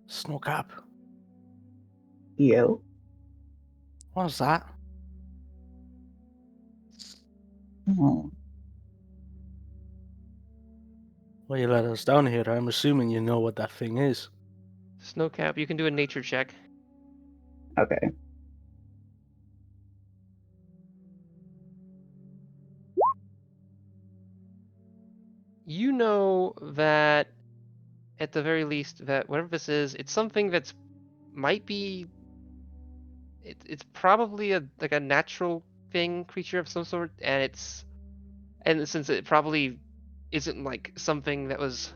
Snowcap. Yo. What's that? Oh. Well, you let us down here. I'm assuming you know what that thing is. Snowcap, you can do a nature check. Okay. You know that, at the very least, that whatever this is, it's something that's might be. It's probably a natural thing, creature of some sort, and since it probably isn't like something that was.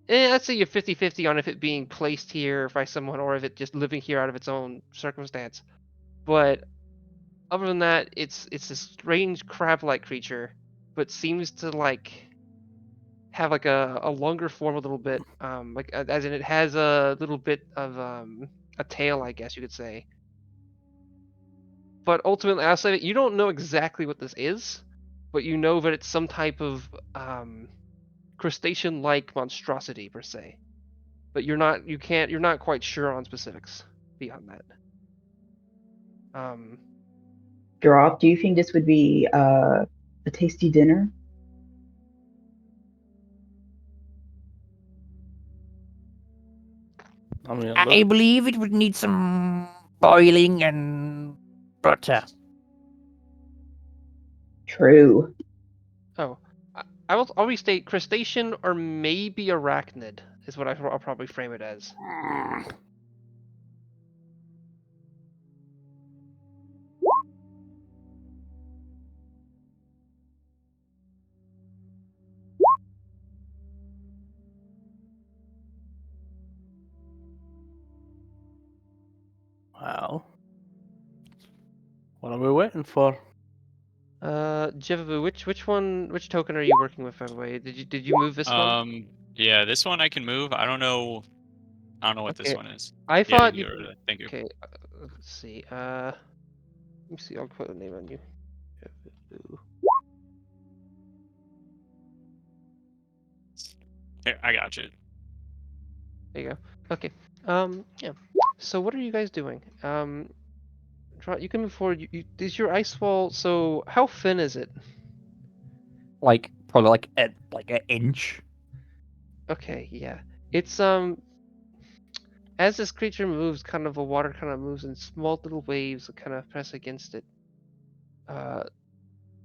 Let's say you're 50-50 on if it being placed here by someone or if it just living here out of its own circumstance. But other than that, it's a strange crab-like creature, but seems to have like a longer form a little bit, as in it has a little bit of a tail, I guess you could say. But ultimately, I'll say that you don't know exactly what this is, but you know that it's some type of crustacean-like monstrosity per se. But you're not quite sure on specifics beyond that. Drop, do you think this would be a tasty dinner? I mean, I believe it would need some boiling and butter. True. Oh, I'll restate crustacean or maybe arachnid is what I'll probably frame it as. well, what are we waiting for? Jivavu, which token are you working with, by the way? Did you move this one? Yeah, this one I can move. I don't know what this Okay. one is. I Yeah, thought you you. were, thank you. Okay, let's see. Let me see. I'll put a name on you. Jivavu. Here, I got you. There you go. Okay. Yeah. So what are you guys doing? You can move forward. Is your ice wall? So how thin is it? Like probably like an inch. Okay, yeah. It's as this creature moves, kind of the water kind of moves in small little waves that kind of press against it.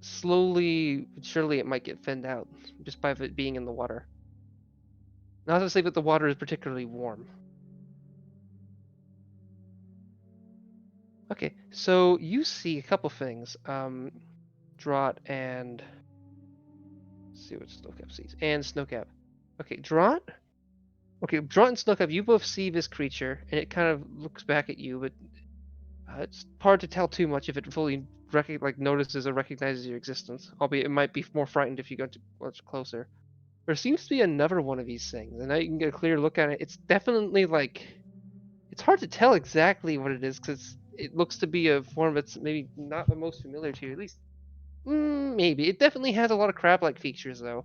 Slowly but surely it might get thinned out just by it being in the water. Not to say that the water is particularly warm. Okay, so you see a couple things. Draught and let's see what Snowcap sees. And Snowcap. Okay, Draught. Okay, Draught and Snowcap, you both see this creature, and it kind of looks back at you, but it's hard to tell too much if it fully notices or recognizes your existence. Albeit it might be more frightened if you go too much closer. There seems to be another one of these things, and now you can get a clear look at it. It's definitely it's hard to tell exactly what it is because it looks to be a form that's maybe not the most familiar to you. At least, maybe it definitely has a lot of crab-like features though.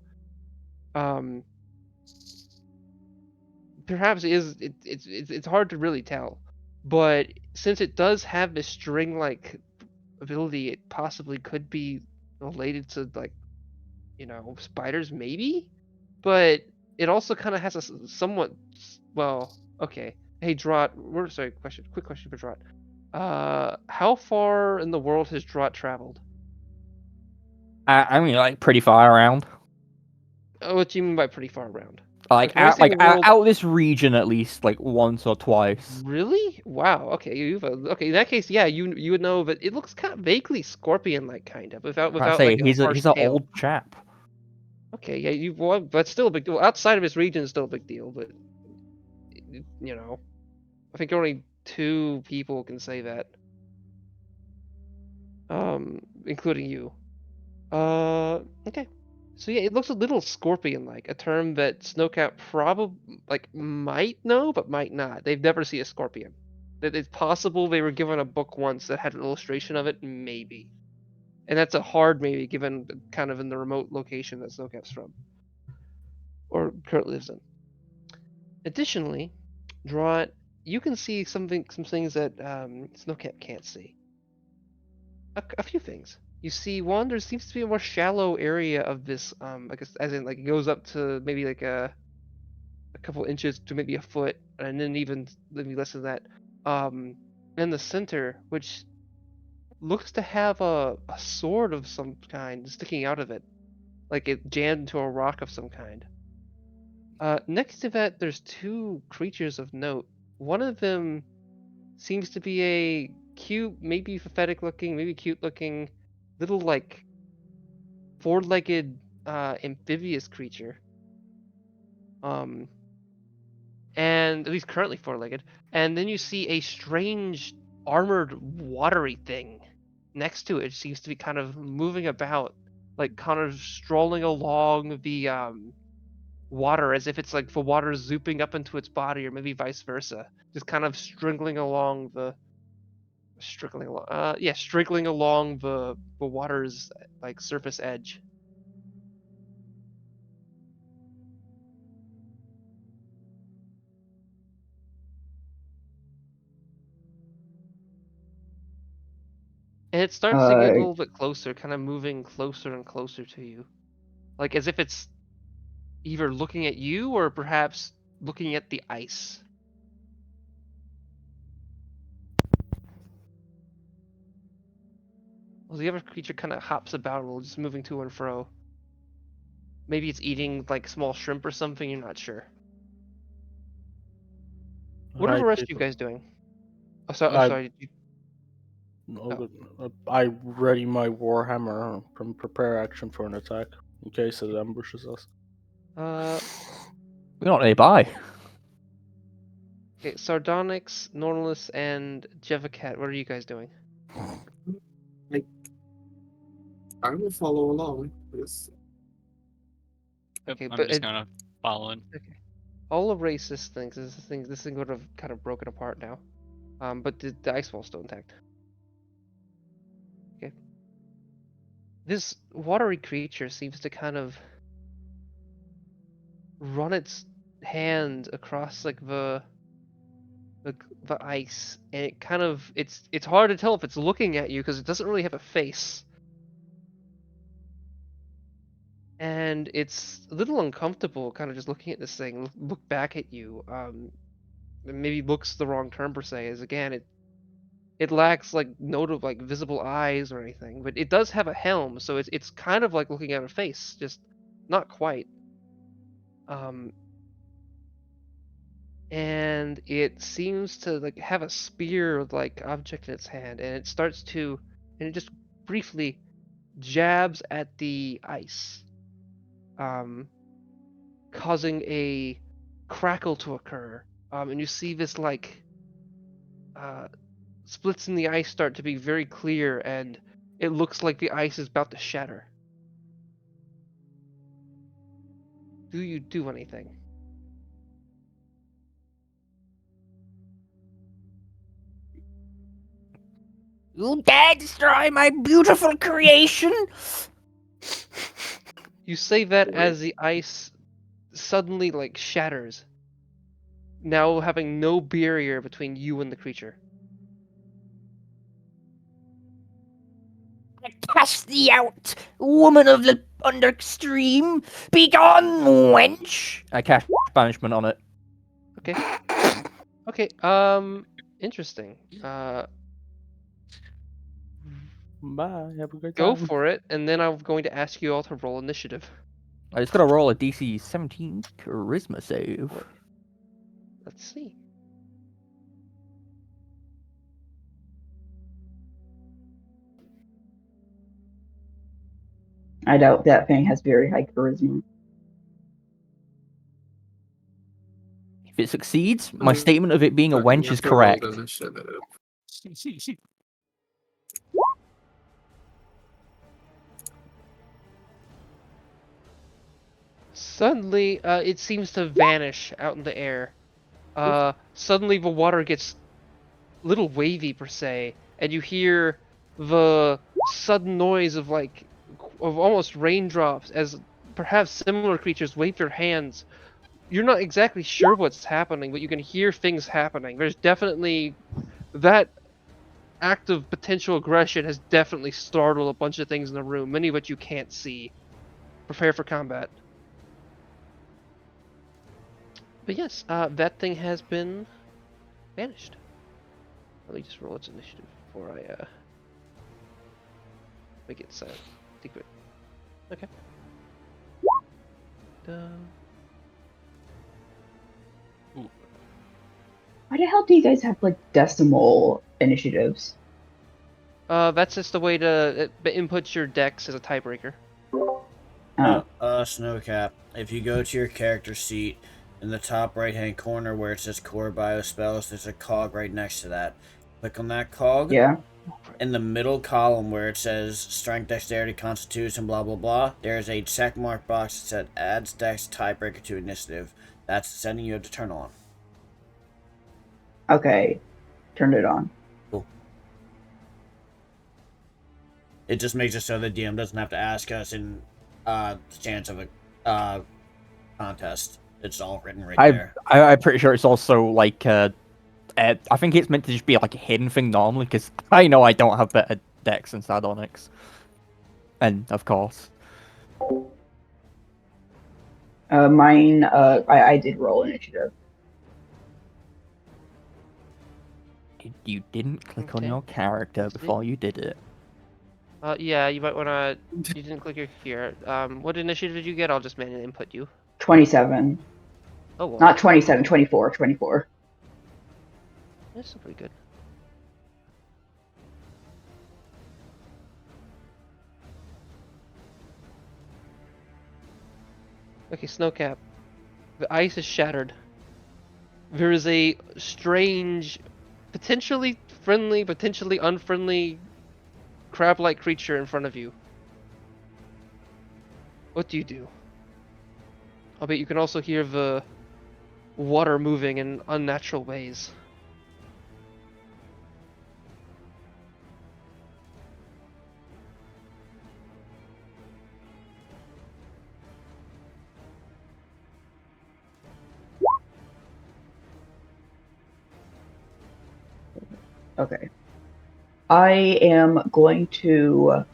Perhaps it's hard to really tell, but since it does have this string-like ability, it possibly could be related to spiders maybe, but it also kind of has a somewhat okay. Hey Draught, quick question for Draught. How far in the world has Draught traveled? I mean, like pretty far around. What do you mean by pretty far around? Like When I out, say the world, out this region at least, like once or twice. really? Wow. Okay, okay. In that case, yeah, you would know, but it looks kind of vaguely scorpion-like, kind of, I without say like a harsh he's an tail. old chap. Okay, yeah, but still a big deal. Outside of his region, is still a big deal, but I think only 2 people can say that, including you. Okay. So yeah, it looks a little scorpion-like, a term that Snowcap probably might know, but might not. They've never seen a scorpion. That it's possible they were given a book once that had an illustration of it, maybe. And that's a hard maybe, given kind of in the remote location that Snowcap's from, or currently lives in. Additionally, draw it, you can see some things that Snowcap can't see. A few things. You see, one, there seems to be a more shallow area of this, I guess, as in, like, it goes up to maybe like a couple inches to maybe a foot, and then even maybe less than that. In the center, which looks to have a sword of some kind sticking out of it, like it jammed into a rock of some kind. Next to that, there's two creatures of note. One of them seems to be a cute, maybe pathetic looking, maybe cute looking, little like four-legged amphibious creature. And at least currently four-legged. And then you see a strange armored watery thing next to it. It seems to be kind of moving about, like kind of strolling along the water as if it's like the water zooping up into its body, or maybe vice versa. Just kind of striggling along the water's like surface edge. And it starts to get a little bit closer, kind of moving closer and closer to you. Like as if it's either looking at you or perhaps looking at the ice. Well, the other creature kind of hops about a little, just moving to and fro. Maybe it's eating like small shrimp or something, you're not sure. What are the rest of you guys doing? Sorry. I ready my warhammer and prepare action for an attack in case it ambushes us. We're not nearby. Okay, Sardonyx, Nornless, and Jevacat, what are you guys doing? I will follow along. Yes. Okay, I'm but just gonna follow in. Okay. I'll erase this thing, because this thing would have kind of broken apart now. But the ice wall's still intact. Okay. This watery creature seems to kind of run its hand across like the ice, and it kind of it's hard to tell if it's looking at you because it doesn't really have a face. And it's a little uncomfortable kind of just looking at this thing, look back at you. Maybe looks the wrong term per se, as again it lacks like notable like visible eyes or anything, but it does have a helm, so it's kind of like looking at a face, just not quite. And it seems to like have a spear like object in its hand, and it just briefly jabs at the ice, causing a crackle to occur. And you see this like splits in the ice start to be very clear, and it looks like the ice is about to shatter. Do you do anything? You dare destroy my beautiful creation? You say that as the ice suddenly like shatters, now having no barrier between you and the creature. I cast thee out, woman of the understream. Begone, wench. I cast banishment on it. Okay. Okay. Interesting. Bye. Have a good Go time. for it, and then I'm going to ask you all to roll initiative. I just gotta roll a DC 17 charisma save. Let's see. I doubt that thing has very high charisma. If it succeeds, my statement of it being a wench is correct. Suddenly, it seems to vanish out in the air. Suddenly the water gets a little wavy per se, and you hear the sudden noise of almost raindrops as perhaps similar creatures wave their hands you're not exactly sure what's happening, but you can hear things happening. There's definitely that act of potential aggression has definitely startled a bunch of things in the room, many of which you can't see. Prepare for combat. But yes, that thing has been banished. Let me just roll its initiative before I make it secret. Okay. Ooh. Why the hell do you guys have like decimal initiatives? That's just the way to input your dex as a tiebreaker. Snowcap. If you go to your character sheet in the top right hand corner where it says core bio spells, there's a cog right next to that. Click on that cog. Yeah. In the middle column where it says strength, dexterity, constitution, blah blah blah, there's a check mark box that said adds dex tiebreaker to initiative. That's the setting you have to turn on. Okay. Turned it on. Cool. It just makes it so the DM doesn't have to ask us in the chance of a contest. It's all written right there. I'm pretty sure it's also like I think it's meant to just be like a hidden thing normally, because I know I don't have better decks than Sardonyx. And of course. Mine, I did roll initiative. You didn't click on Okay. your character before you did it. Yeah, you might wanna. You didn't click here. What initiative did you get? I'll just manually input you. 27. Oh well. Not 27, 24, 24. That's still pretty good. Okay, Snowcap. The ice is shattered. There is a strange, potentially friendly, potentially unfriendly, crab-like creature in front of you. What do you do? Albeit you can also hear the water moving in unnatural ways. Okay. I am going to.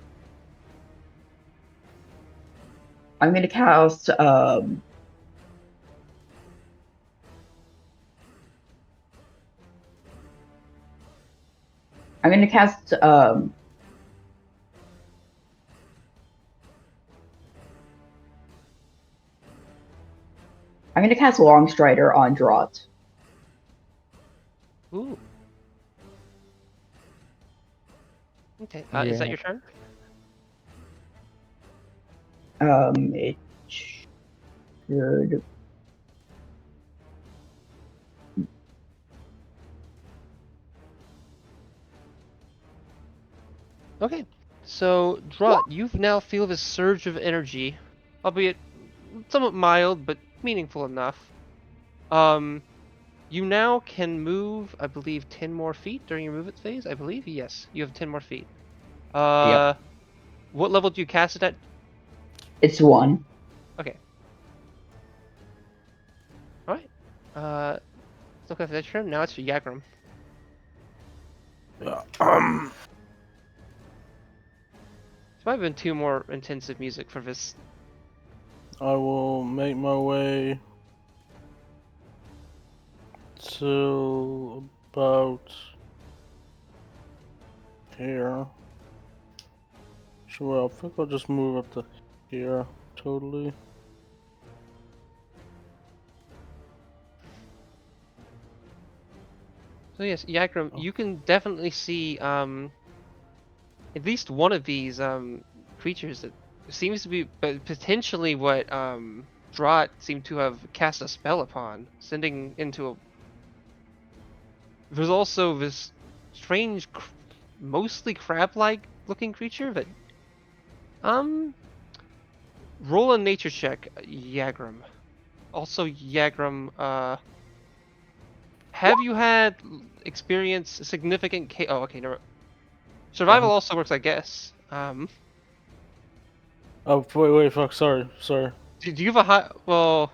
I'm going to cast. I'm going to cast. I'm going to cast Longstrider on Draught. Ooh. Okay, is that your turn? It should. Okay, so Draught, you now feel this surge of energy, albeit somewhat mild, but meaningful enough. You now can move, I believe, 10 more feet during your movement phase. I believe, yes, you have 10 more feet. Yep. What level do you cast it at? It's 1. Okay. All right. Still got that turn. Now it's for Yagram. Yeah. There might have been 2 more intensive music for this. I will make my way till about here. Sure, I think I'll just move up to here totally. So yes, Yagram, you can definitely see at least one of these creatures that seems to be potentially what Draught seemed to have cast a spell upon, sending into a. There's also this strange, mostly crab-like looking creature that. Roll a nature check, Yagram. Also, Yagram, have you had experience significant oh, okay, no. Survival also works, I guess. Oh, wait, fuck, sorry. Do you have a high, well,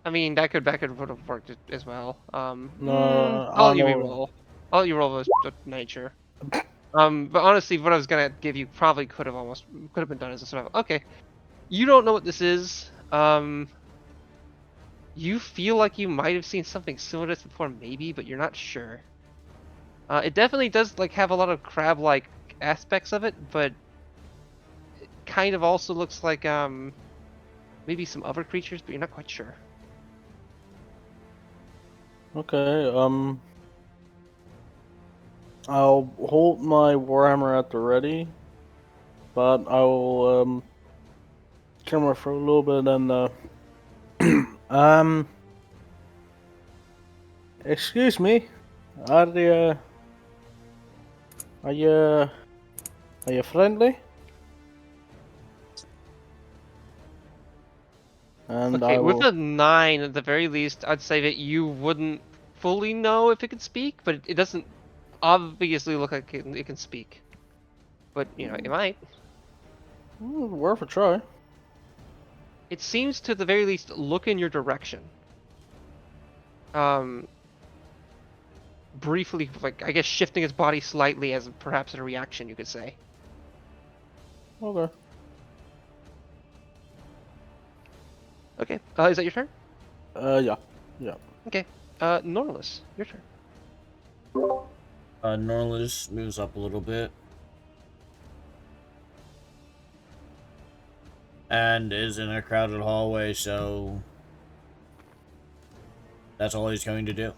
I mean, that could would have worked as well. No, I'll I let you know. re-roll. I'll let you roll with nature. But honestly, what I was gonna give you probably could have been done as a survival. Okay, you don't know what this is. You feel like you might have seen something similar to this before, maybe, but you're not sure. It definitely does like have a lot of crab-like aspects of it, but it kind of also looks like maybe some other creatures, but you're not quite sure. Okay, I'll hold my warhammer at the ready, but I will clear my throat a little bit and excuse me, are you are you are you friendly? And Okay, I with will. a 9 at the very least, I'd say that you wouldn't fully know if it could speak, but it doesn't obviously look like it can speak. But, you know, it might. Worth a try. It seems to the very least look in your direction. Briefly, like, I guess shifting its body slightly as perhaps a reaction, you could say. Okay. Okay, is that your turn? Yeah. Okay, Norlis, your turn. Norlis moves up a little bit. And is in a crowded hallway, so that's all he's going to do.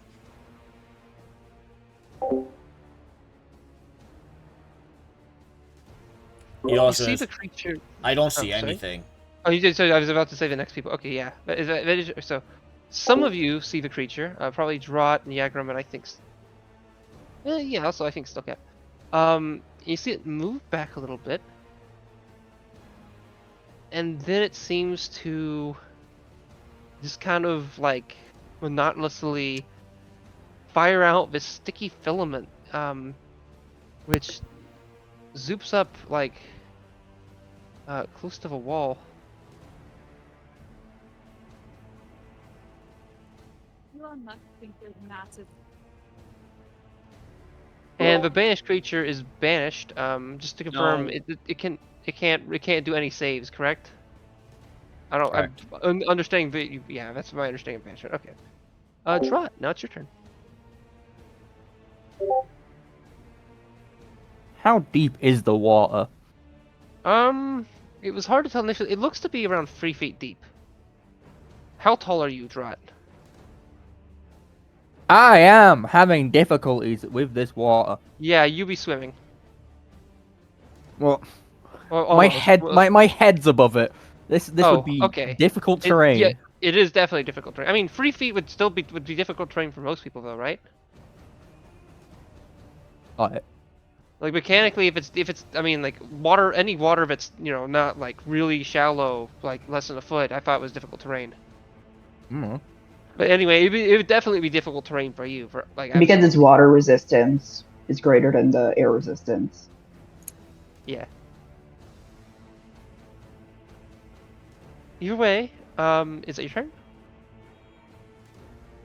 He also You see has, the creature. I don't see sorry? anything. Oh, you did. So I was about to say the next people. Okay, yeah. That is, so, some of you see the creature. Probably Drot and Yagram, and I think. Yeah. Also, I think Stillcap. You see it move back a little bit, and then it seems to just kind of like monotonously fire out this sticky filament, which zoops up like close to the wall. Massive. And the banished creature is banished. Just to confirm, No. it can't do any saves, correct? I don't. Correct. I'm understanding. Yeah, that's my understanding of banishment. Okay. Trot. Now it's your turn. How deep is the water? It was hard to tell initially. It looks to be around 3 feet deep. How tall are you, Drot? I am having difficulties with this water. Yeah, you be swimming. Well, Or my almost. head, my head's above it. This Oh, would be okay. difficult terrain. Yeah, it is definitely difficult terrain. I mean, 3 feet would still be difficult terrain for most people, though, right? Alright. Like mechanically, if it's, I mean, like water, any water that's not like really shallow, like less than a foot, I thought was difficult terrain. Mm. But anyway, it would definitely be difficult terrain for you, for like. Because its absolutely. water resistance is greater than the air resistance. Yeah. Either way, is it your turn?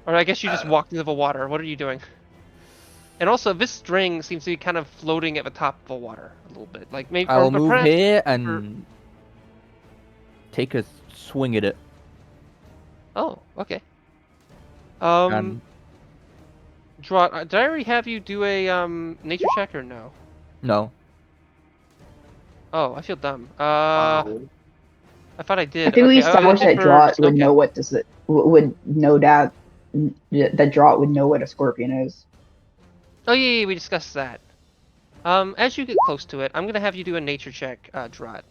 Or I guess you just walked into the water. What are you doing? And also, this string seems to be kind of floating at the top of the water a little bit, like maybe. I'll or move perhaps, here and take a swing at it. Oh, okay. And Drot, did I already have you do a nature check or no? no. Oh, I feel dumb. Wow. I thought I did. I think we Okay, established that for Draught would Snowcap. know what would know that Draught would know what a scorpion is. Oh yeah, we discussed that. As you get close to it, I'm gonna have you do a nature check, Drot.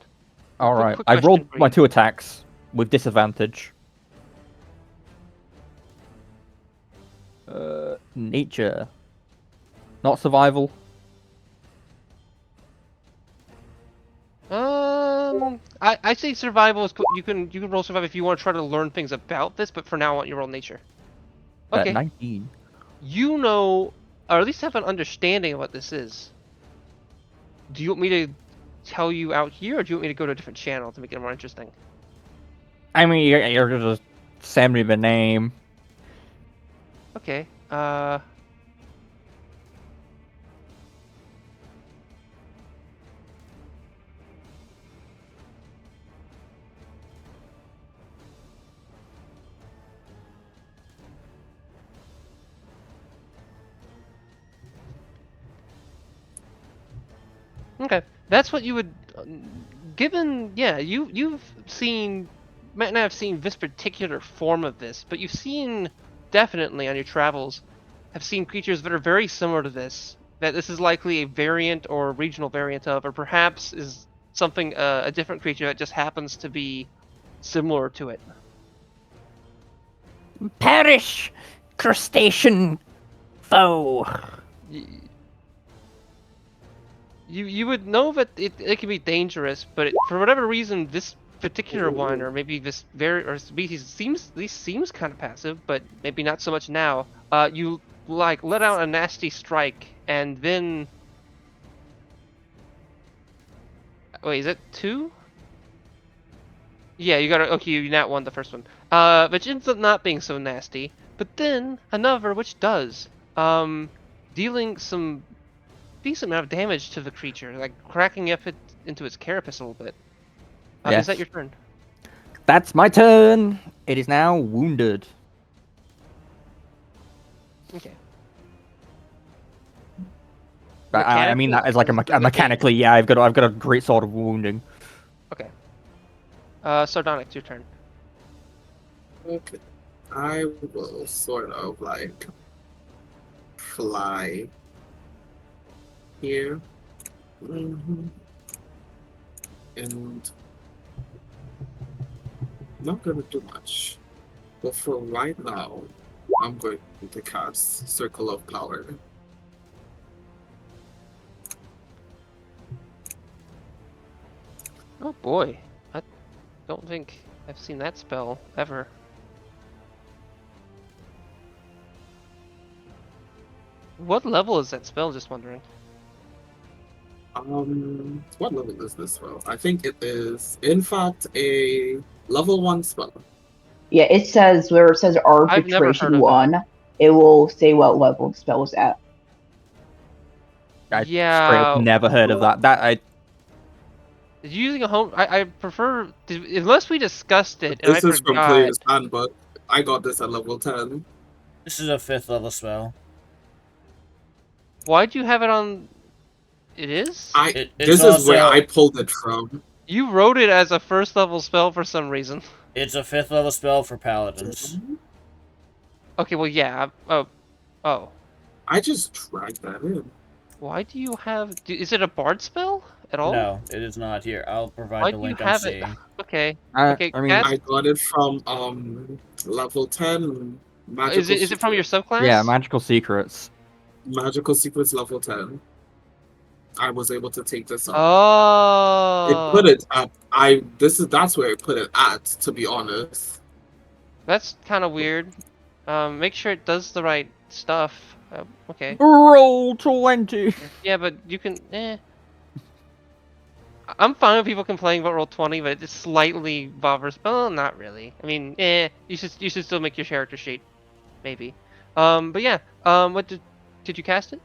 Alright. quick I question rolled for my you. 2 attacks with disadvantage. Nature. Not survival. I say survival is you can roll survival if you want to try to learn things about this, but for now I want you to roll nature. Okay. 19. You know, or at least have an understanding of what this is. Do you want me to tell you out here, or do you want me to go to a different channel to make it more interesting? I mean, you're just send me the name. Okay. Okay, that's what you would, given, yeah, you've seen, might not have seen this particular form of this, but you've seen, definitely on your travels, have seen creatures that are very similar to this, that this is likely a variant or regional variant of, or perhaps is something, a different creature that just happens to be similar to it. Perish, crustacean foe. You would know that it can be dangerous, but for whatever reason, this particular one, or maybe this species seems kind of passive, but maybe not so much now. You like let out a nasty strike, and then wait, is it 2? Yeah, you got okay. You not won the first one. Which ends up not being so nasty, but then another which does, dealing some decent amount of damage to the creature, like cracking up into its carapace a little bit. Yes. Is that your turn? That's my turn. It is now wounded. Okay. I mean that as like a mechanically. Yeah, I've got a great sword of wounding. Okay. Sardonyx, your turn. Okay. I will sort of like fly here. And not gonna do much. But for right now, I'm going to cast Circle of Power. Oh boy, I don't think I've seen that spell ever. What level is that spell? Just wondering. What level is this spell? I think it is, in fact, a level 1 spell. Yeah, it says where it says I've never heard Arbitration of 1, it will say what level the spell is at. I straight Yeah. up never heard of that. Using a home, I prefer unless we discussed it and This I is from forgot. Player's Handbook. I got this at level 10. This is a 5th level spell. Why'd you have it on? It is. This is where I pulled it from. You wrote it as a 1st level spell for some reason. It's a 5th level spell for paladins. Okay, well, yeah. Oh. I just dragged that in. Why do you have? Is it a bard spell at all? No, it is not here. I'll provide Why the do you link I'm have it? seeing. Okay. I Okay. mean, Cast, I got it from level 10 magical. is it from your subclass? yeah, magical secrets. Magical Secrets level 10. I was able to take this up. Oh. It put it at that's where it put it at, to be honest. That's kind of weird. Make sure it does the right stuff. Okay. Roll 20. Yeah, but you can. I'm fine with people complaining about roll 20, but it just slightly bothers. Well, not really. I mean, you should still make your character sheet, maybe. But yeah. What did you cast it?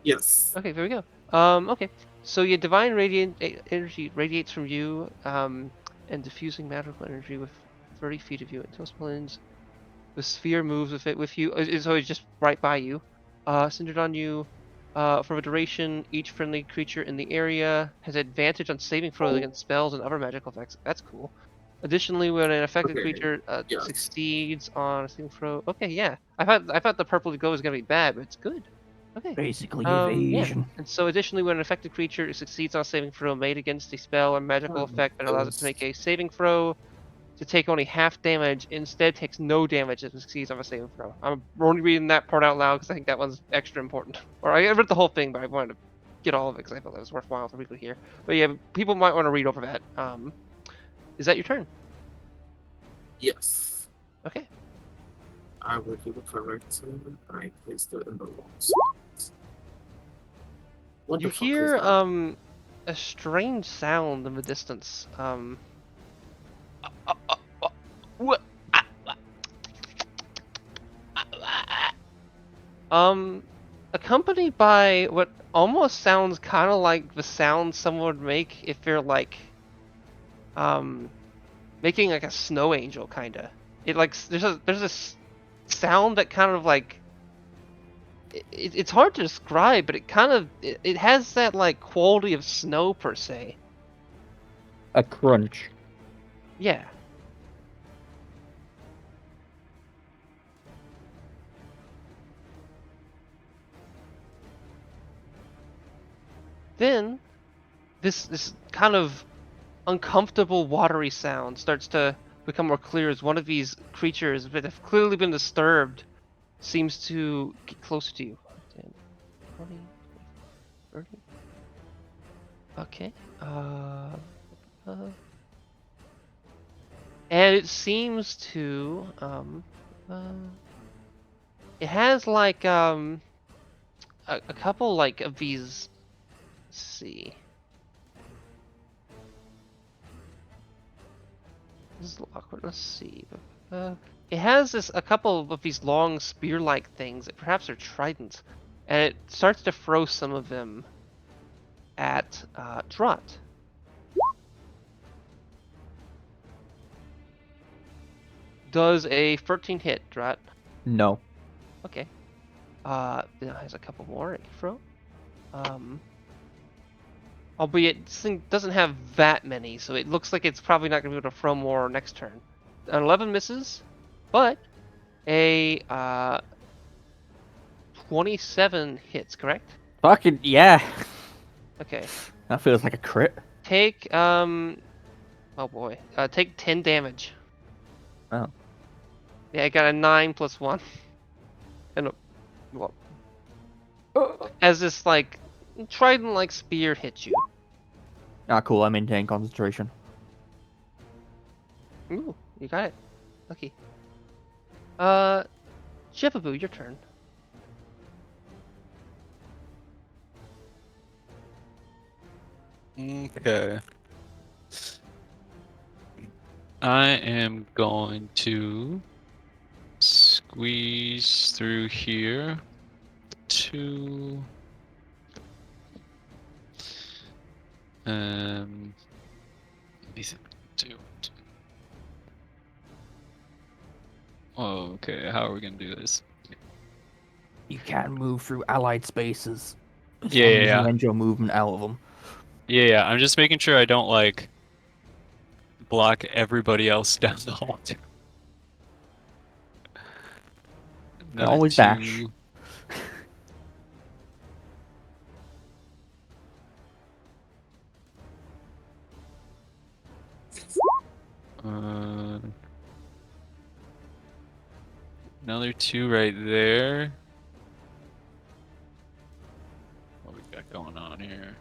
Yes. Okay, there we go. Okay. So your divine radiant energy radiates from you, and diffusing magical energy with 30 feet of you until spell ends. The sphere moves with you. It's always just right by you. Centered on you. For a duration, each friendly creature in the area has advantage on saving throws against spells and other magical effects. That's cool. Additionally, when an affected creature succeeds on a saving throw, okay, yeah. I thought the purple go was gonna be bad, but it's good. Okay. Basically evasion. Yeah. And so, additionally, when an affected creature succeeds on a saving throw made against a spell or magical effect that allows it to make a saving throw, to take only half damage, instead takes no damage if it succeeds on a saving throw. I'm only reading that part out loud because I think that one's extra important. Or I read the whole thing, but I wanted to get all of it because I felt that was worthwhile for people here. But yeah, people might want to read over that. Is that your turn? Yes. Okay. I will do the correct. I placed it in the wrong spot. What You the fuck is hear that? a strange sound in the distance. Accompanied by what almost sounds kind of like the sound someone would make if they're like, making like a snow angel, kinda. It like there's this sound that kind of like it's hard to describe, but it kind of it has that like quality of snow per se. A crunch. Yeah. Then this kind of uncomfortable watery sound starts to become more clear as one of these creatures that have clearly been disturbed seems to get closer to you. 10, 20, 30. Okay. And it seems to it has like a couple like of these. Let's see. This is awkward. Let's see. It has a couple of these long spear-like things that perhaps are tridents, and it starts to throw some of them at Drot. Does a 13 hit, Drot? No. Okay. Then it has a couple more it can throw. Albeit this thing doesn't have that many, so it looks like it's probably not going to be able to throw more next turn. An 11 misses, but a 27 hits, correct? Fucking yeah. Okay. That feels like a crit. Take oh boy. Take 10 damage. Oh. Yeah, I got a 9 plus 1. And well, as this like trident like spear hits you. Ah, cool. I maintain concentration. Ooh, you got it. Lucky. Shivabu, your turn. Okay. I am going to squeeze through here to these two. Okay, how are we gonna do this? You can move through allied spaces. As Yeah, long yeah, as yeah. you end your movement out of them. Yeah, I'm just making sure I don't like block everybody else down the hall. Can always dash. Another 2 right there. What we got going on here?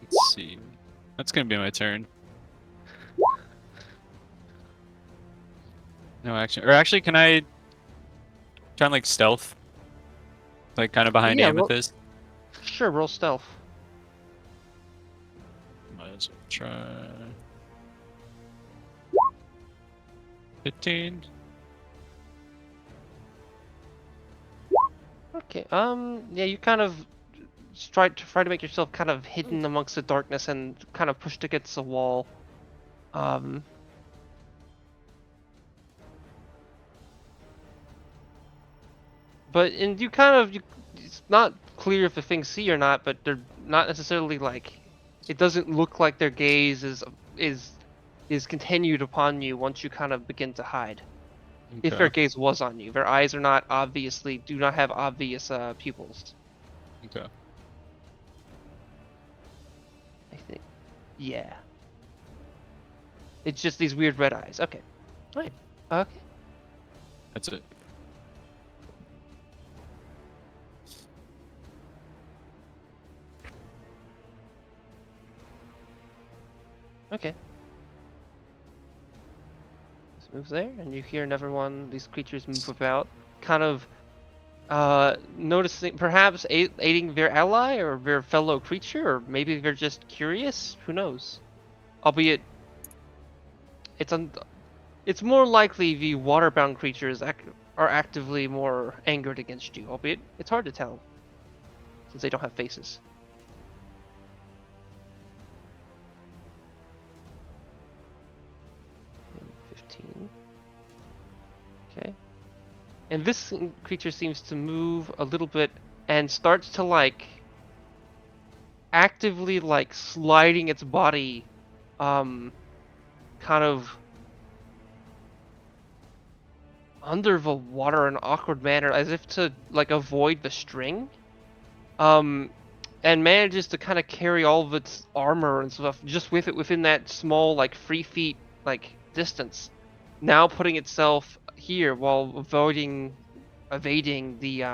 Let's see. That's gonna be my turn. No action. Or actually, can I try and like stealth? Like kind of behind Yeah, Amethyst? Sure, roll stealth. Might as well try. 15. Okay. Yeah, you kind of try to make yourself kind of hidden amongst the darkness and kind of pushed against the wall. But you kind of it's not clear if the things see or not, but they're not necessarily like it doesn't look like their gaze is continued upon you once you kind of begin to hide. If their gaze was on you, their eyes are not do not have obvious pupils. Okay. I think. Yeah. It's just these weird red eyes. Okay. Right. Okay. That's it. Okay. This moves there, and you hear another one. These creatures move about, kind of noticing, perhaps aiding their ally or their fellow creature, or maybe they're just curious. Who knows? Albeit, it's more likely the waterbound creatures are actively more angered against you. Albeit, it's hard to tell since they don't have faces. Okay. And this creature seems to move a little bit and starts to like actively like sliding its body kind of under the water in an awkward manner as if to like avoid the string. And manages to kind of carry all of its armor and stuff just with it within that small like 3 feet like distance. Now putting itself here while evading the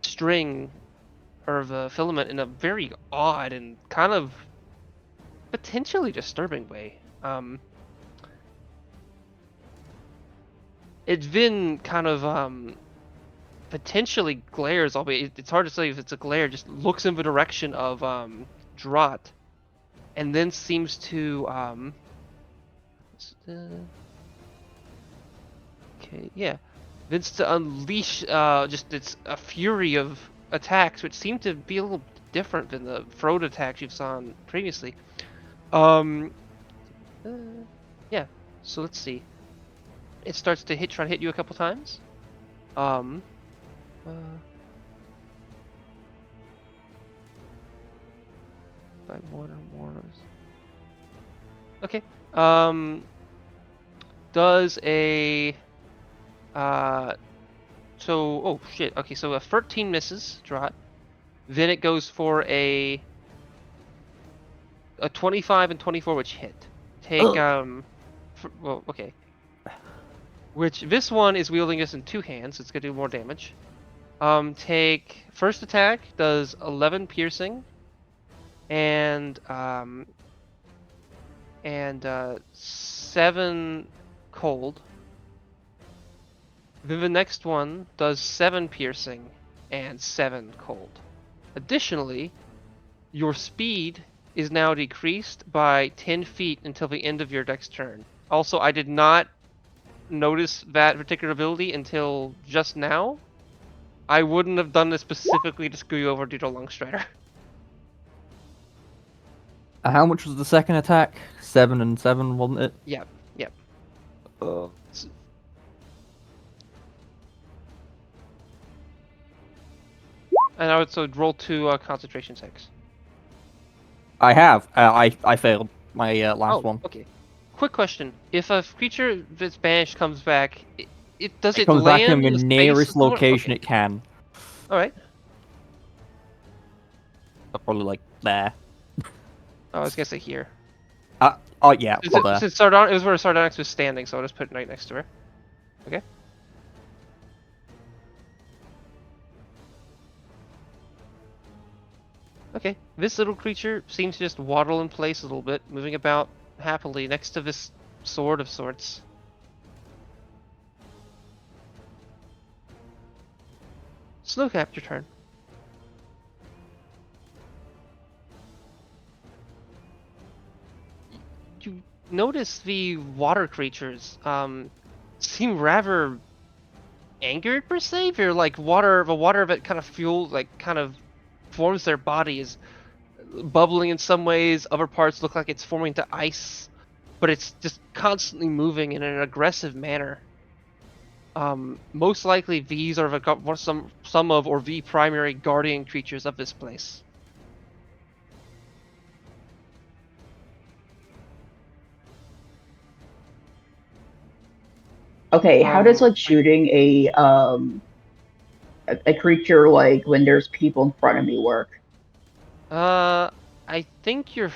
string or the filament in a very odd and kind of potentially disturbing way. It's been kind of potentially glares, albeit it's hard to say if it's a glare, just looks in the direction of Drought and then seems to okay, yeah. Then to unleash just a fury of attacks, which seem to be a little different than the Frode attacks you've saw previously. Yeah. So let's see. It starts to try to hit you a couple times. By water wars. Okay. Does a so oh shit. Okay, so a 13 misses, Drought. Then it goes for a 25 and 24, which hit. Take well, okay. Which this one is wielding this in 2 hands. So it's gonna do more damage. Take first attack does 11 piercing, and 7 cold. Then the next one does 7 piercing and 7 cold. Additionally, your speed is now decreased by 10 feet until the end of your next turn. Also, I did not notice that particular ability until just now. I wouldn't have done this specifically to screw you over due to Lungstrider. How much was the second attack? 7 and 7, wasn't it? Yep, yep. And I would so roll 2 concentration checks. I have. I failed my last one. Okay. Quick question: if a creature that's banished comes back, it does It it comes back land in the space nearest somewhere? location Okay. it can. All right. Probably like there. Oh, I was gonna say here. Oh yeah, Is there. it was where Sardonyx was standing, so I'll just put it right next to her. Okay. Okay, this little creature seems to just waddle in place a little bit, moving about happily next to this sword of sorts. Snowcap, your turn. You notice the water creatures seem rather angered per se. They're like the water that kind of fuel, like kind of forms their body is bubbling in some ways. Other parts look like it's forming to ice, but it's just constantly moving in an aggressive manner. Most likely these are some of or the primary guardian creatures of this place. Okay, how does like shooting a creature like when there's people in front of me work? I think you're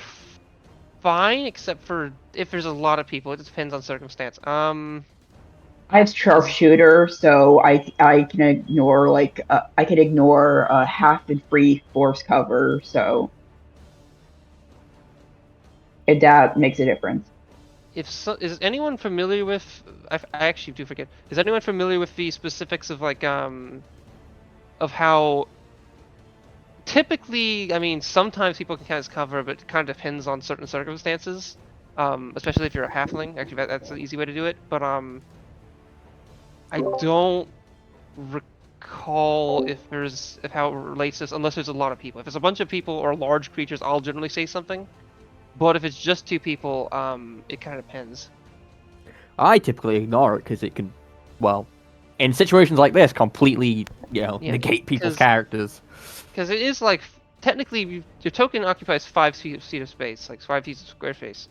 fine, except for if there's a lot of people. It depends on circumstance. I have sharpshooter, so I can ignore I can ignore half and free force cover. So if that makes a difference. Is anyone familiar with? I actually do forget. Is anyone familiar with the specifics of like of how typically, I mean, sometimes people can cast cover, but it kind of depends on certain circumstances. Especially if you're a halfling. Actually, that's an easy way to do it. But I don't recall if how it relates to this, unless there's a lot of people. If it's a bunch of people or large creatures, I'll generally say something. But if it's just 2 people, it kind of depends. I typically ignore it because it can, well, in situations like this, completely, Yeah, negate people's 'cause- characters. Because it is like technically your token occupies 5 feet of space, like 5 feet of square space.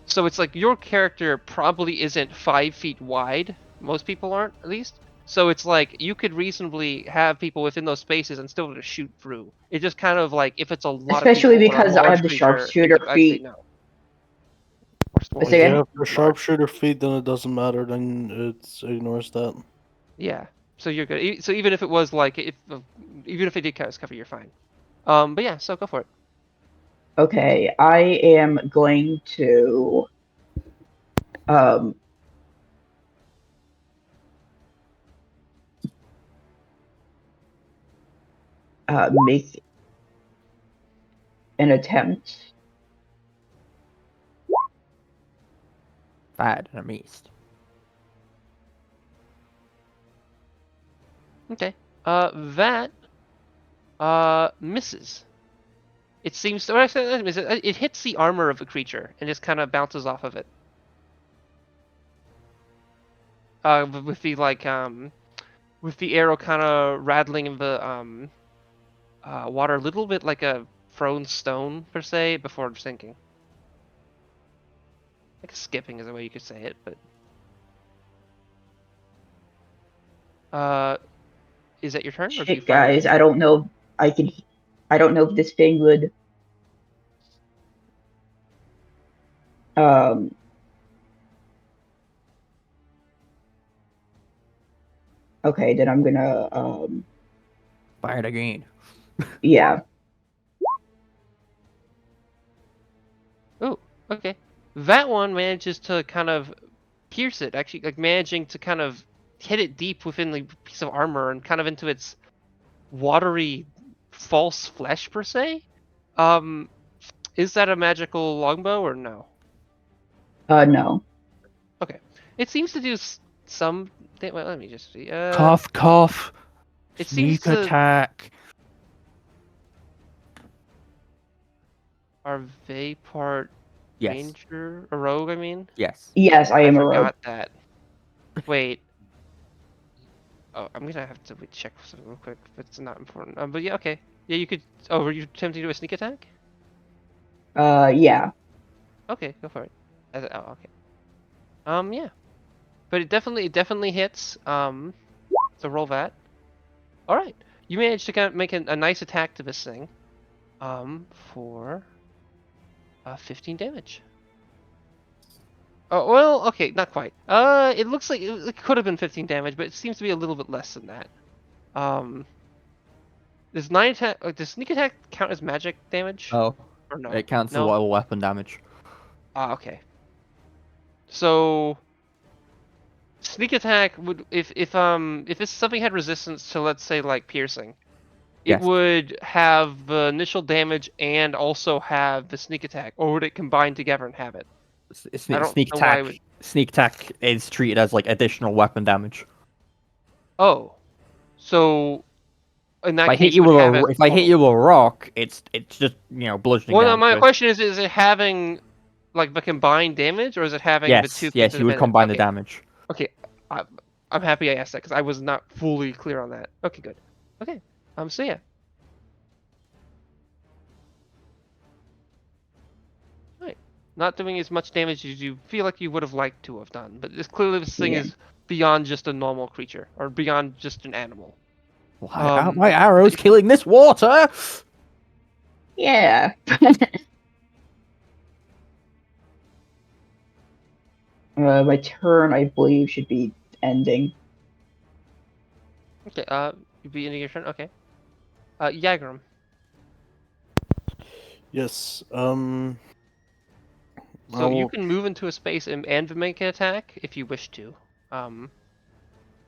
So it's like your character probably isn't 5 feet wide. Most people aren't, at least. So it's like you could reasonably have people within those spaces and still to shoot through. It just kind of like if it's a lot Especially of people, because I have the sharpshooter I'd say feet. no. But If say you again? have the sharpshooter feat, then it doesn't matter. Then it ignores that. Yeah. So you're good. So even if it was like even if it did cast cover, you're fine. But yeah, so go for it. Okay, I am going to make an attempt. Bad and a missed. Okay. That misses. It seems to actually it hits the armor of the creature and just kind of bounces off of it. With the with the arrow kind of rattling in the water a little bit like a thrown stone per se before sinking. Like skipping is the way you could say it, but is that your turn? Or do you Shit, guys, I don't know. I don't know if this thing would. Okay, then I'm gonna Fire it again. yeah. Oh, okay. That one manages to kind of pierce it, actually, like managing to kind of hit it deep within the piece of armor and kind of into its watery false flesh per se. Is that a magical longbow or no? No. Okay. It seems to do some. Well, let me just see. Cough, cough. It seems Sneak to. attack. Are they part Yes. ranger? A rogue, I mean? Yes. Yes, I am a rogue. forgot that. Wait. Oh, I'm gonna have to check something real quick, but it's not important. But yeah, okay. Yeah, you could. Oh, were you attempting to do a sneak attack? Yeah. Okay, go for it. Oh, okay. Yeah. But it definitely hits. So roll that. All right. You managed to kind of make a nice attack to this thing. For 15 damage. Oh, well, okay, not quite. It looks like it could have been 15 damage, but it seems to be a little bit less than that. Does 9 attack, does sneak attack count as magic damage? Oh, Or no? it counts as No? a weapon damage. Ah, okay. So sneak attack would if this something had resistance to, let's say, like piercing, it Yes. would have the initial damage and also have the sneak attack, or would it combine together and have it? I don't Sneak know why I attack. would- Sneak attack is treated as like additional weapon damage. Oh, so in that If I case, hit you it would with have a as if I hit total. you with a rock, it's just bludgeoning Well, no, damage. my question is it having like the combined damage, or is it having the Yes, two? yes, pieces you of would it? combine the Okay. damage. Okay, I'm happy I asked that because I was not fully clear on that. Okay, good. Okay, so yeah. Right, not doing as much damage as you feel like you would have liked to have done, but this clearly this thing Yeah. is beyond just a normal creature or beyond just an animal. Why aren't my arrows killing this water? Yeah. My turn, I believe, should be ending. Okay, you'd be ending your turn. Okay. Yagram. Yes. So I you will- can move into a space and make an attack if you wish to.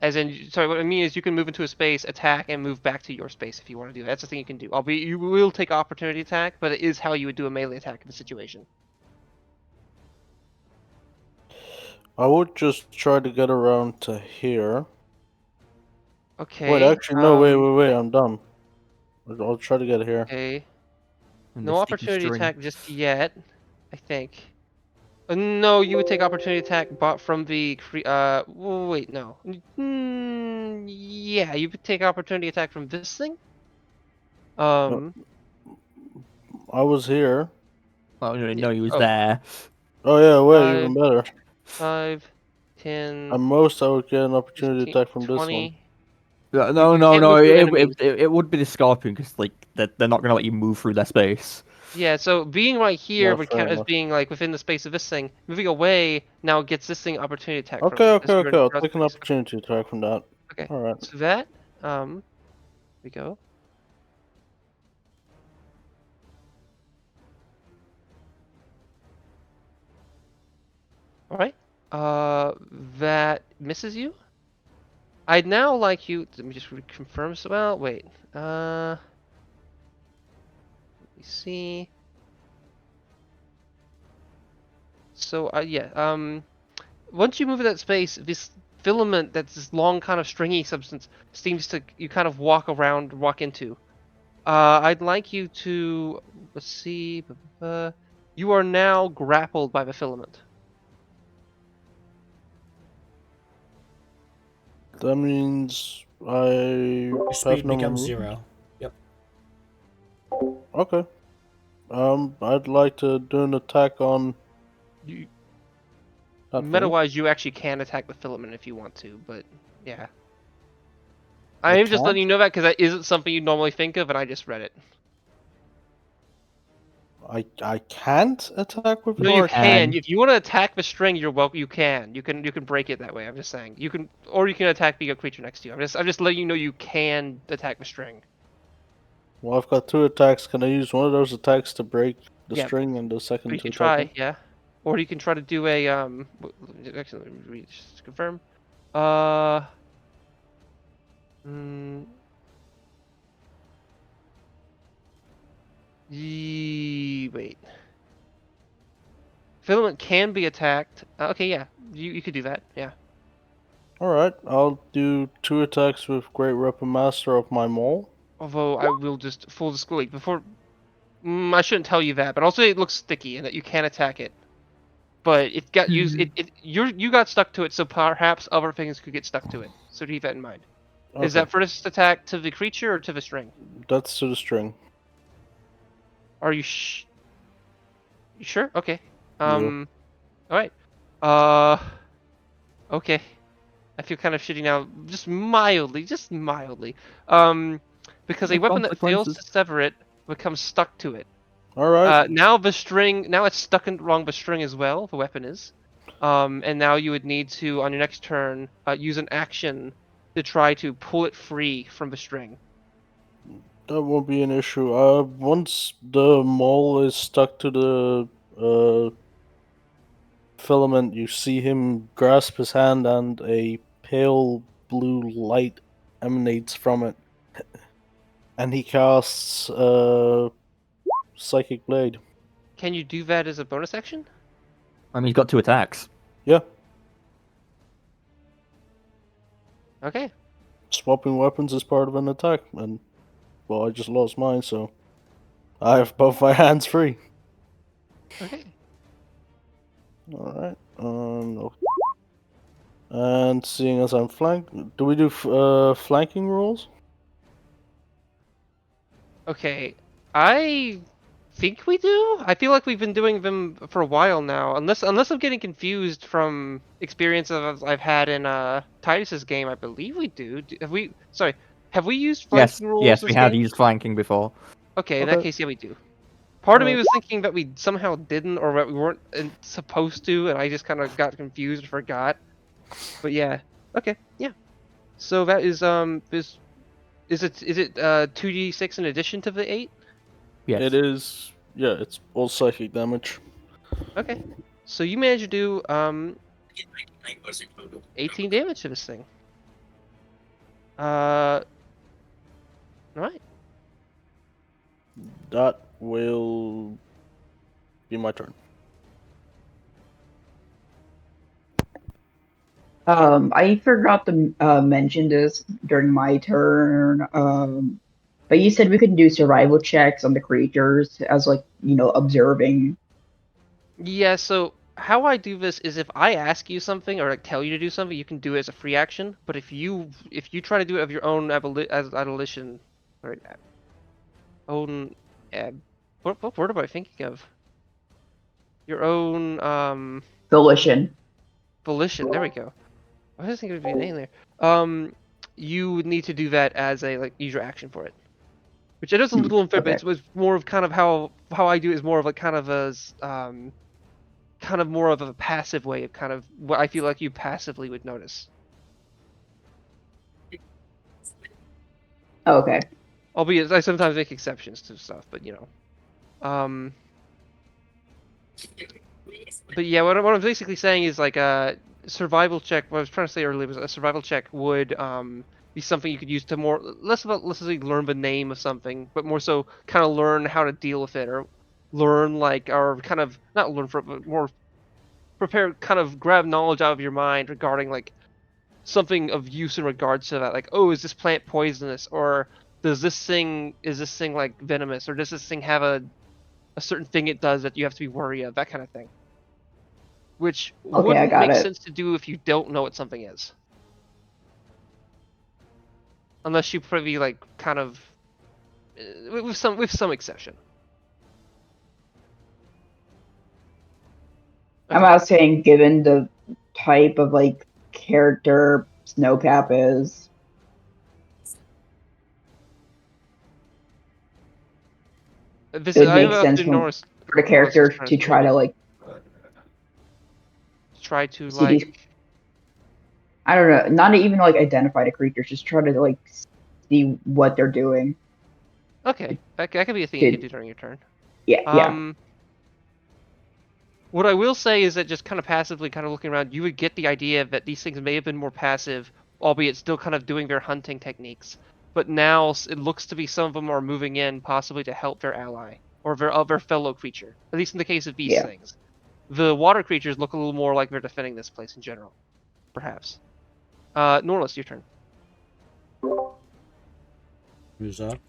As in, sorry, what I mean is you can move into a space, attack, and move back to your space if you want to do that. That's the thing you can do. Albeit you will take opportunity attack, but it is how you would do a melee attack in the situation. I would just try to get around to here. Okay. Wait, actually, no, wait, I'm done. I'll try to get here. Okay. And No the sticky opportunity string. attack just yet, I think. No, you would take opportunity attack bought from the wait, no. Yeah, you would take opportunity attack from this thing. I was here. I don't even Yeah, know he was oh. there. Oh yeah, wait, even better. 5, 10, At most, I would get an opportunity 15, attack from this one. 20. No, You no, can't no. move through enemies. It would be the Scorpion because like they're not gonna let you move through their space. Yeah, so being right here Yeah, would fair count as enough. being like within the space of this thing. Moving away now gets this thing opportunity attack from Okay, you, okay, as you're in okay. I'll cross take an space. opportunity attack from that. Okay. All right. So that, we go. All right. That misses you. I'd now like you. Let me just reconfirm. So, well, wait. Let me see. So, yeah. Once you move in that space, this filament that's this long kind of stringy substance seems to you kind of walk into. I'd like you to let's see. You are now grappled by the filament. That means I Your have speed no more becomes movement. 0. Yep. Okay. I'd like to do an attack on. You, that thing. meta-wise, you actually can attack the filament if you want to, but yeah. I I'm just letting can't? you know that because that isn't something you normally think of, and I just read it. I can't attack with No, it. you Or can. can. If you want to attack the string, you're welcome. You can. You can break it that way. I'm just saying. You can, or you can attack the creature next to you. I'm just letting you know you can attack the string. Well, I've got 2 attacks. Can I use one of those attacks to break the Yeah. string and the second You to can attack try, him? yeah. Or you can try to do a Actually, let me read just to confirm. Wait. Filament can be attacked. Okay, yeah. You could do that. Yeah. Alright, I'll do 2 attacks with Great Weapon Master of my mole. Although I will just full disclosure before. I shouldn't tell you that, but also it looks sticky and that you can attack it. But it got used. You got stuck to it, so perhaps other things could get stuck to it. So keep that in mind. Okay. Is that first attack to the creature or to the string? That's to the string. Are you you sure? Okay. Yeah. Alright. Okay. I feel kind of shitty now, just mildly. Because a The weapon that fails to consequences. sever it becomes stuck to it. Alright. Now it's stuck along the string as well, the weapon is. And now you would need to, on your next turn, use an action to try to pull it free from the string. That won't be an issue. Once the mole is stuck to the filament, you see him grasp his hand and a pale blue light emanates from it. And he casts Psychic Blade. Can you do that as a bonus action? I mean, he's got 2 attacks. Yeah. Okay. Swapping weapons is part of an attack, and well, I just lost mine, so I have both my hands free. Okay. Alright, no. And seeing as I'm flanked, do we do flanking rules? Okay. I think we do. I feel like we've been doing them for a while now. Unless I'm getting confused from experiences I've had in Titus's game. I believe we do. Have we? Sorry. Have we used Yes, flanking rules? yes, this we have game? used flanking before. Okay, in that Okay. case, yeah, we do. Part of me Alright. was thinking that we somehow didn't, or that we weren't supposed to, and I just kind of got confused and forgot. But yeah, okay, yeah. So that is is it 2d6 in addition to the 8? Yes. It is, yeah, it's all psychic damage. Okay, so you managed to do 18 damage to this thing. All right. That will be my turn. I forgot to mention this during my turn. But you said we could do survival checks on the creatures as like, observing. Yeah, so how I do this is if I ask you something or like tell you to do something, you can do it as a free action. But if you try to do it of your own abolition or own what word am I thinking of? Your own Volition. volition. There we go. I was thinking it would be a name there. You would need to do that as a like use your action for it. Which it is a little unfair, but Okay. it was more of kind of how I do it is more of like kind of more of a passive way of kind of what I feel like you passively would notice. Okay. Albeit I sometimes make exceptions to stuff, but but yeah, what I'm basically saying is like a survival check. What I was trying to say earlier was a survival check would be something you could use to more less about let's say learn the name of something, but more so kind of learn how to deal with it or learn like or kind of not learn from but more prepare kind of grab knowledge out of your mind regarding like something of use in regards to that. Like, oh, is this plant poisonous or is this thing like venomous or does this thing have a certain thing it does that you have to be worried of, that kind of thing. Which Okay, I wouldn't got make it. sense to do if you don't know what something is. Unless you probably like kind of with some exception. I'm Okay. not saying given the type of like character Snowcap is. This It is would I make have sense to for Norris the character turn to as try well. to like Try to see these. like I don't know, not even like identify the creatures, just try to like see what they're doing. okay. That could be a thing you could Did do during your turn. yeah. What I will say is that just kind of passively kind of looking around, you would get the idea that these things may have been more passive, albeit still kind of doing their hunting techniques. But now it looks to be some of them are moving in possibly to help their ally or their other fellow creature. At least in the case of these Yeah. things. The water creatures look a little more like they're defending this place in general. Perhaps. Norlis, your turn. Who's up?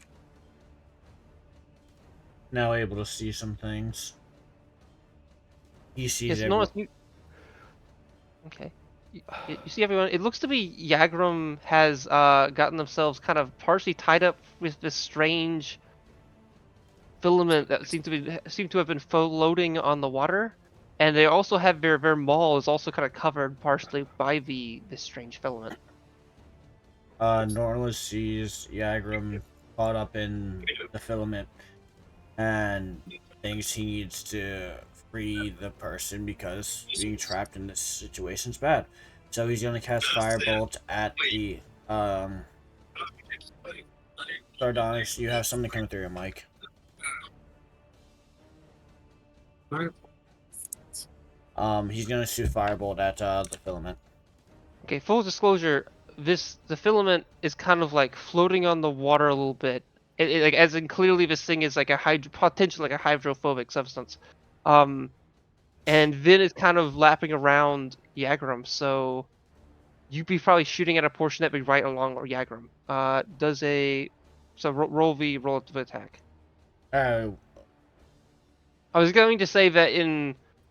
Now able to see some things. He sees Yes, everyone. Norlis, you... Okay. You see everyone. It looks to be Yagrum has gotten themselves kind of partially tied up with this strange filament that seem to have been floating on the water, and they also have their maul is also kind of covered partially by this strange filament. Norlis sees Yagrum caught up in the filament and thinks he needs to free the person because being trapped in this situation is bad. So he's gonna cast Firebolt at the Sardonyx. You have something coming through your mic. He's gonna shoot Firebolt at the filament. Okay, full disclosure, the filament is kind of like floating on the water a little bit. Like as in clearly this thing is like potentially like a hydrophobic substance. And then it's kind of lapping around Yagrum, so you'd be probably shooting at a portion that'd be right along Yagrum. Roll the attack. Uh, I was going to say that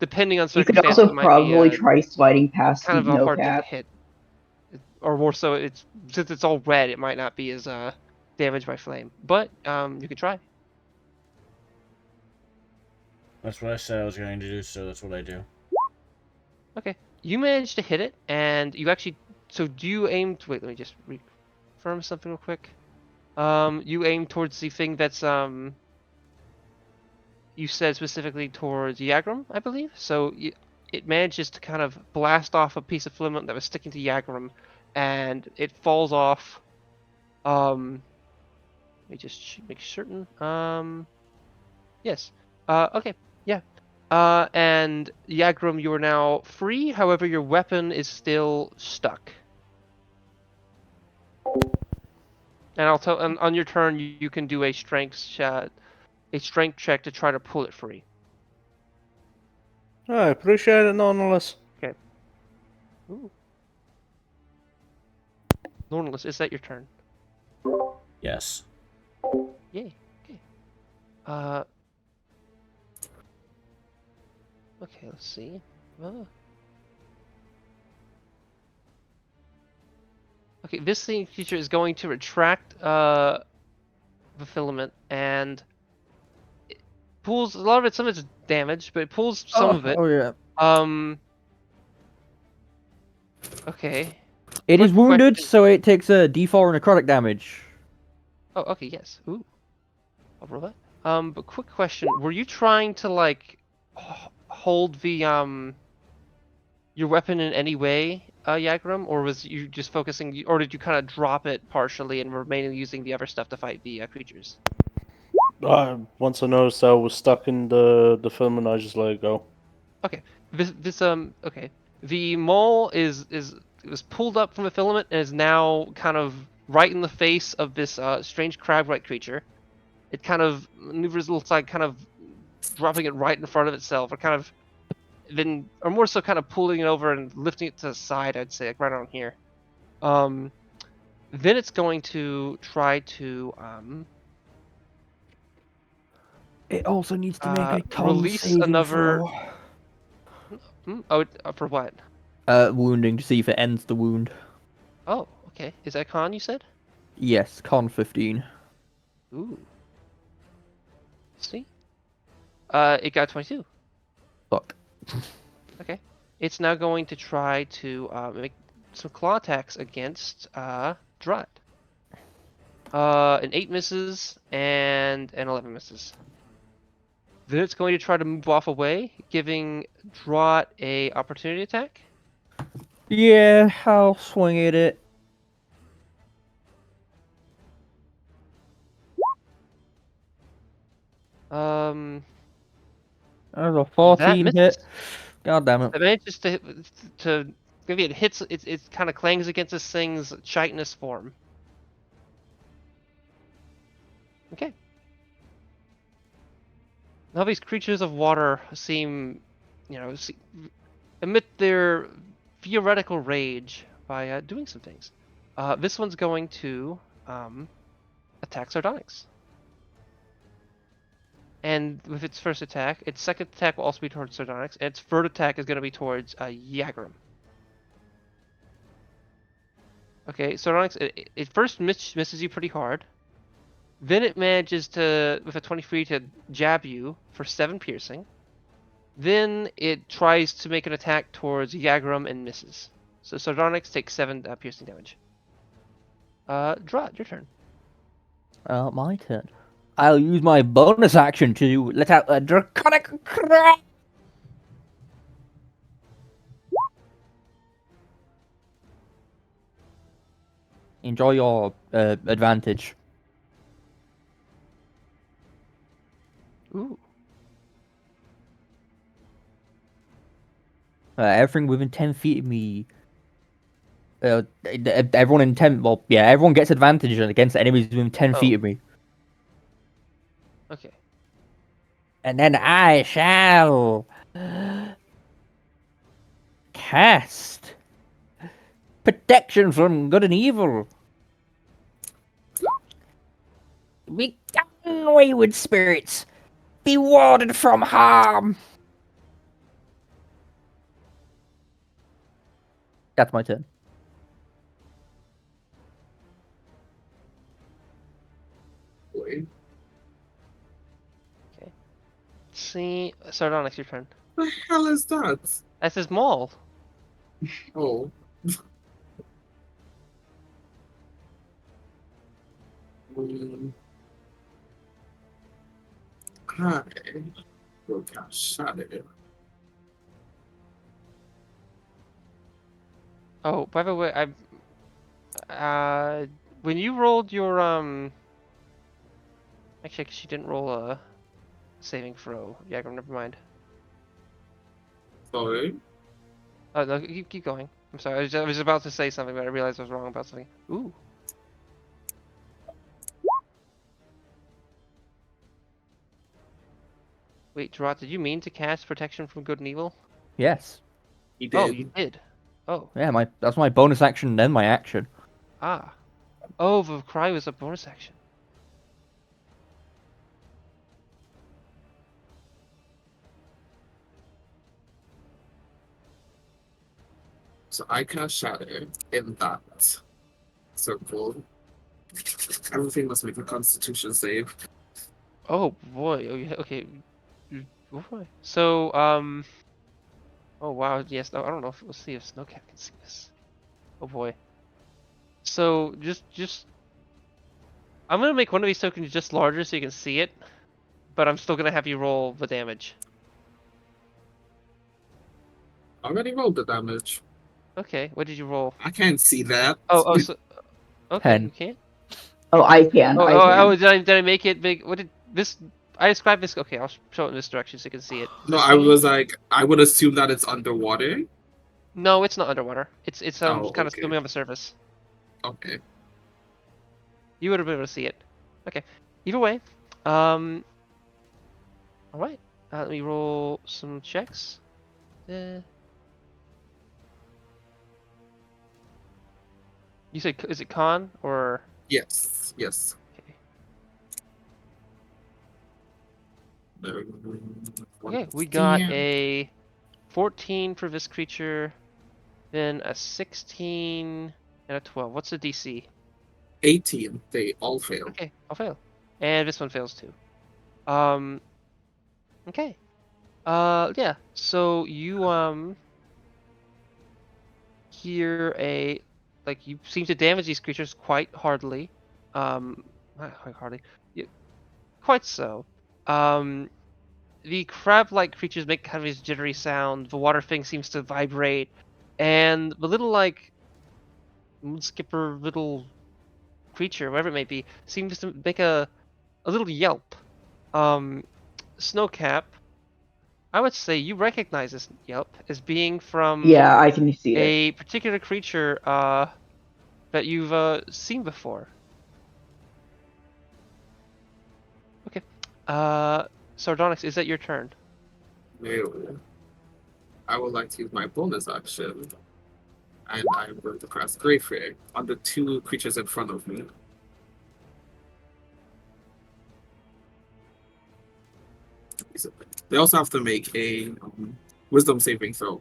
depending on You could circumstances, also it might be probably try sliding past kind of a hard thing to Snowcap. hit, or more so, since it's all red, it might not be as damaged by flame. But you could try. that's what I said I was going to do, so that's what I do. Okay, you managed to hit it, and you actually. So do you aim? Wait, let me just confirm something real quick. You aim towards the thing that's you said specifically towards Yagrum, I believe. So it manages to kind of blast off a piece of filament that was sticking to Yagrum, and it falls off. Let me just make certain. Yes. Okay. Yeah. And Yagrum, you are now free. However, your weapon is still stuck. And I'll tell. And on your turn, you can do a strength check to try to pull it free. I appreciate it nonetheless. Ooh. Normless, is that your turn? Yes. Yay. Okay. Okay, let's see. Okay, this thing creature is going to retract the filament and it pulls a lot of it. Some of it's damaged, but it pulls some of it. Oh yeah. Okay. It is Quick wounded, question. so it takes a D4 necrotic damage. Oh, okay, yes. Ooh. I'll roll that. But quick question. Were you trying to, like, hold the, your weapon in any way, Yagram? Or was you just focusing, or did you kind of drop it partially and remain using the other stuff to fight the creatures? Once I noticed I was stuck in the filament, I just let it go. Okay. Okay. The mole it was pulled up from the filament and is now kind of right in the face of this strange crab-like creature. It kind of maneuvers, looks like kind of dropping it right in front of itself, or kind of then, or more so, kind of pulling it over and lifting it to the side. I'd say, like right on here. Then it's going to try to It also needs to make a con release saving another. throw. For what? Wounding to see if it ends the wound. Oh, okay. Is that con you said? Yes, con 15. Ooh. See? It got 22. Fuck. Okay. It's now going to try to make some claw attacks against Drut. An 8 misses and an 11 misses. Then it's going to try to move off away, giving Drut a opportunity attack. Yeah, I'll swing at it. Um, There's a that 14 misses. hit. God damn it. It manages to maybe it hits. It kind of clangs against this thing's chitinous form. Okay. Now these creatures of water seem, emit their theoretical rage by doing some things. This one's going to attack Sardonyx. And with its first attack, its second attack will also be towards Sardonyx, and its third attack is going to be towards Yagram. Okay, Sardonyx, it first misses you pretty hard. Then it manages to, with a 23, to jab you for 7 piercing. Then it tries to make an attack towards Yagram and misses. So Sardonyx takes 7 piercing damage. Drut, your turn. My turn. I'll use my bonus action to let out a draconic cry. Enjoy your advantage. Ooh. Everything within 10 feet of me. Everyone in 10. Well, yeah, everyone gets advantage against enemies within 10 feet of me. Okay. And then I shall cast protection from good and evil. Be gone, wayward spirits. Be warded from harm. That's my turn. Wait, See, Sardonyx, your turn. what the hell is that? That's his maul. Oh. Hi. Look how shot it. Oh, by the way, when you rolled your actually, she didn't roll a saving throw. Yagram, never mind. Sorry. Oh no, keep going. I'm sorry. I was about to say something, but I realized I was wrong about something. Ooh. Wait, Gerard, did you mean to cast Protection from Good and Evil? Yes. He did. Oh, you did. Oh, Yeah, that's my bonus action, then my action. ah. Oh, Verkfaeri was a bonus action. So I cast Shatter in that circle. Everything must make a Constitution save. Oh boy. Oh, yeah. Okay. Oh boy. So, oh wow. Yes. No, I don't know. Let's see if Snowcat can see this. Oh boy. So just. I'm gonna make one of these tokens just larger so you can see it, but I'm still gonna have you roll the damage. I already rolled the damage. Okay. What did you roll? I can't see that. Oh. So. Okay. 10. You can't. Oh, I can. I can. Did I make it big? What did this? I described this. Okay, I'll show it in this direction so you can see it. Is No, this I big? was like, I would assume that it's underwater. No, it's not underwater. It's Oh, kind of okay. swimming on the surface. Okay. You would have been able to see it. Okay. Either way, all right. Let me roll some checks. You said is it con or? Yes. Yes. Okay, we got Damn. a 14 for this creature, then a 16 and a 12. What's the DC? 18. They all fail. Okay, I'll fail. And this one fails too. Okay. Yeah. So you hear you seem to damage these creatures quite hardly. Not quite hardly. Quite so. The crab-like creatures make kind of this jittery sound. The water thing seems to vibrate, and the little moonskipper little creature, whatever it may be, seems to make a little yelp. Snowcap, I would say you recognize this yelp as being from Yeah, I can see it. a particular creature that you've seen before. Okay. Sardonyx, is that your turn? No. I would like to use my bonus action. And I'm going to cast Verkfaeri on the two creatures in front of me. They also have to make a wisdom saving throw.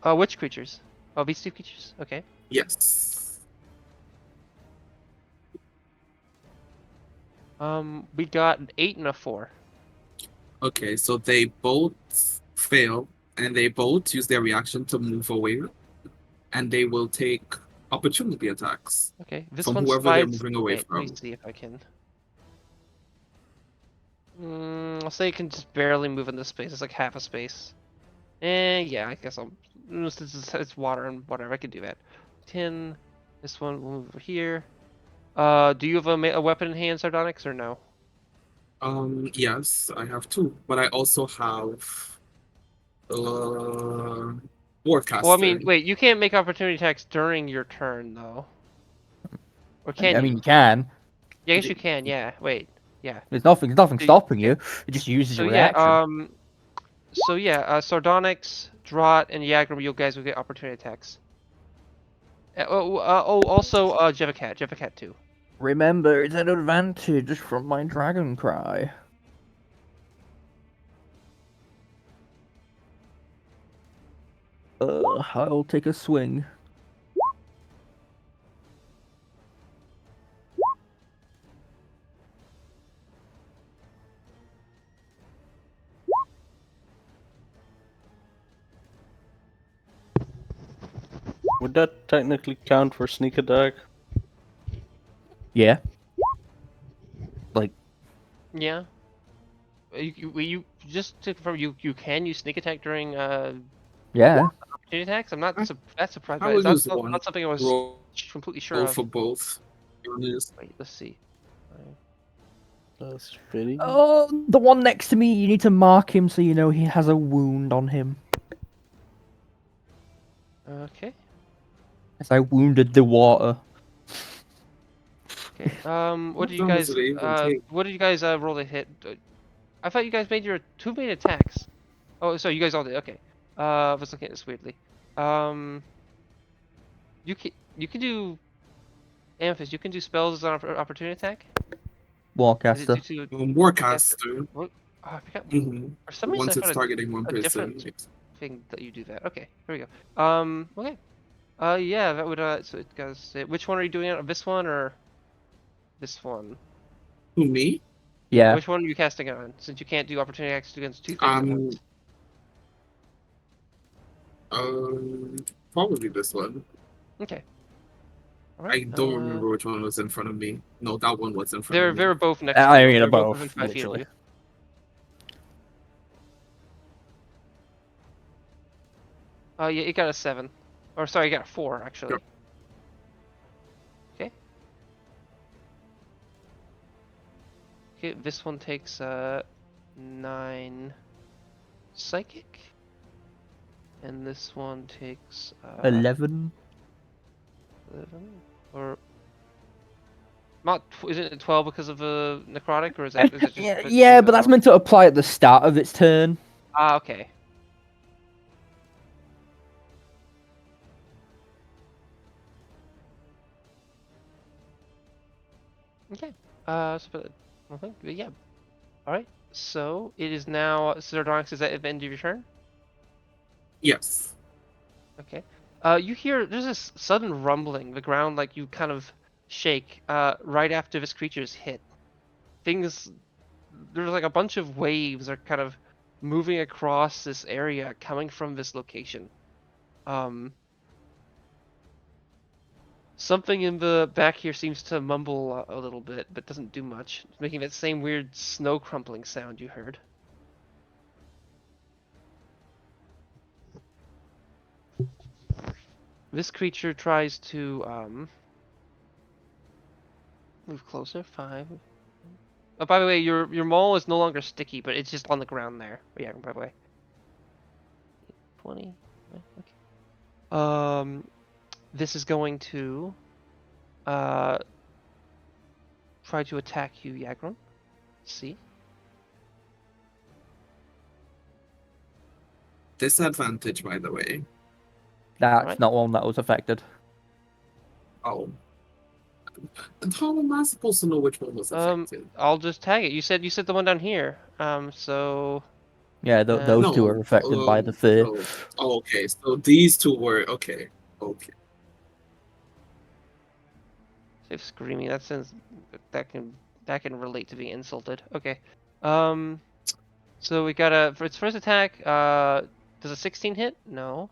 Which creatures? Oh, these two creatures? Okay. Yes. We got an 8 and a 4. Okay, so they both fail, and they both use their reaction to move away, and they will take opportunity attacks Okay, this from one whoever they're slides. moving away Wait, from. let me see if I can. I'll say it can just barely move in this space. It's like half a space. Yeah, I guess since it's water and whatever, I can do that. 10. This one will move over here. Do you have a weapon in hand, Sardonyx, or no? Yes, I have two, but I also have Warcaster. Well, I mean, wait, you can't make opportunity attacks during your turn, though. Or can you? I mean, you can. Yeah, I guess you can. Yeah. Wait. Yeah. There's nothing So- stopping you. It just uses So your yeah. reaction. Sardonyx, Draught, and Yagram, you guys will get opportunity attacks. Also, Jevacat too. Remember, it's an advantage from my dragon cry. I'll take a swing. Would that technically count for sneak attack? Yeah. Yeah. You just to confirm, you can use sneak attack during Yeah. opportunity attacks. I'm not that surprised I by it. will That's use one. not something I was Roll completely sure roll of. for both. Be honest. Wait, let's see. That's fitting. Oh, the one next to me, you need to mark him so you know he has a wound on him. Okay. As I wounded the water. Okay. What did you damage guys? do they even take? What did you guys roll to hit? I thought you guys made your two main attacks. Oh, so you guys all did. Okay. I was looking at this weirdly. You can do Amethyst. You can do spells as an opportunity attack. Is it Warcaster. due to Warcaster. What? Oh, I forgot. Mm-hmm. For some reason, Once I it's found targeting one a person. different thing that you do that. Okay, here we go. Okay. Yeah, that would so it goes. Which one are you doing it? This one or this one? Who, me? Yeah. Yeah. Which one are you casting it on? Since you can't do opportunity attacks against two things at once. Probably this one. Okay. All I right. don't remember which one was in front of me. No, that one was in front They're of me. they're both next to I you. mean, They're both both, within 5 feet of literally. you. Oh yeah, it got a 7. Or sorry, it got a 4 actually. Yep. Okay. Okay, this one takes 9 psychic. And this one takes 11. 11 or not? Isn't it 12 because of a necrotic, or is it just? Yeah, but that's meant to apply at the start of its turn. Ah, okay. Okay. So, nothing. But yeah. All right. So it is now Sardonyx. Is that at the end of your turn? Yes. Okay. You hear there's this sudden rumbling. The ground like you kind of shake. Right after this creature's hit. Things. There's like a bunch of waves are kind of moving across this area, coming from this location. Something in the back here seems to mumble a little bit, but doesn't do much. It's making that same weird snow crumpling sound you heard. This creature tries to move closer. 5. Oh, by the way, your maul is no longer sticky, but it's just on the ground there. Oh, yeah, by the way. 20. Okay. This is going to try to attack you, Yagron. See? Disadvantage, by the way. That's Right. not one that was affected. Oh. And how am I supposed to know which one was affected? I'll just tag it. You said the one down here. So Yeah, those two are affected by the fear. Oh, okay. So these two were okay. Okay. Safe screaming. That sounds that can relate to being insulted. Okay. So we got for its first attack. Does a 16 hit? No.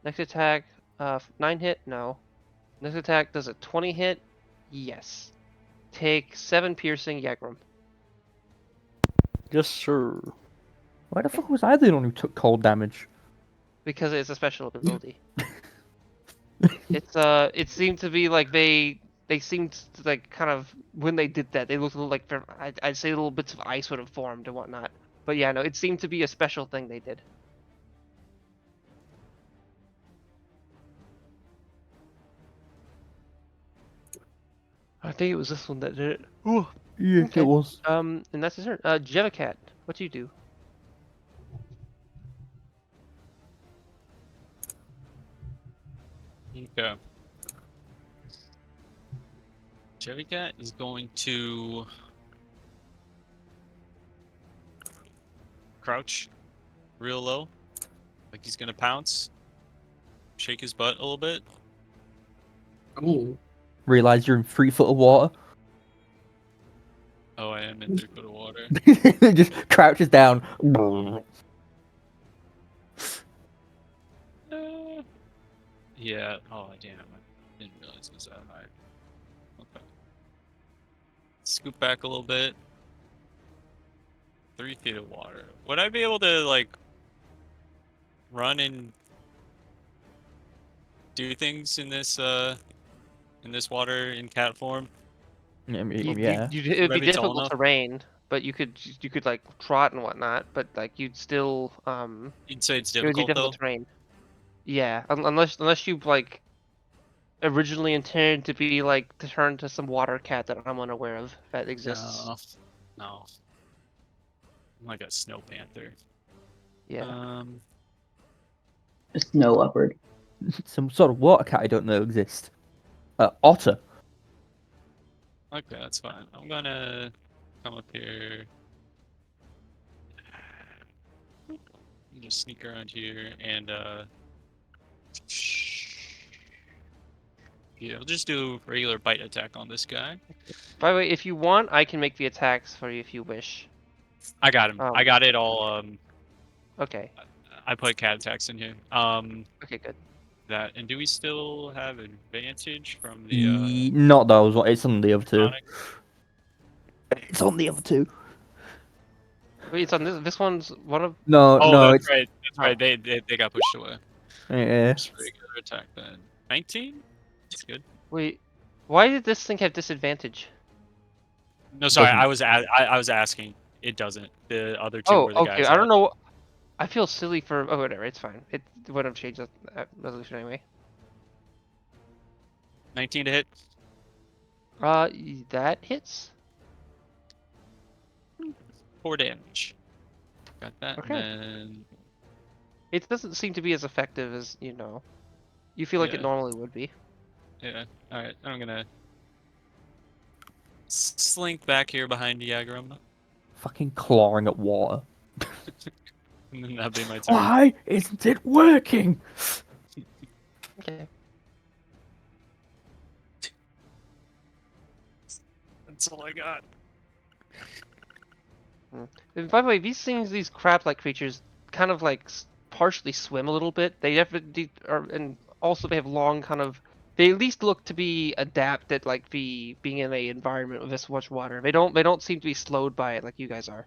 Next attack. 9 hit? No. Next attack. Does a 20 hit? Yes. Take 7 piercing, Yagrum. Yes, sir. Why the fuck was I the one who took cold damage? Because it's a special ability. It seemed to be like they seemed to like kind of when they did that they looked a little like I'd say little bits of ice would have formed and whatnot. But yeah, no, it seemed to be a special thing they did. I think it was this one that did it. Ooh. Yeah, Okay. it was. And that's his turn. Jevicat, what do you do? Okay. Jellycat is going to crouch real low, like he's gonna pounce, shake his butt a little bit. Oh. Realize you're in 3 foot of water. Oh, I am in 3 foot of water. Just crouches down. Yeah. Oh, damn. I didn't realize it was that high. Okay. Scoop back a little bit. 3 feet of water. Would I be able to, like, run and do things in this water in cat form? I mean, yeah. It'd be Maybe tall difficult enough? terrain, but you could like trot and whatnot, but like you'd still You'd say it's it would be difficult, though? difficult terrain. Yeah, unless you like, originally intended to be like to turn to some water cat that I'm unaware of that exists. No. I'm like a snow panther. Yeah. Snow leopard. Some sort of water cat I don't know exists. Otter. Okay, that's fine. I'm gonna come up here. Just sneak around here and yeah, I'll just do regular bite attack on this guy. By the way, if you want, I can make the attacks for you if you wish. I got him. I got it all. Okay. I put cat attacks in here. Okay, good. That, and do we still have advantage from the Not those. It's on the other two. Sonic? It's on the other two. Wait, it's on this one's one of. No, Oh, no, that's it's right. That's right. They got pushed away. yeah. Just regular attack then. 19. That's good. Wait, why did this thing have disadvantage? No, sorry. Doesn't. I was asking. It doesn't. The other two Oh, were the okay. guys. I don't know. I feel silly for. Oh, whatever. It's fine. It wouldn't have changed that resolution anyway. 19 to hit. That hits. 4 damage. Got that. Okay. And then It doesn't seem to be as effective as you feel like it Yeah. normally would be. yeah. All right. I'm gonna slink back here behind Diagram. Fucking clawing at water. And then that'll be my turn. Why isn't it working? Okay. That's all I got. And by the way, these crab-like creatures, kind of like partially swim a little bit. They definitely are, and also they have long kind of. They at least look to be adapted, like being in a environment with this much water. They don't seem to be slowed by it like you guys are.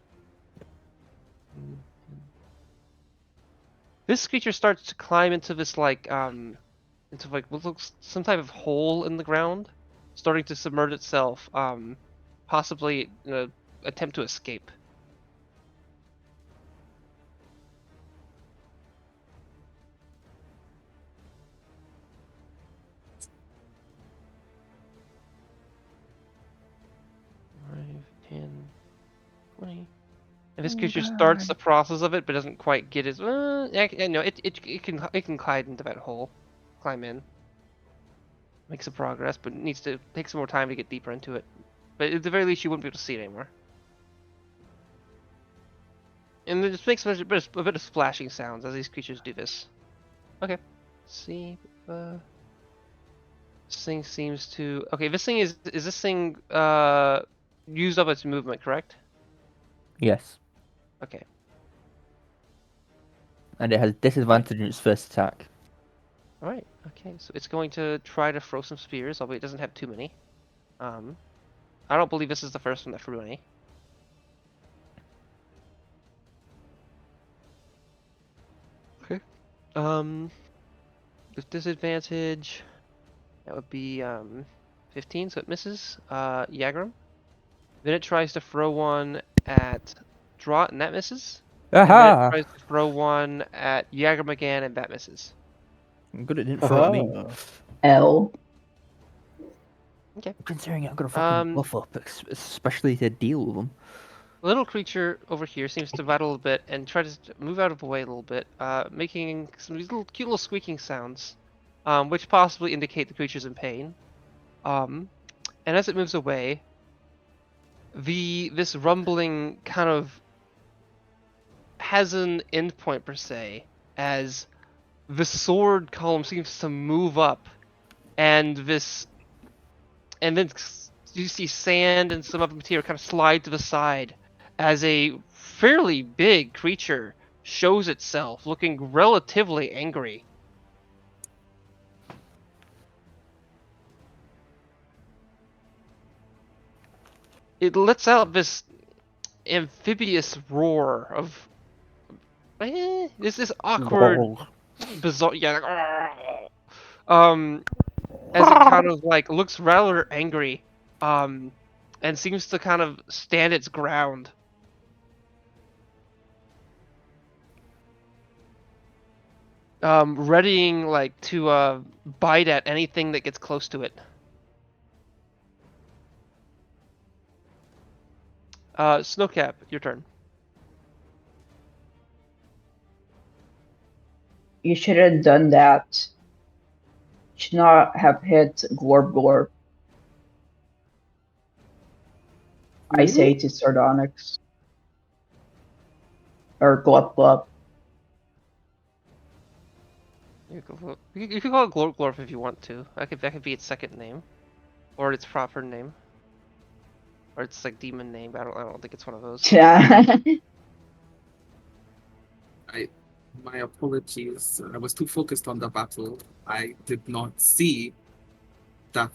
This creature starts to climb into this into what looks some type of hole in the ground, starting to submerge itself, possibly in an attempt to escape. Five, 10, 20. And this creature starts the process of it, but doesn't quite get as no. It can climb into that hole, climb in, make some progress, but needs to take some more time to get deeper into it. But at the very least, you wouldn't be able to see it anymore. And it just makes a bit of splashing sounds as these creatures do this. Okay, let's see. This thing seems to. Okay, this thing is this thing used up its movement, correct? Yes. Okay. And it has disadvantage in its first attack. Alright, okay, so it's going to try to throw some spears, although it doesn't have too many. I don't believe this is the first one that threw any. Okay. With disadvantage, that would be 15, so it misses Yagram. Then it tries to throw one at Draught, and that misses. And then Aha! it tries to throw one at Yagram again, and that misses. I'm good. It didn't throw at me. L. Okay. Considering I'm gonna fucking buff up, especially to deal with them. The little creature over here seems to rattle a bit and try to move out of the way a little bit, making some of these cute little squeaking sounds, which possibly indicate the creature's in pain. And as it moves away, this rumbling kind of has an endpoint per se, as the sword column seems to move up, and then you see sand and some of the material kind of slide to the side as a fairly big creature shows itself, looking relatively angry. It lets out this amphibious roar of this awkward, bizarre, as it kind of like looks rather angry, and seems to kind of stand its ground. readying like to bite at anything that gets close to it. Snowcap, your turn. You should have done that. Should not have hit Glorb Glorb. I say to Sardonyx. Or Glop Glop. You can call it Glorp if you want to. That could be its second name, or its proper name, or its like demon name. I don't think it's one of those. My apologies. I was too focused on the battle. I did not see that.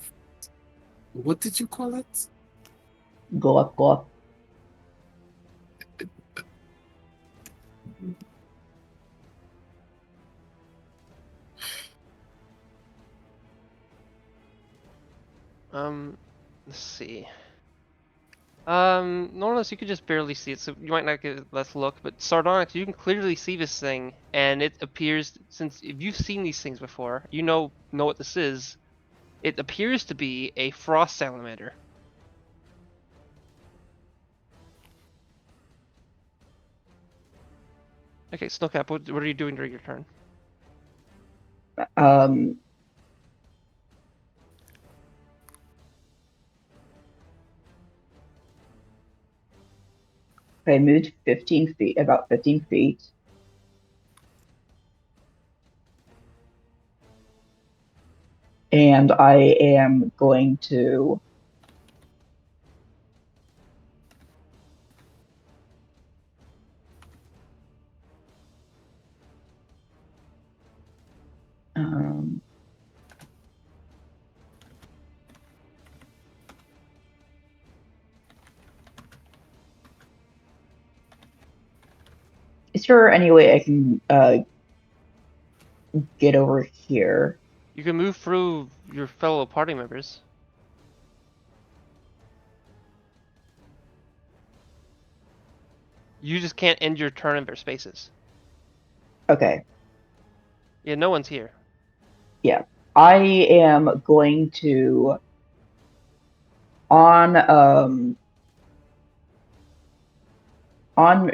What did you call it? Glop Glop. Let's see. Norlis, you could just barely see it, so you might not get less look, but Sardonyx, you can clearly see this thing, and it appears, since if you've seen these things before, you know what this is. It appears to be a frost salamander. Okay, Snowcap, what are you doing during your turn? I moved 15 feet, about 15 feet. And I am going to is there any way I can get over here? You can move through your fellow party members. You just can't end your turn in their spaces. Okay. Yeah, no one's here. Yeah. I am going to on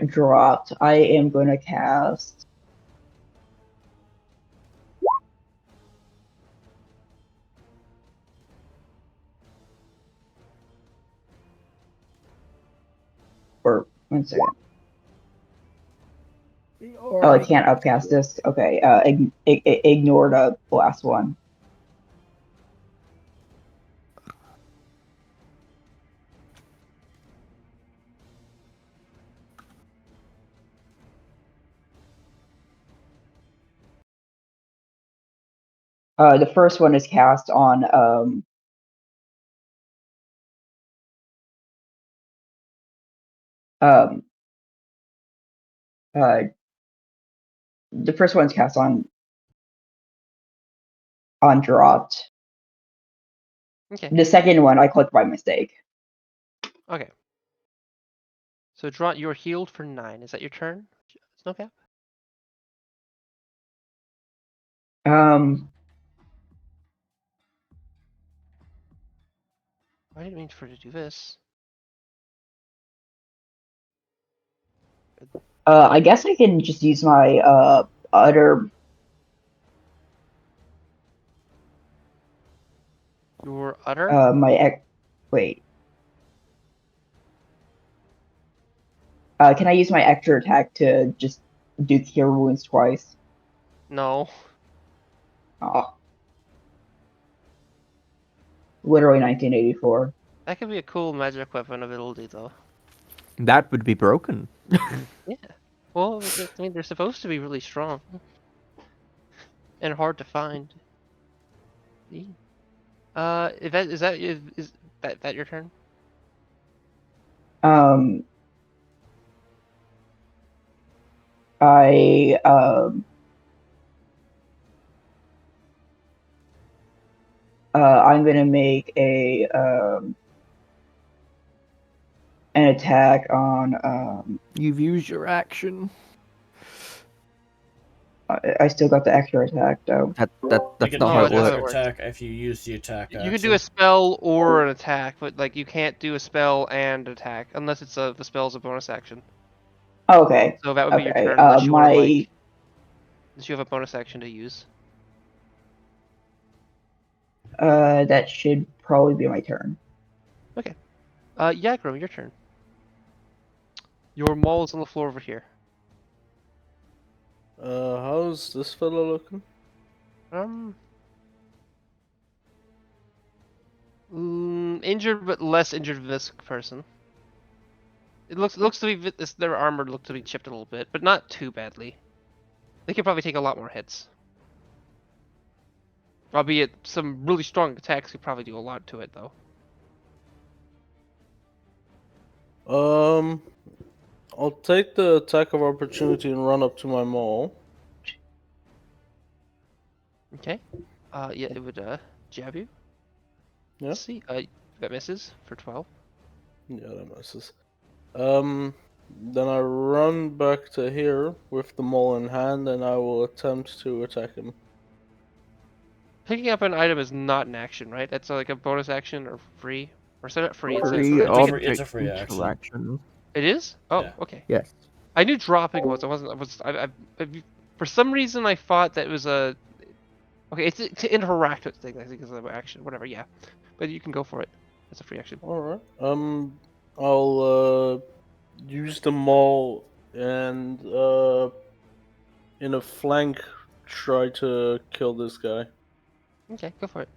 dropped, I am going to cast or 1 second. Oh, I can't upcast this. Okay, ignore the last one. The first one is cast on the first one's cast on dropped. Okay. The second one I clicked by mistake. Okay. So draw. You're healed for 9. Is that your turn, Snowcap? I didn't mean for it to do this. I guess I can just use my other. Your utter. Wait. Can I use my extra attack to just do cure wounds twice? No. Oh. Literally 1984. That could be a cool magic weapon ability, though. That would be broken. Yeah. Well, I mean, they're supposed to be really strong and hard to find. See? Is that your turn? I'm gonna make a an attack on You've used your action. I still got the extra attack though. You That's can not No, how do it that's how an it works. works. attack if you use the attack You can do a spell or an attack, but like you can't do a spell and attack unless it's the spell's a bonus action. Okay. So that would be your Okay. turn unless you want to My like, unless you have a bonus action to use. that should probably be my turn. Yagrum, your turn. Your maul is on the floor over here. How's this fella looking? Injured but less injured than this person. It looks to be their armor looked to be chipped a little bit, but not too badly. They could probably take a lot more hits. Albeit some really strong attacks could probably do a lot to it though. I'll take the attack of opportunity and run up to my maul. Okay. Yeah, it would jab you. Yeah. Let's see. That misses for 12. Yeah, that misses. Then I run back to here with the maul in hand, and I will attempt to attack him. Picking up an item is not an action, right? That's like a bonus action or free. Or is that free? Free it's a free action. interaction. It is? Oh, Yeah. okay. Yes. I knew dropping was. For some reason I thought that it was a. Okay, it's to interact with things. I think is an action. Whatever. Yeah, but you can go for it. It's a free action. All right. I'll use the maul and in a flank try to kill this guy. Okay, go for it.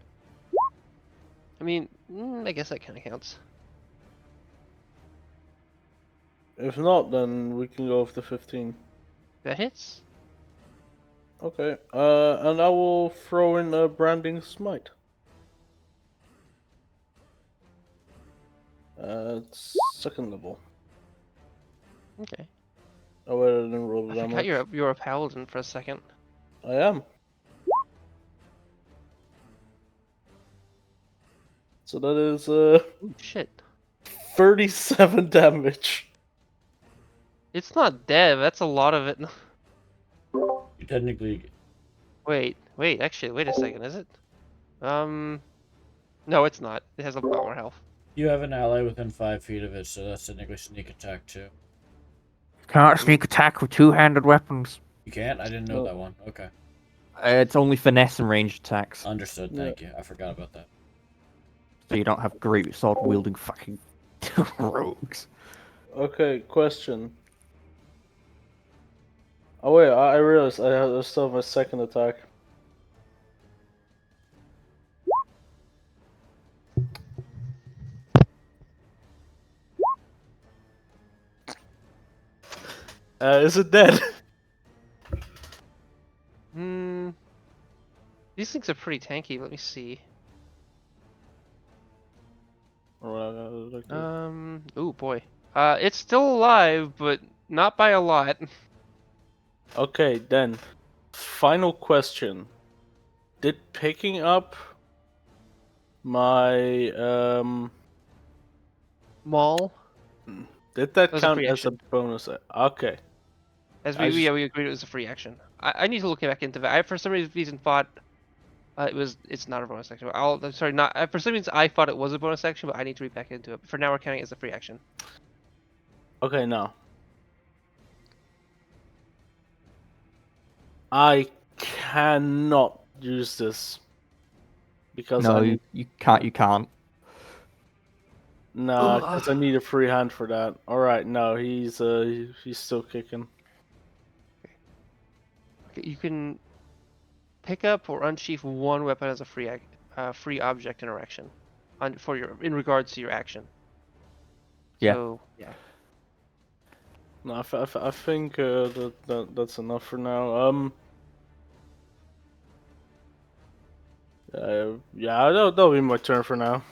I mean, I guess that kind of counts. If not, then we can go with the 15. That hits. Okay. And I will throw in a branding smite. It's second level. Okay. Oh wait, I didn't roll the I forgot damage. you're a paladin for a second. I am. So that is Ooh, shit. 37 damage. It's not dead. That's a lot of it. You technically Wait, actually, wait a second, is it? No, it's not. It has a lot more health. you have an ally within 5 feet of it, so that's technically sneak attack too. Can't sneak attack with two-handed weapons. You can't? I didn't know No. that one. Okay. It's only finesse and ranged attacks, Understood, thank you. I forgot about that. so you don't have great sword wielding fucking rogues. Okay, question. Oh wait, I realized I still have my second attack. Is it dead? These things are pretty tanky. Let me see. Oh boy. It's still alive, but not by a lot. Okay, then. Final question. Did picking up my Maul, did that That was a count free as a action. bonus? Okay. as I we agreed it was a free action. I need to look back into that. I for some reason thought it's not a bonus action. I'm sorry, not for some reason I thought it was a bonus action, but I need to read back into it. But for now, we're counting it as a free action. Okay, now. I cannot use this because No, I need you can't. You can't. nah, because I need a free hand for that. All right, no, he's still kicking. Okay, you can pick up or unsheath one weapon as a free object interaction, in regards to your action. Yeah. So, yeah. No, I think that's enough for now. Yeah, that'll be my turn for now.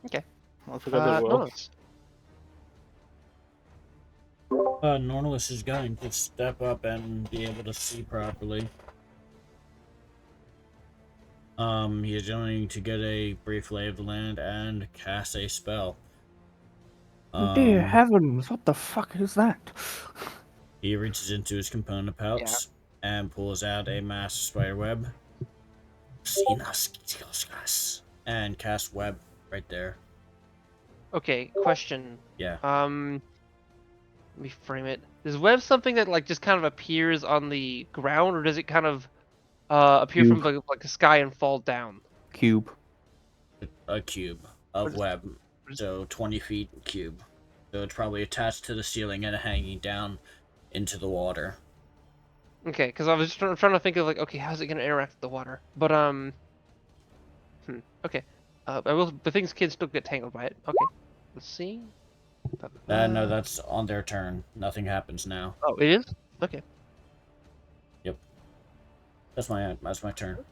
Okay. I think I did well. Notice. Normalus is going to step up and be able to see properly. He is going to get a brief lay of the land and cast a spell. Dear heavens, what the fuck is that? He reaches into his component pouch, and pulls out a mass spider web. And cast web right there. Okay, question. Yeah. Let me frame it. Is web something that like just kind of appears on the ground, or does it kind of appear from like the sky and fall down? Cube. A cube of web. So 20 feet cube. So it's probably attached to the ceiling and hanging down into the water. Okay, because I was just trying to think of like, okay, how's it gonna interact with the water? But okay. The things kids still get tangled by it. Okay, let's see. No, that's on their turn. Nothing happens now. Oh, it is. Okay. Yep. That's my turn.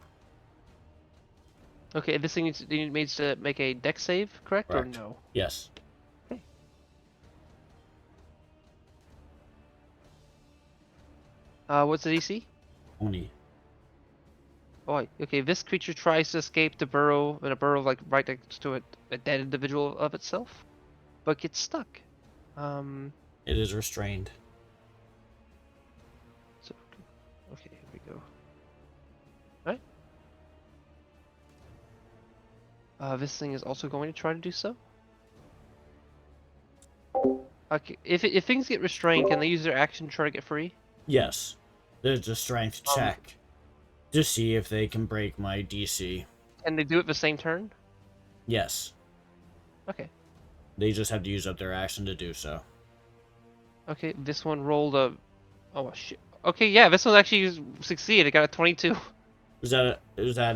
Okay, this thing needs to make a dex save, correct. Or no? Yes. What's the DC? 20. Oh, okay. This creature tries to escape the burrow in a burrow like right next to a dead individual of itself, but gets stuck. It is restrained. So, okay, here we go. Alright. This thing is also going to try to do so. Okay, if things get restrained, can they use their action to try to get free? Yes. There's a strength check to see if they can break my DC. Can they do it the same turn? Yes. Okay. They just have to use up their action to do so. Okay, this one rolled a... Oh, shit. Okay, yeah, this one actually succeeded. It got a 22. Is that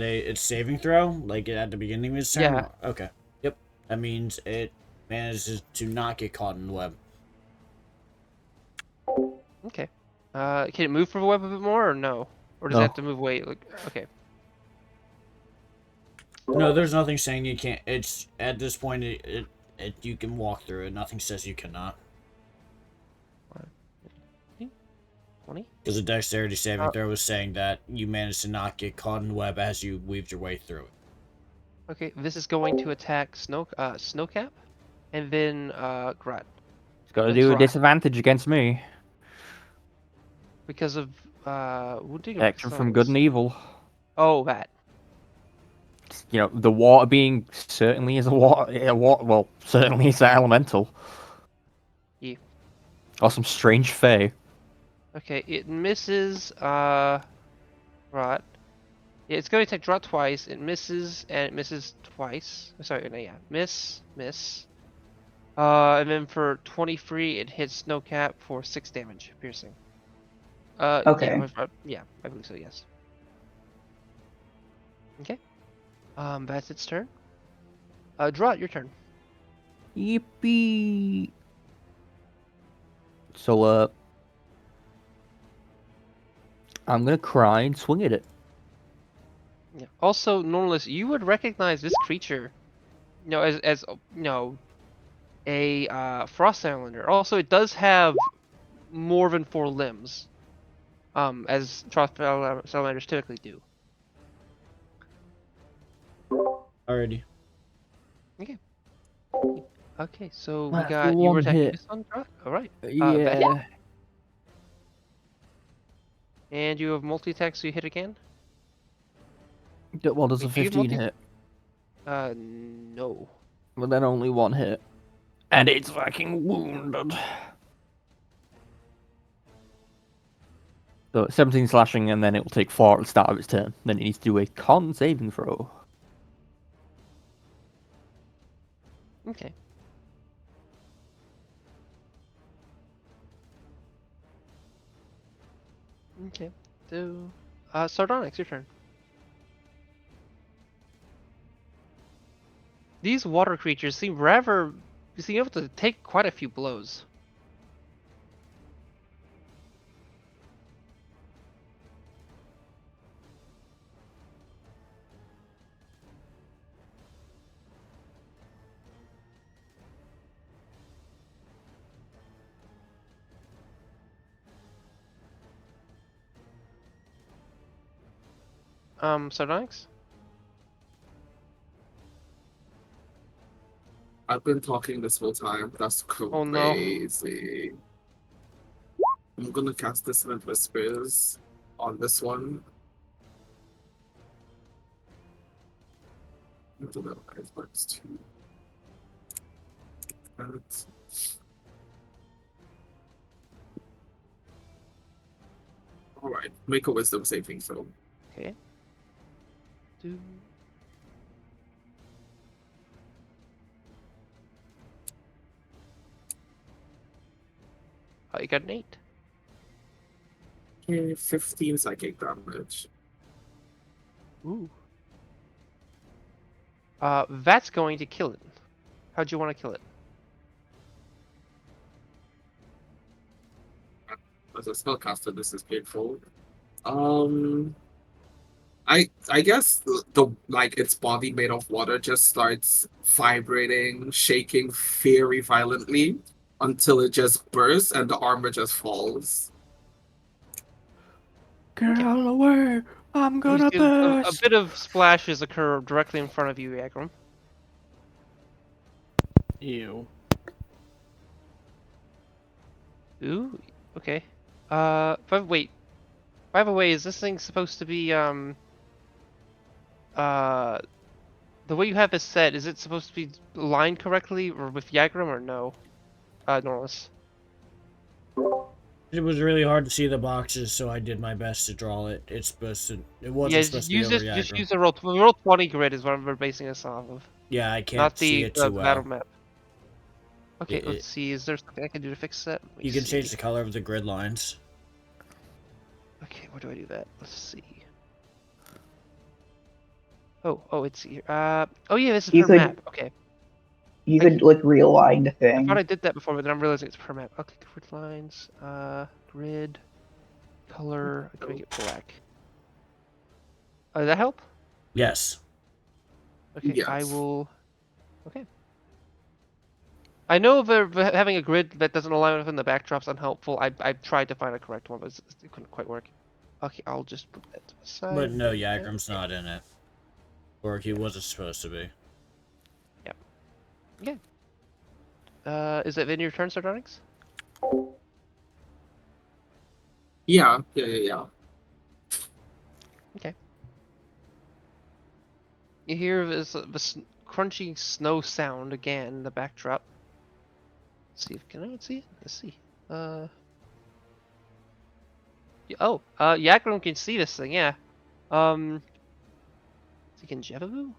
its saving throw? Like at the beginning of its turn? Yeah. Okay. Yep. That means it manages to not get caught in the web. Okay. Can it move for the web a bit more, or no? Or does it No. have to move away? Like, okay. No, there's nothing saying you can't. It's at this point you can walk through it. Nothing says you cannot. 20? Because the dexterity saving throw was saying that you managed to not get caught in the web as you weaved your way through it. Okay, this is going to attack Snowcap, and then Grot. It's got to That's do a right. disadvantage against me. Because of wounding. Or Action because from of- good and evil. Oh, that. You know, the water being certainly is a water. Well, certainly is an elemental. Yeah. Or some strange fae. Okay, it misses. Right. Yeah, it's going to attack Drot twice. It misses, and it misses twice. Sorry, no, yeah, miss. And then for 23, it hits Snowcap for 6 damage, piercing. Okay. Yeah, I believe so. Yes. Okay. That's its turn. Drot, your turn. Yippee! So, I'm gonna cry and swing at it. Yeah. Also, Normless, you would recognize this creature, as a frost salamander. Also, it does have more than 4 limbs, as frost salamanders typically do. Alrighty. Okay, so we That's got you one were attacking hit. this one, Drot? All right. Yeah. And you have multi-attack, so you hit again? Well, does a Wait, do you have 15 hit? No. But then only one hit. And it's fucking wounded. So 17 slashing, and then it will take 4 at the start of its turn. Then it needs to do a con saving throw. Okay. Okay. So, Sardonyx, your turn. These water creatures seem able to take quite a few blows. Sardonyx? I've been talking this whole time. That's crazy. Oh, no. I'm gonna cast Dissonant Whispers on this one. All right, make a wisdom saving throw. Okay. Do. Oh, you got an 8. Okay, 15 psychic damage. Ooh. That's going to kill it. How'd you want to kill it? As a spellcaster, this is painful. I guess the like its body made of water just starts vibrating, shaking very violently until it just bursts and the armor just falls. Get out of the way! I'm You gonna see a burst! bit of splashes occur directly in front of you, Yagrum. Ew. Ooh, okay. But wait. By the way, is this thing supposed to be, the way you have this set, is it supposed to be aligned correctly or with Yagrum or no? Norris. It was really hard to see the boxes, so I did my best to draw it. It's supposed to. It wasn't Yeah, supposed to be over just Yagram. use the roll 20 grid is what we're basing this off of. Yeah, I can't Not see the it too battle well. map. Okay, It- let's see. Is there something I can do to fix that? Let me You can see. change the color of the grid lines. Okay, where do I do that? Let's see. Oh, it's here. Oh yeah, this is You per could- map. Okay. You Thank could like realign the I thought thing. I did that before, but then I'm realizing it's per map. Okay, grid lines, grid, color. I can make it black. Does that help? Yes. Okay, I Yes. will. Okay. I know having a grid that doesn't align within the backdrop's unhelpful. I tried to find a correct one, but it couldn't quite work. Okay, I'll just put that to the side. But no, like that. Yagram's not in it. Or he wasn't supposed to be. Is it in your turn, Sardonyx? Yeah. You hear this crunchy snow sound again in the backdrop. Let's see if can I see it? Let's see. Yagrum can see this thing. Yeah. Is he can Jevavu?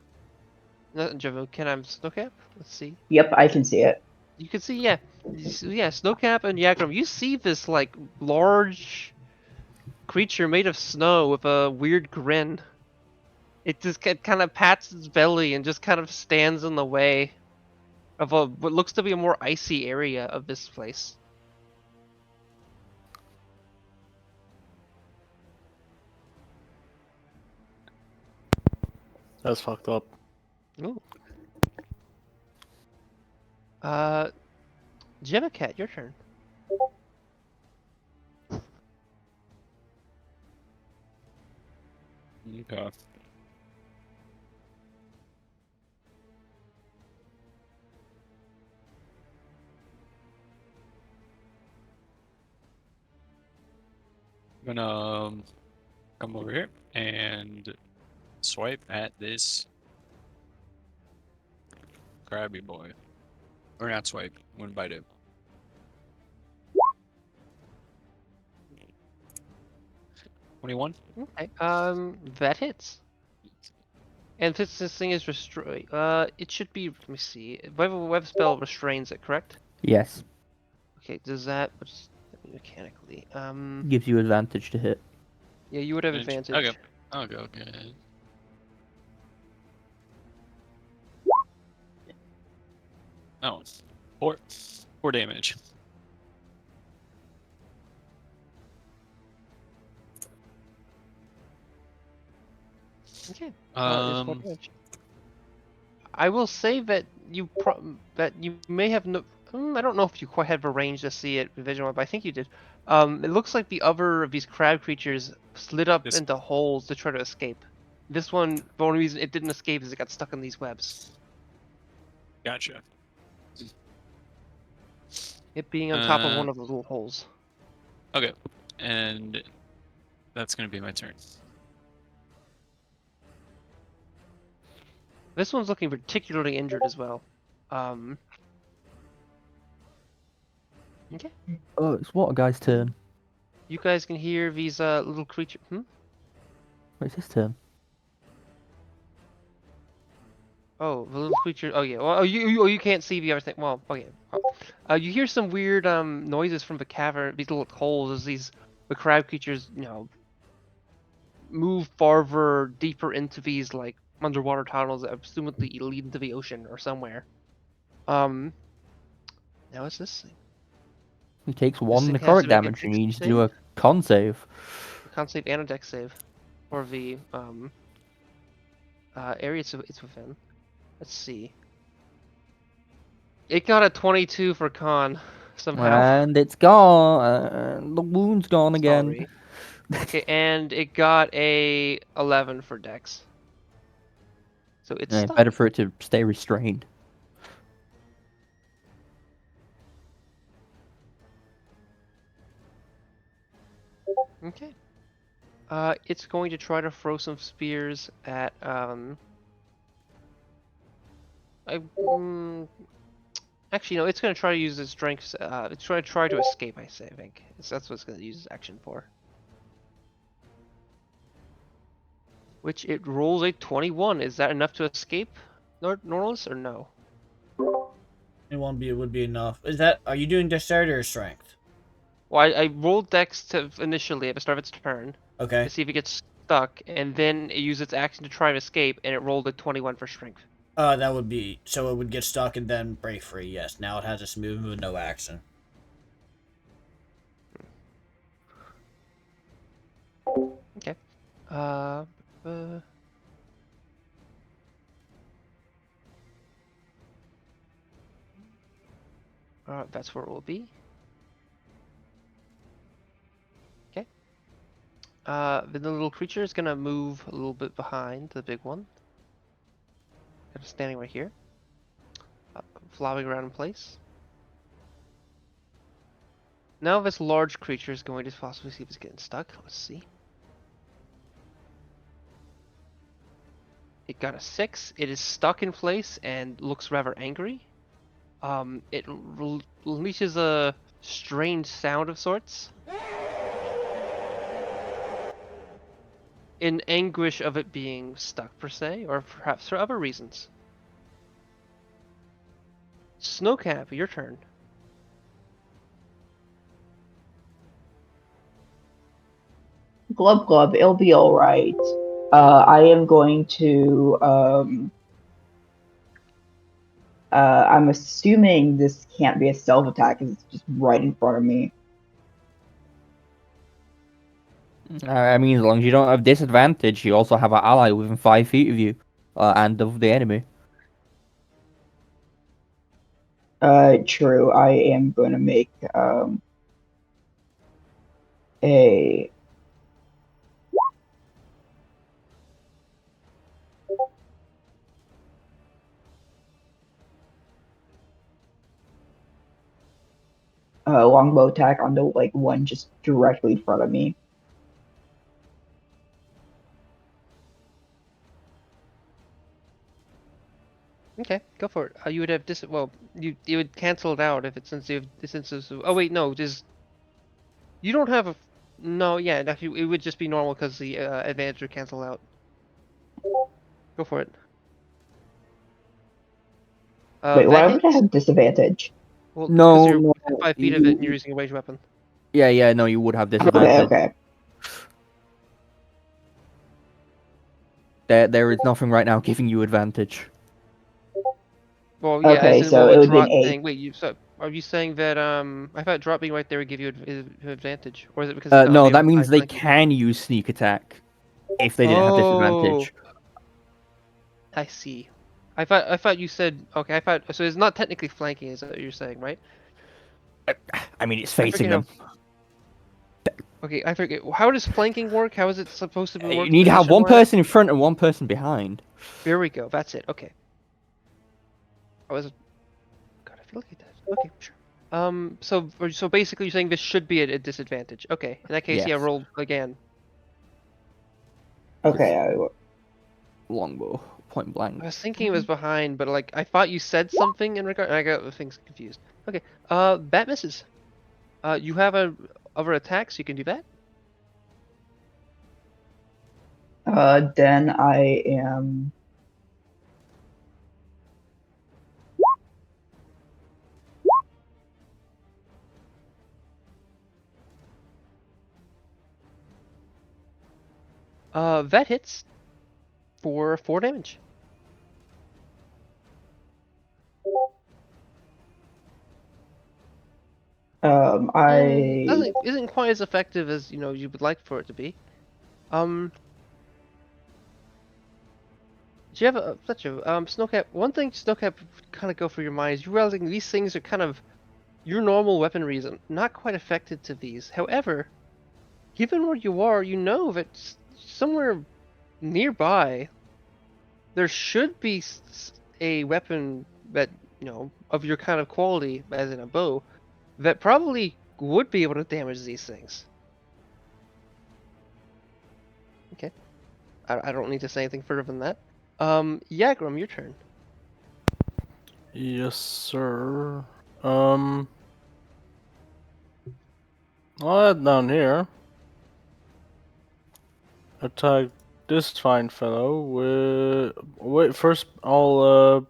Not Jevavu. Can I Snowcap? Let's see. Yep, I can see it. You can see, yeah, Snowcap and Yagrum. You see this like large creature made of snow with a weird grin. It just kind of pats its belly and just kind of stands in the way of what looks to be a more icy area of this place. That's fucked up. Ooh. Jemacat, your turn. Okay. I'm gonna come over here and swipe at this crabby boy. Or not swipe, I'm gonna bite it. $21? Okay. That hits. And since this thing is destroyed, it should be. Let me see. Web spell restrains it, correct? Yes. Okay. Does that mechanically? Gives you advantage to hit. Yeah, you would have advantage. Okay. Okay. Oh, four damage. Okay. I will say that you may have no. I don't know if you quite have a range to see it vision, but I think you did. It looks like the other of these crab creatures slid up into holes to try to escape. This one, the only reason it didn't escape is it got stuck in these webs. Gotcha. It being on top of one of the little holes. Okay, and That's gonna be my turn. This one's looking particularly injured as well. Okay. Oh, it's Water Guy's turn. You guys can hear these little creature. Wait, it's his turn. Oh, the little creature. Oh yeah. Well, you can't see the other thing. Well, okay. You hear some weird noises from the cavern. These little holes as the crab creatures, move farther deeper into these like underwater tunnels that presumably lead into the ocean or somewhere. Now what's this thing? He takes This one thing has necrotic to make a damage and dex he needs to do save? a con save. Con save and a dex save, or the area it's within. Let's see. It got a 22 for con somehow. And it's gone. The wound's gone again. Sorry. Okay, and it got a 11 for dex. So it's Yeah, stuck. better for it to stay restrained. Okay. It's going to try to throw some spears at actually no, it's going to try to use its strength. It's going to try to escape. I think that's what it's going to use its action for. Which it rolls a 21. Is that enough to escape, Norlis, or no? It won't be. It would be enough. Is that? Are you doing dexterity or strength? Well, I rolled dex to initially at the start of its turn Okay. to see if it gets stuck, and then it used its action to try to escape, and it rolled a 21 for strength. That would be so. It would get stuck and then break free. Yes. Now it has its movement with no action. Okay. That's where it will be. Okay. Then the little creature is gonna move a little bit behind the big one. Kind of standing right here. Flopping around in place. Now this large creature is going to possibly see if it's getting stuck. Let's see. It got a 6. It is stuck in place and looks rather angry. It releases a strange sound of sorts. In anguish of it being stuck per se, or perhaps for other reasons. Snowcap, your turn. Glub glub, it'll be alright. I am going to I'm assuming this can't be a stealth attack because it's just right in front of me. I mean, as long as you don't have disadvantage, you also have an ally within 5 feet of you and of the enemy. True. I am going to make a longbow attack on the one just directly in front of me. Okay, go for it. You would have well, you would cancel it out if it's since it's oh wait, no, just you don't have a no, yeah, it would just be normal because the advantage would cancel out. Go for it. Wait, why that would I hits? have disadvantage? Well, No, because you're no, within 5 feet of it and you're using a ranged weapon. Yeah, no, you would have Okay, disadvantage. okay. There is nothing right now giving you advantage. Well, yeah, Okay, as in so what it would would have drop been 8. thing. Wait, so are you saying that I thought drop being right there would give you advantage, or is it because No, that means they can use sneak attack if they didn't have disadvantage. I see. I thought you said okay. I thought so. It's not technically flanking, is what you're saying, right? I mean, it's facing forget them. Okay, I forget. How does flanking work? How is it supposed to work? You need to have one position-wise? person in front and one person behind. There we go. That's it. Okay. I was. God, I feel like it does. Okay, sure. So basically, you're saying this should be at a disadvantage. Okay. In that case, yeah, Yes. roll again. Okay, I will. Longbow, point blank. I was thinking it was behind, but like I thought you said something in regard. I got things confused. Okay. Bat misses. You have other attacks. You can do that. Then I am. That hits for 4 damage. I. Isn't quite as effective as you would like for it to be. Do you have Snowcap? One thing Snowcap kind of go through your mind is you realizing these things are kind of your normal weaponry is not quite affected to these. However, given where you are, you know that somewhere nearby there should be a weapon that of your kind of quality, as in a bow, that probably would be able to damage these things. Okay. I don't need to say anything further than that. Yagrum, your turn. Yes, sir. I'll head down here. Attack this fine fellow with. Wait, first I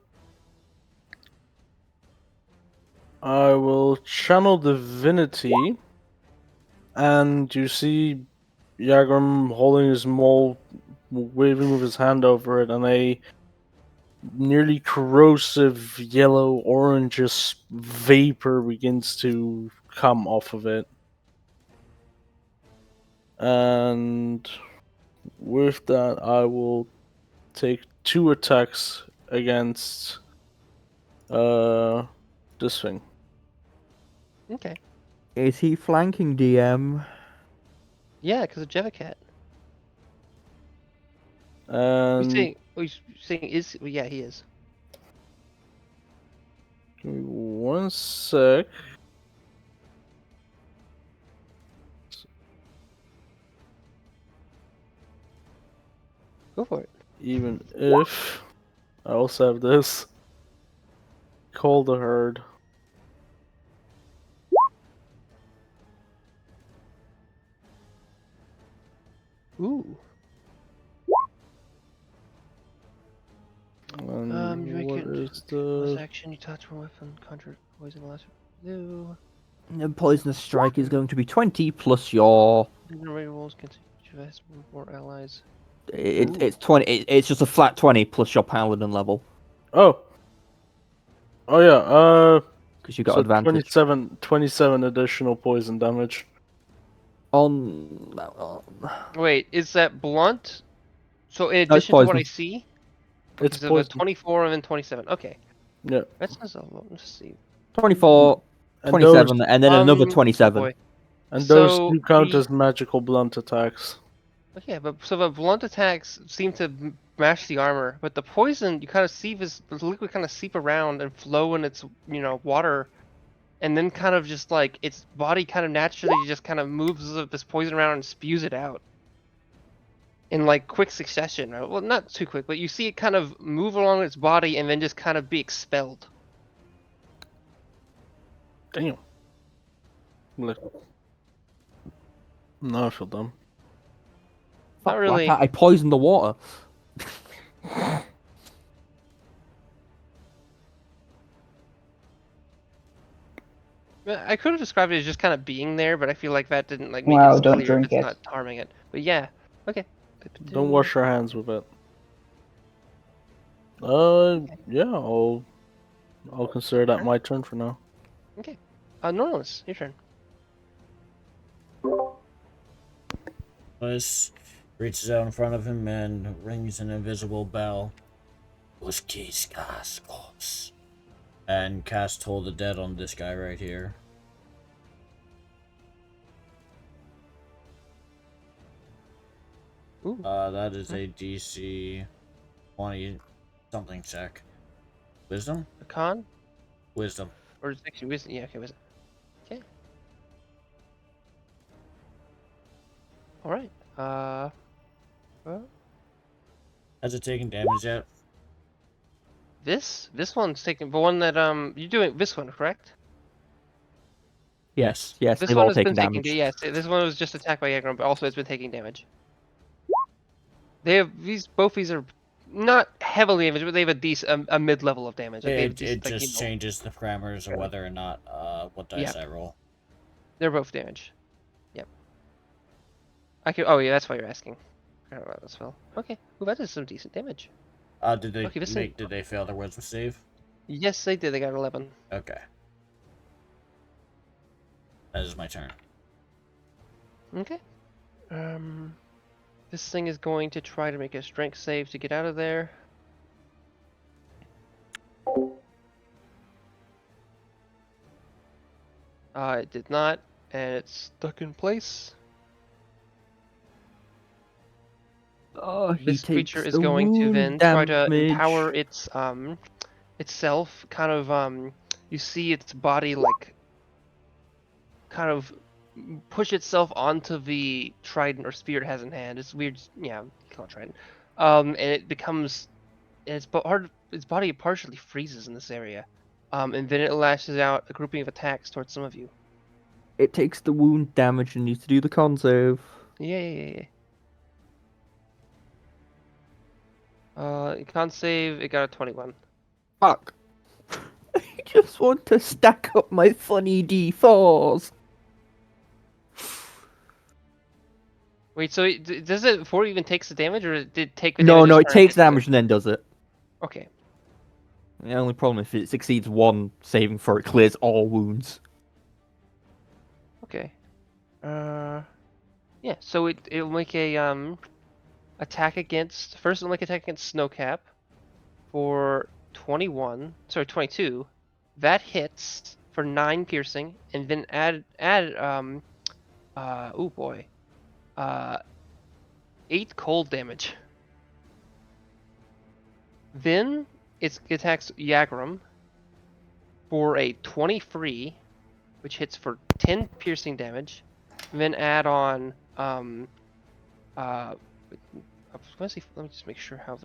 will channel divinity, and you see Yagrum holding his mole, waving with his hand over it, and a nearly corrosive yellow orangish vapor begins to come off of it. And with that, I will take 2 attacks against this thing. Okay. Is he flanking DM? Yeah, because of Jevicat. And You're saying is? Well, yeah, he is. give me 1 sec. Go for it. Even if I also have this. Call the herd. Ooh. And You make what it. is This the action, you touch one weapon, conjure poison last. No. The poisonous strike is going to be 20 plus your. Generator rolls continue to more allies. It's 20. It's just a flat 20 plus your paladin level Oh yeah, because you got so advantage 27 additional poison damage. on. Wait, is that blunt? So in No, it's addition to what I poison. see, It's because of a poison. 24 and then 27. Okay. Yeah. That sounds a lot. Let's see. 24, And 27, those and then another Oh 27. boy. and those So do count the as magical blunt attacks. okay, but so the blunt attacks seem to mash the armor, but the poison you kind of see this liquid kind of seep around and flow in its water, and then kind of just like its body kind of naturally just kind of moves this poison around and spews it out in like quick succession. Right? Well, not too quick, but you see it kind of move along its body and then just kind of be expelled. Damn. Look. No, I feel dumb. Not Fuck, really. I poisoned the water. I could have described it as just kind of being there, but I feel like that didn't like make Wow, it don't clear drink if it's it. not harming it. But yeah, okay. Don't wash your hands with it. Yeah, I'll consider that my turn for now. Okay. Norlis, your turn. Norris reaches out in front of him and rings an invisible bell. And cast Hold the Dead on this guy right here. Ooh. That is a DC 20 something check. Wisdom? A con? Wisdom. Or is it actually wisdom? Yeah, okay, wisdom. Okay. Alright. Has it taken damage yet? This one's taking the one that you're doing this one, correct? Yes, yes, This they've one all has taken been taking damage. yes. This one was just attacked by Yagron, but also it's been taking damage. They have both these are not heavily damaged, but they have a decent a mid level of damage. Like they have It decent, like, just changes the parameters of whether or not what dice Yeah. I roll. they're both damaged. Yep. I can. Oh yeah, that's why you're asking. I forgot about this spell. Okay. Well, that is some decent damage. Did they Okay, this did they fail their wisdom save? Yes, they did. They got 11. Okay. That is my turn. Okay. This thing is going to try to make a strength save to get out of there. It did not, and it's stuck in place. Oh, This creature is going to then try to empower its itself. Kind of you see its body like kind of push itself onto the trident or spear it has in hand. It's weird, yeah, you call it trident. And it becomes its body partially freezes in this area. And then it lashes out a grouping of attacks towards some of you. It takes the wound damage and needs to do the con save. Yeah. Con save, it got a 21. Fuck. I just want to stack up my funny D4s. Wait, so does it before it even takes the damage, or did it take the No, damage? no, this it turn takes and hits damage and then does it. Okay. The only problem is if it succeeds one saving throw, it clears all wounds. Okay. Yeah. So it'll make a attack against it'll make attack against Snowcap for 22. That hits for 9 piercing, and then add oh boy, 8 cold damage. Then it attacks Yagram for a 23, which hits for 10 piercing damage. And then add on let me just make sure how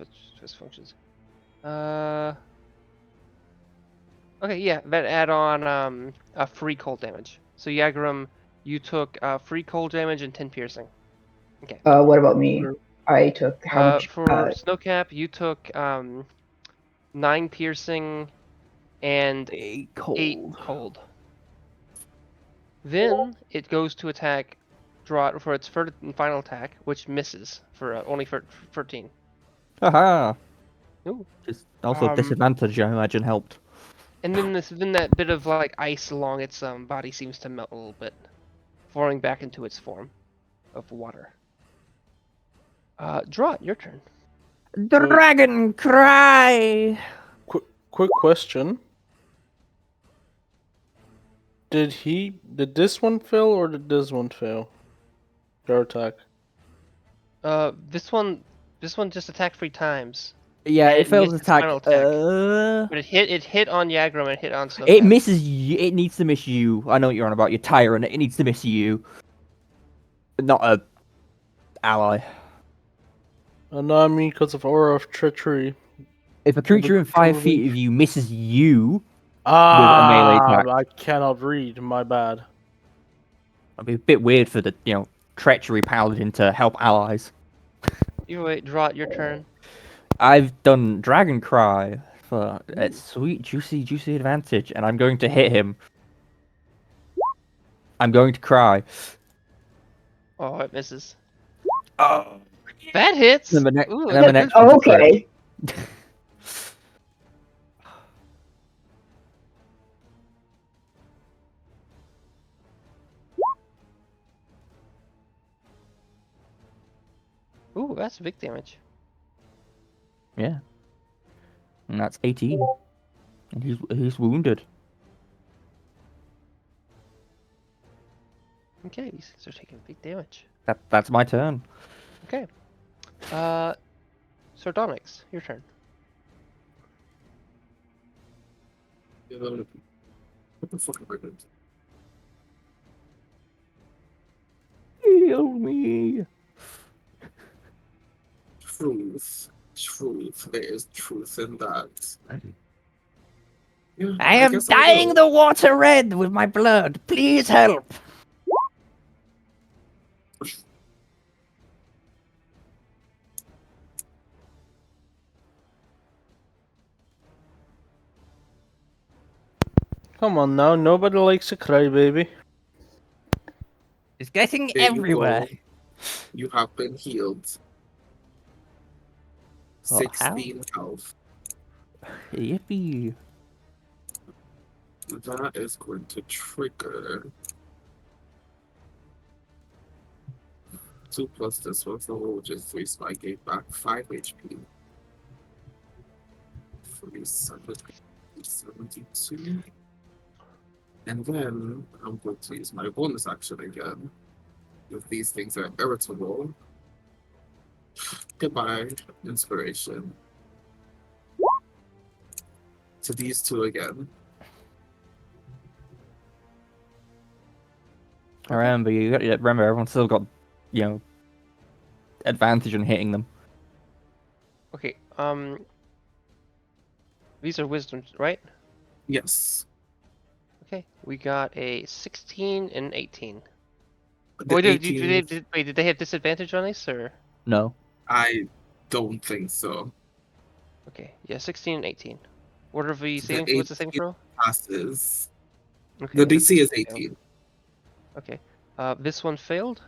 this functions. Okay, yeah, that add on a free cold damage. So Yagram, you took free cold damage and 10 piercing. Okay. What about me? I took how much? For Snowcap, you took 9 piercing and 8 cold. 8 cold. Then it goes to attack draw for its third and final attack, which misses for only 13. Haha. Ooh. Just also disadvantage, I imagine, helped. And then that bit of like ice along its body seems to melt a little bit, falling back into its form of water. Draw it, your turn. Dragon cry. Quick question. Did this one fail or did this one fail? Their attack. This one just attacked 3 times. Yeah, And it fails missed its attack. final attack. But it hit on Yagram and it hit on Snowcap. It misses you. It needs to miss you. I know what you're on about. You're tyrant. It needs to miss you. Not a ally. No, I mean because of Aura of Treachery. If a creature in 5 feet of you misses you, melee attack. I cannot read. My bad. it'd be a bit weird for the treachery paladin to help allies. You wait, draw it, your turn. I've done Dragon Cry for its sweet, juicy advantage, and I'm going to hit him. I'm going to cry. Oh, it misses. Oh, That hits. Then the next- Ooh, and then the that's next one's a Okay. Ooh, that's big damage. Yeah. And that's 18. And he's wounded. Okay, these things are taking big damage. That's my turn. Okay. Sardonyx, your turn. What the fuck am I doing? Heal me. Truth. Truth. There is truth in that. Yeah, I am guess I'll dyeing go. the water red with my blood. Please help. Come on now, nobody likes a crybaby. It's getting There you everywhere. go. You have been healed. Oh, how? 16 health. Yippee. That is going to trigger 2 plus this one, so which is 3, so I gave back 5 HP. 372. And then I'm going to use my bonus action again. If these things are irritable. Goodbye, inspiration. To these two again. I remember remember everyone's still got, advantage on hitting them. Okay. These are wisdoms, right? Yes. Okay. We got a 16 and an 18. The Wait, 18, did they have disadvantage on this or? No. I don't think so. Okay. Yeah, 16 and 18. What are the The saving? What's the saving 18 throw? passes. Okay. The DC is failed. 18. Okay. This one failed.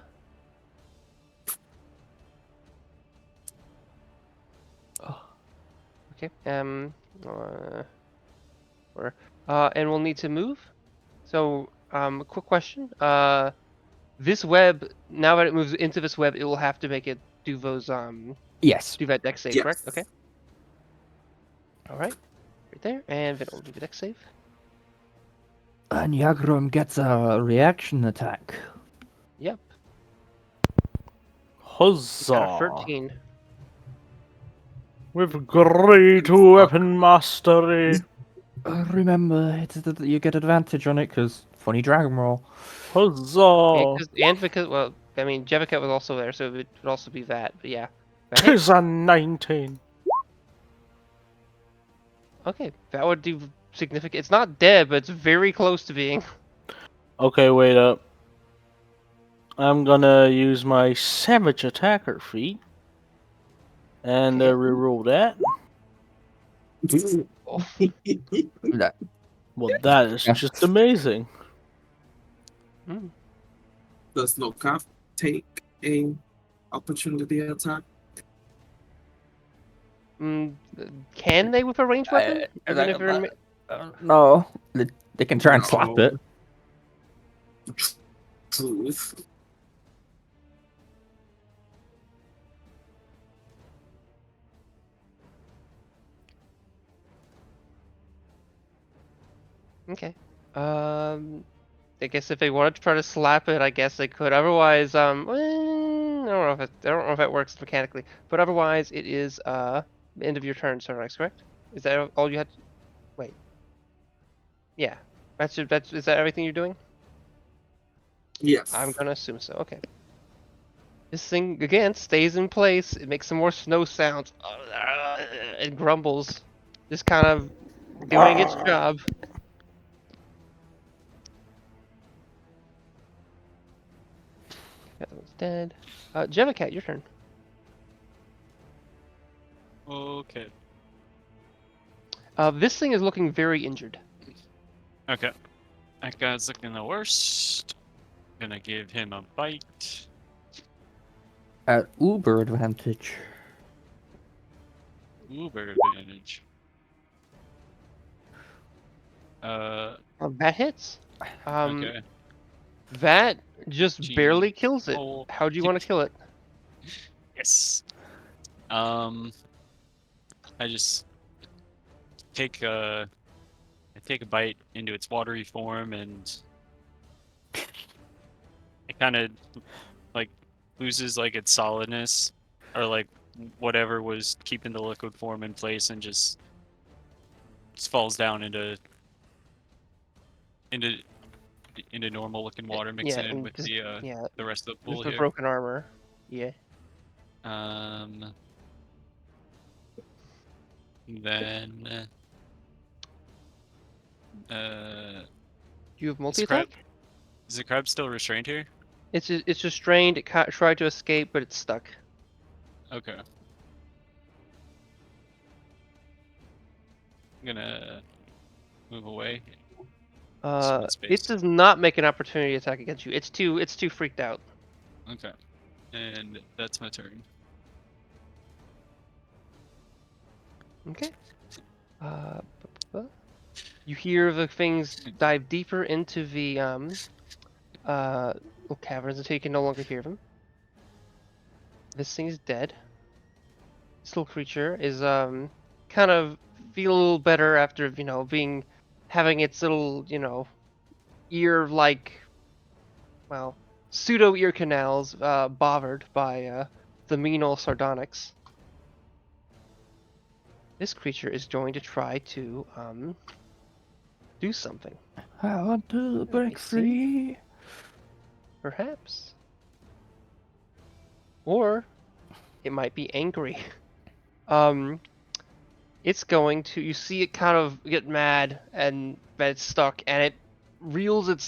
Okay. And we'll need to move. So, quick question. This web, now that it moves into this web, it will have to make it do those Yes. do that dex save, Yes. correct? Okay. All right. Right there, and then it'll do the dex save. And Yagrum gets a reaction attack. Yep. Huzzah! Got a 13. With great weapon mastery. Remember, you get advantage on it because funny dragon roll. Huzzah! Because well, I mean, Jevicat was also there, so it would also be that. But yeah. That hit. Tis a 19. Okay, that would do significant. It's not dead, but it's very close to being. Okay, wait up. I'm gonna use my Savage Attacker feat. And Okay. reroll that. Oh, That- Well, that is Yeah. just amazing. Does no cap take a opportunity attack? can they with a ranged weapon? Even if they're no, they can try and slap No. it. Truth. Okay. I guess if they wanted to try to slap it, I guess they could. Otherwise, I don't know if it works mechanically. But otherwise, it is the end of your turn, Sornex, correct? Is that all you had? Wait. Yeah. Is that everything you're doing? Yes. I'm gonna assume so. Okay. This thing again stays in place. It makes some more snow sounds. It grumbles, just kind of doing its job. That one's dead. Jevicat, your turn. Okay. This thing is looking very injured. Okay. That guy's looking the worst. Gonna give him a bite. At Uber advantage. Uber advantage. That hits. Okay. That just Gee. barely kills it. Oh. How do you want to kill it? Yes. I just take a bite into its watery form, and it kind of like loses like its solidness, or like whatever was keeping the liquid form in place, and just falls down into normal looking water, mixing in and with just- the rest of the Just pool the here. broken armor. Yeah. Then You have is the multi-attack? is the crab still restrained here? It's restrained. It tried to escape, but it's stuck. Okay. I'm gonna move away. It space. does not make an opportunity attack against you. It's too freaked out. Okay. And that's my turn. Okay. You hear the things dive deeper into the little caverns until you can no longer hear them. This thing is dead. This little creature is kind of feel a little better after having its little ear like pseudo ear canals bothered by the mean old sardonyx. This creature is going to try to do something. I want to break see. free. Perhaps. Or it might be angry. It's going to, you see it kind of get mad and that it's stuck, and it reels its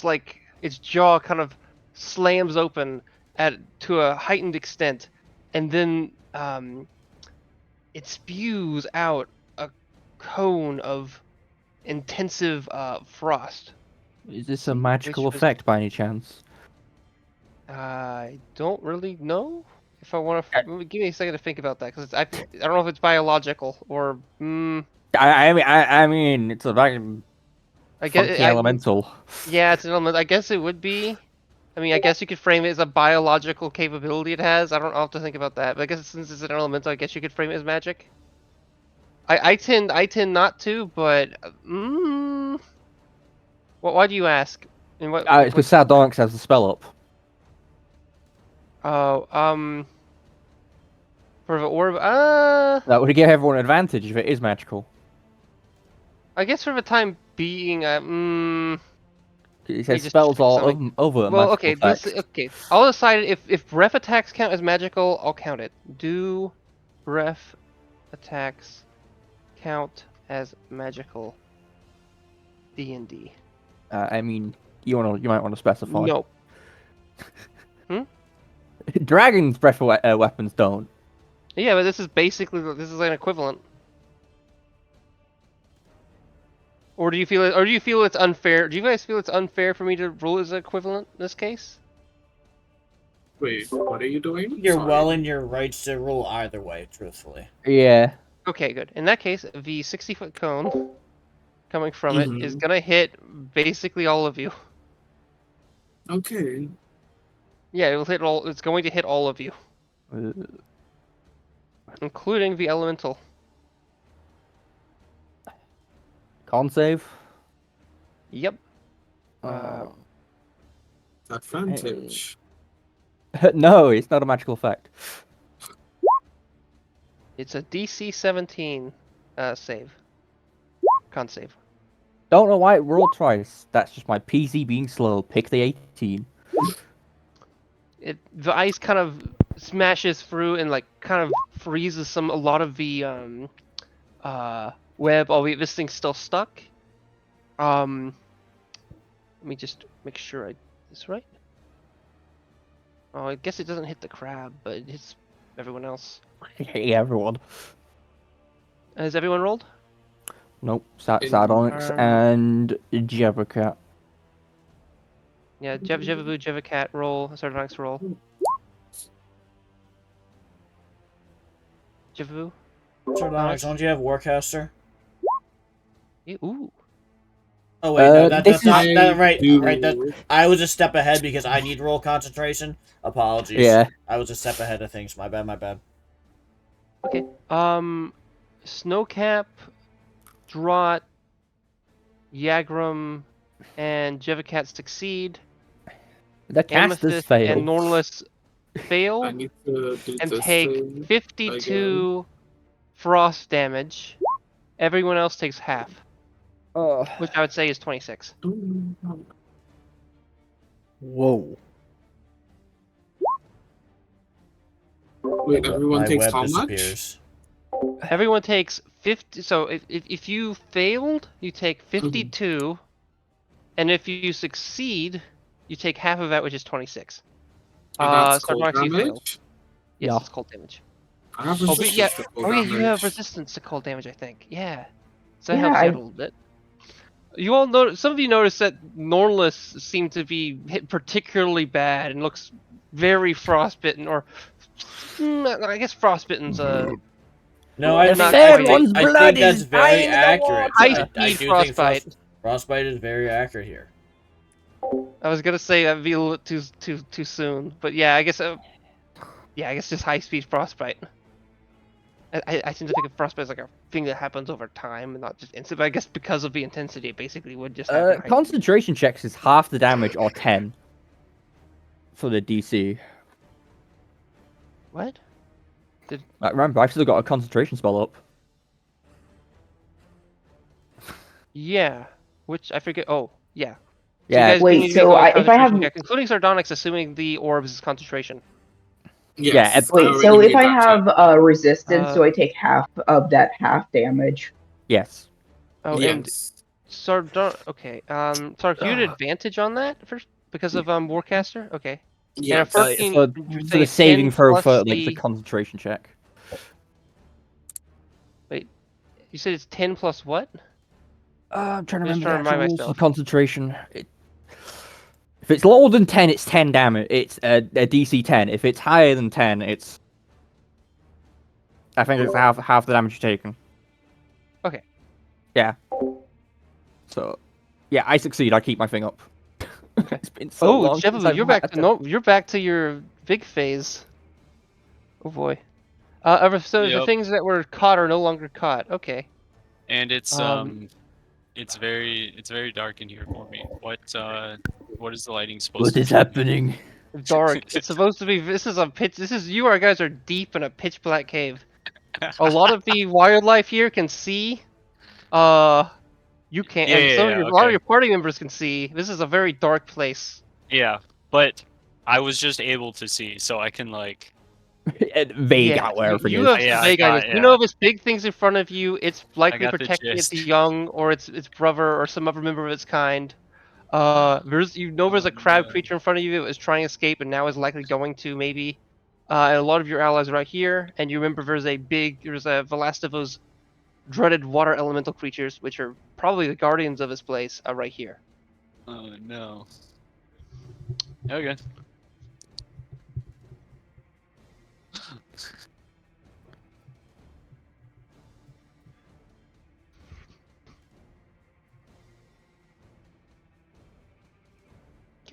jaw kind of slams open to a heightened extent, and then it spews out a cone of intensive frost. Is this a magical effect by any chance? I don't really know. If I want to give me a second to think about that, because I don't know if it's biological or. I mean, it's a very I guess funky elemental. Yeah, it's an element. I guess it would be. I mean, I guess you could frame it as a biological capability it has. I'll have to think about that. But I guess since it's an elemental, I guess you could frame it as magic. I tend not to, but why do you ask? And It's because Sardonyx has the spell up. Oh, for the orb, That would give everyone an advantage if it is magical. I guess for the time being, It says just spells pick all something. over Well, magical okay, effects. I'll decide if breath attacks count as magical, I'll count it. Do breath attacks count as magical D&D? I mean, you might want to specify. No. Dragon's breath weapons don't. Yeah, but this is an equivalent. Or do you feel it's unfair? Do you guys feel it's unfair for me to rule as equivalent in this case? Wait, what are you doing? You're Sorry. well in your rights to rule either way, truthfully. Yeah. Okay, good. In that case, the 60-foot cone coming from it is gonna hit basically all of you. Okay. Yeah, it's going to hit all of you, including the elemental. Con save. Yep. Advantage. No, it's not a magical effect. It's a DC 17 save. Con save. Don't know why it rolled twice. That's just my PC being slow. Pick the 18. The ice kind of smashes through and kind of freezes a lot of the web, albeit this thing's still stuck. Let me just make sure I did this right. Oh, I guess it doesn't hit the crab, but it hits everyone else. Hey, everyone. Has everyone rolled? Nope. Sardonyx and Jebbercat. Yeah, Jevabu, Jevacat, roll. Sardonyx, roll. Jevabu? Sardonyx, don't you have Warcaster? Yeah, ooh. Oh wait, no, that's not right. Right. I was a step ahead because I need roll concentration. Apologies. Yeah. I was a step ahead of things. My bad. Okay. Snowcap, Draught, Yagrum, and Jevacat succeed. The casters fail. And Normless fail I need to do and this take thing 52 frost damage. Everyone else takes half, which I would say is 26. again. Whoa. Wait, everyone My takes web how much? disappears. Everyone takes 50. So if you failed, you take 52, and if you succeed, you take half of that, which is 26. And that's cold Sardonyx, you failed. damage. Yes, Yeah. it's cold damage. I have Oh, resistance but yeah. to cold Oh yeah, damage. you have resistance to cold damage, I think. Yeah. So that Yeah, helps you out a little bit. You all know. Some of you noticed that Nornless seemed to be hit particularly bad and looks very frostbitten, or I guess frostbitten's No, I Not think quite. Everyone's I blood think is that's very dying in the accurate. high water. I speed do think frostbite. frostbite is very accurate here. I was gonna say that'd be a little too soon, but yeah, I guess just high speed frostbite. I tend to think of frostbite as like a thing that happens over time and not just instant. But I guess because of the intensity, it basically would just happen. Concentration checks is half the damage or 10 for the DC. What? Remember, I've still got a concentration spell up. Yeah, which I forget. Oh, yeah. So Yeah. you guys Wait, need to make so a if I have concentration check, including Sardonyx, assuming the orbs is concentration. Yes. I wait, already so if made I that check. have resistance, do Uh, I take half of that half damage? Yes. Oh, and Yes. Okay. Sark, you had advantage on that first because of Warcaster. Okay. And a Yes. 14. For you the say saving 10 throw plus for like the the. concentration check. Wait, you said it's 10 plus what? I'm trying to I'm just remember the trying to actual remind rules of myself. concentration. If it's lower than 10, it's 10 damage. It's a DC 10. If it's higher than 10, it's... I think it's half the damage you're taking. Okay. Yeah. So, yeah, I succeed. I keep my thing up. Okay. It's been so long since Jeff, I've you're back had to you're back to your big phase. Oh boy. So the Yep. things that were caught are no longer caught. Okay. And it's very dark in here for me. What is the lighting supposed What to is be? happening? Dark. It's supposed to be. This is you guys are deep in a pitch black cave. A lot of the wildlife here can see. You can't, and a lot of your party members can see. This is a very dark place. Yeah, but I was just able to see, so I can like. Vague out where everything you is. have Yeah, I vague got- ideas. yeah. You know if it's big things in front of you, it's likely got the protecting its gist. young or its brother or some other member of its kind. There's a crab creature in front of you that was trying to escape and now is likely going to maybe. And a lot of your allies are right here, and you remember there's a Valastivo's dreaded water elemental creatures, which are probably the guardians of this place, right here. Oh no. Okay.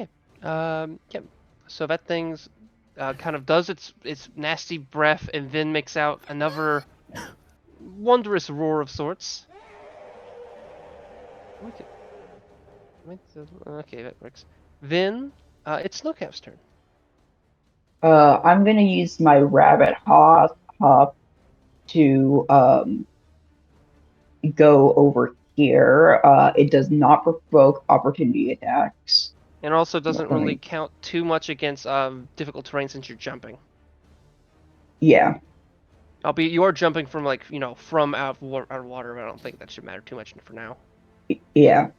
Yeah. So that thing's kind of does its nasty breath and then makes out another wondrous roar of sorts. Okay, that works. Then it's Snowcap's turn. I'm gonna use my rabbit hop to go over here. It does not provoke opportunity attacks. And also doesn't Let really me- count too much against difficult terrain since you're jumping. Yeah. Albeit you are jumping from from out of water, but I don't think that should matter too much for now. Yeah.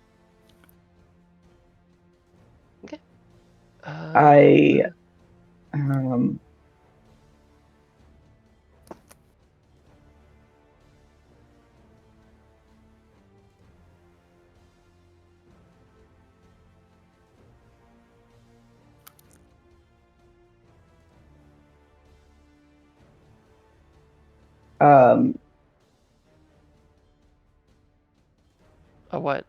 Okay. I What?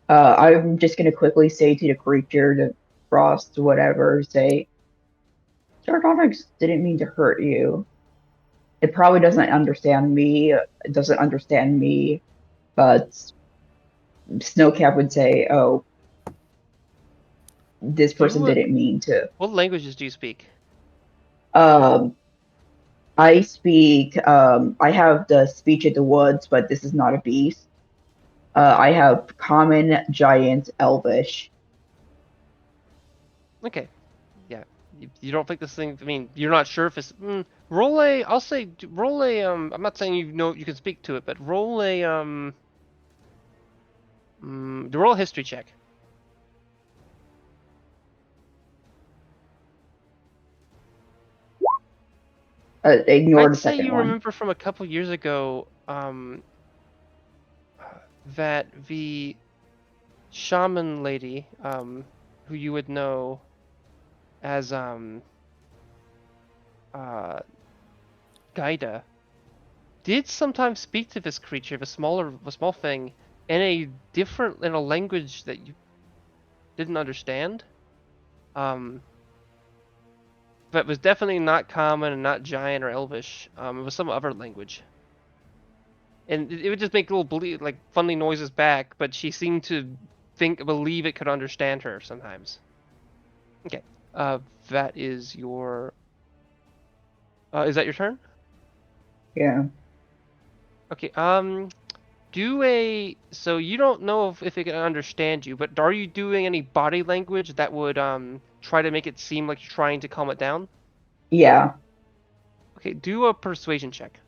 I'm just gonna quickly say to the creature, to Frost, whatever, say, Sardonyx didn't mean to hurt you. It probably doesn't understand me. It doesn't understand me, but Snowcap would say, "Oh, this person didn't mean to." What languages do you speak? I speak. I have the speech of the woods, but this is not a beast. I have Common, Giant, Elvish. Okay. Yeah. You don't think this thing? I mean, you're not sure if it's. Roll a. I'll say roll a. I'm not saying you can speak to it, but roll a roll a history check. Ignore I'd the say second you one. remember from a couple years ago that the shaman lady, who you would know as Gaida, did sometimes speak to this creature, a small thing, in a language that you didn't understand. But was definitely not common and not giant or elvish. It was some other language. And it would just make little like funny noises back, but she seemed to believe it could understand her sometimes. Okay. That is your is that your turn? Yeah. Okay, so you don't know if it can understand you, but are you doing any body language that would try to make it seem like you're trying to calm it down? Yeah. Okay, do a persuasion check.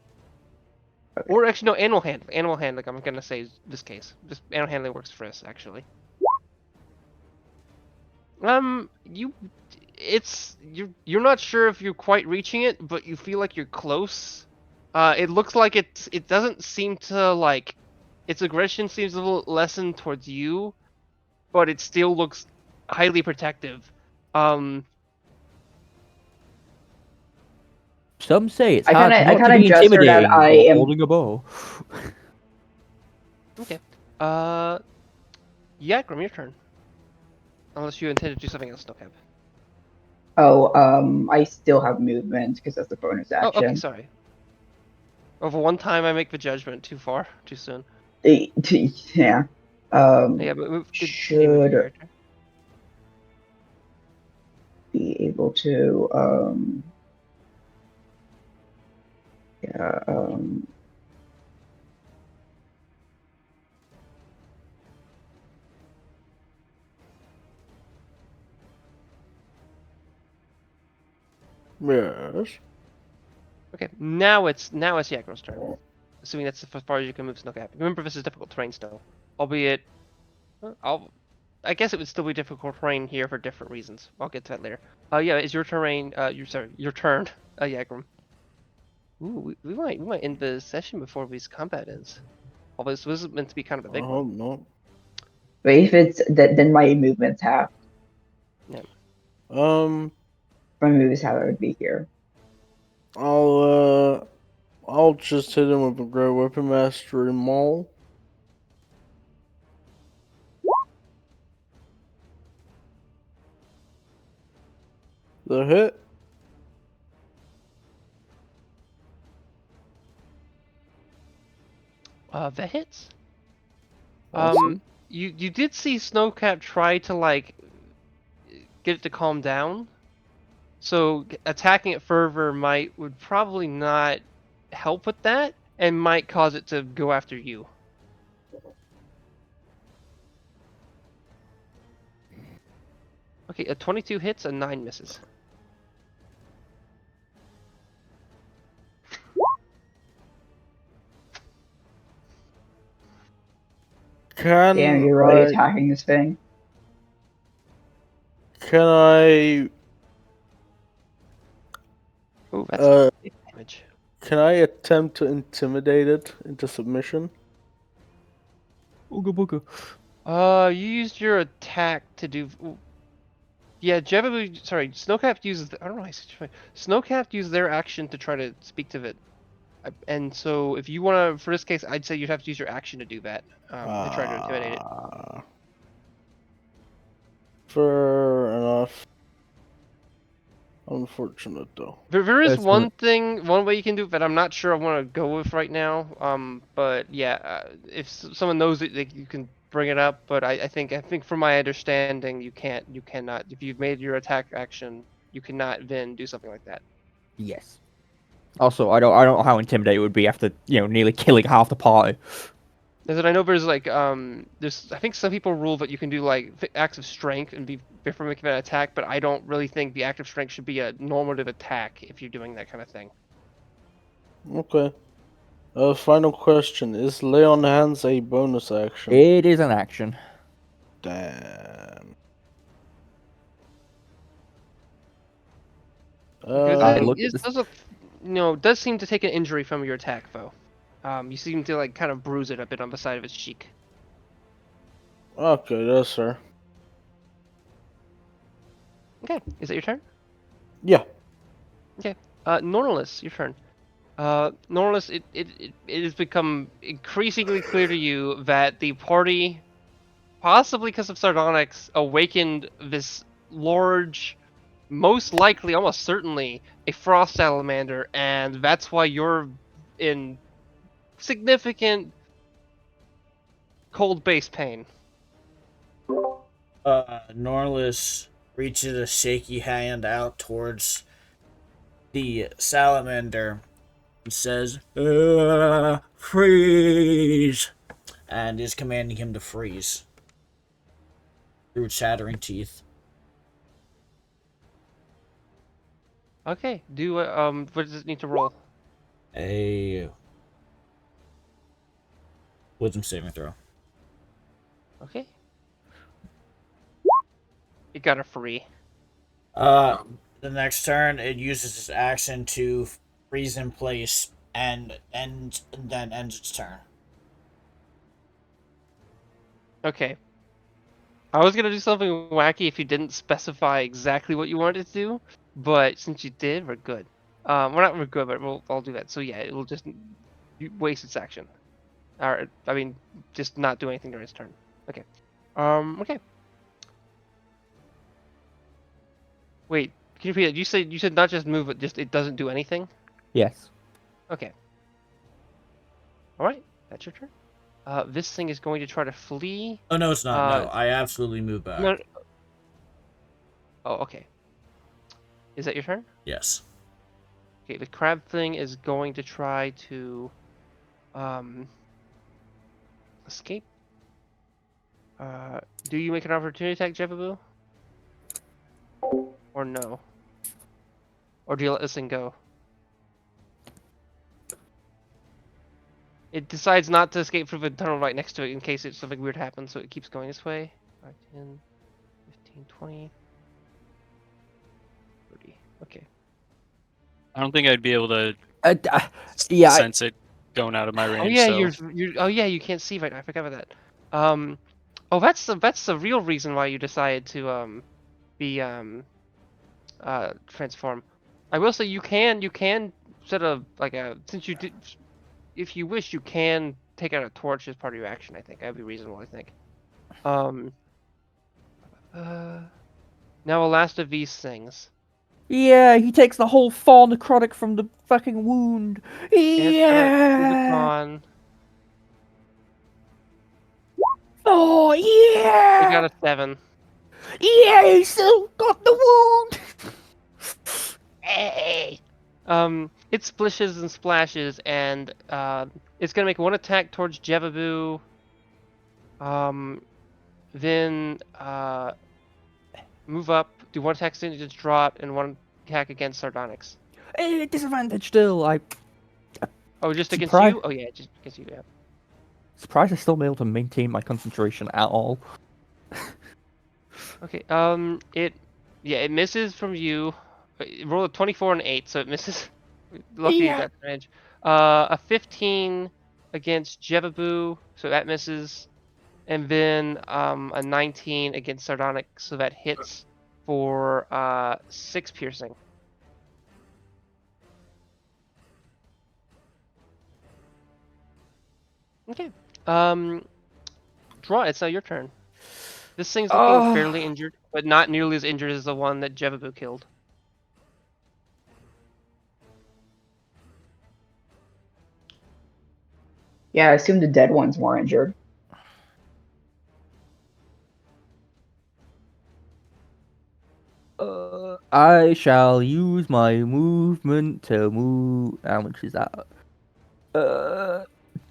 Okay. Or actually, no, animal handling. Animal handling, I'm gonna say this case. Just animal handling works for us, actually. You're not sure if you're quite reaching it, but you feel like you're close. It looks like it doesn't seem to like, its aggression seems a little lessened towards you, but it still looks highly protective. Some say it's I hard kinda not to be gesture that intimidating I while am. holding a bow. Okay. Yakram, your turn. Unless you intend to do something else, Snowcap. Oh, I still have movement because that's the bonus Oh, okay, action. sorry. Over one time I make the judgment too far, too soon. Yeah. Yeah, but continue with your Should character. be able to yeah, Yes. Okay, now it's Yakro's turn. Assuming that's as far as you can move Snowcap. Remember, this is difficult terrain still, albeit I guess it would still be difficult terrain here for different reasons. I'll get to that later. Yeah, it's your terrain. Your turn, Yakram. Ooh, we might end the session before this combat ends. Although this was meant to be kind of a big I one. hope not. but if it's that, then my movement's half. Yeah. My move is half. I would be here. I'll just hit him with a Great Weapon Mastery Maul. The hit. That hits. Awesome. You did see Snowcap try to like get it to calm down. So attacking it further would probably not help with that, and might cause it to go after you. Okay, a 22 hits, a 9 misses. Damn, you're really attacking this thing. Can I Oh, that's big damage. can I attempt to intimidate it into submission? Ooga booga. You used your attack to do. Yeah, sorry, Snowcap uses. I don't know. Snowcap used their action to try to speak to it, and so if you want to, for this case, I'd say you'd have to use your action to do that. To try to intimidate it. Fair enough. Unfortunate though. There is That's one way you can do it that I'm not sure I want to go with right now. But yeah, if someone knows it, you can bring it up. But I think from my understanding, you cannot. If you've made your attack action, you cannot then do something like that. Yes. Also, I don't know how intimidating it would be after nearly killing half the party. is that I know there's like there's I think some people rule that you can do like acts of strength and be before making an attack, but I don't really think the act of strength should be a normative attack if you're doing that kind of thing. Okay. Final question: is lay on hands a bonus action? It is an action. Damn. Because I it look at is, this. does look, does seem to take an injury from your attack though. You seem to like kind of bruise it a bit on the side of its cheek. Okay, yes, sir. Okay, is that your turn? Yeah. Nornalis, your turn. Nornalis, it has become increasingly clear to you that the party, possibly because of Sardonyx, awakened this large, most likely, almost certainly, a frost salamander, and that's why you're in significant cold base pain. Norlis reaches a shaky hand out towards the salamander and says, freeze! And is commanding him to freeze through chattering teeth. Okay, do what does it need to roll? A wisdom saving throw. Okay. It got a free. The next turn, it uses its action to freeze in place and then ends its turn. Okay. I was gonna do something wacky if you didn't specify exactly what you wanted to do, but since you did, we're good. We're good, but I'll do that. So yeah, it will just waste its action, or I mean, just not do anything during its turn. Okay. Okay. Wait, can you repeat it? You said not just move, but just it doesn't do anything. Yes. Okay. All right, that's your turn. This thing is going to try to flee. Oh, no, it's not. No, I absolutely move back. No. Oh, okay. Is that your turn? Yes. Okay, the crab thing is going to try to escape. Do you make an opportunity attack, Jebabu? Or no? Or do you let this thing go? It decides not to escape through the tunnel right next to it in case something weird happens, so it keeps going this way. 5, 10, 15, 20, 30. Okay. I don't think I'd be able to Yeah. sense it going out of my range. Oh yeah, so oh yeah, you can't see right now. I forgot about that. Oh, that's the real reason why you decided to be transform. I will say you can set a since you did, if you wish, you can take out a torch as part of your action. I think that'd be reasonable. I think. Now a last of these things. Yeah, he takes the whole fall necrotic from the fucking wound. And it's gonna move it Yeah. on. Oh It yeah. got a 7. Yeah, he still got the wound. Hey. It splishes and splashes, and it's gonna make one attack towards Jevabu. Then move up, do one attack against Draught, and one attack against Sardonyx. Disadvantage still. Oh, just against Surprise. you? Oh yeah, just against you. Yeah. Surprised I still been able to maintain my concentration at all. Okay. It misses from you. It rolled a 24 and 8, so it misses. Lucky you got the range. A 15 against Jevabu, so that misses. And then a 19 against Sardonyx, so that hits for 6 piercing. Okay. Draw. It's now your turn. This thing's looking fairly injured, but not nearly as injured as the one that Jevabu killed. Yeah, I assume the dead one's more injured. I shall use my movement to move. How much is that?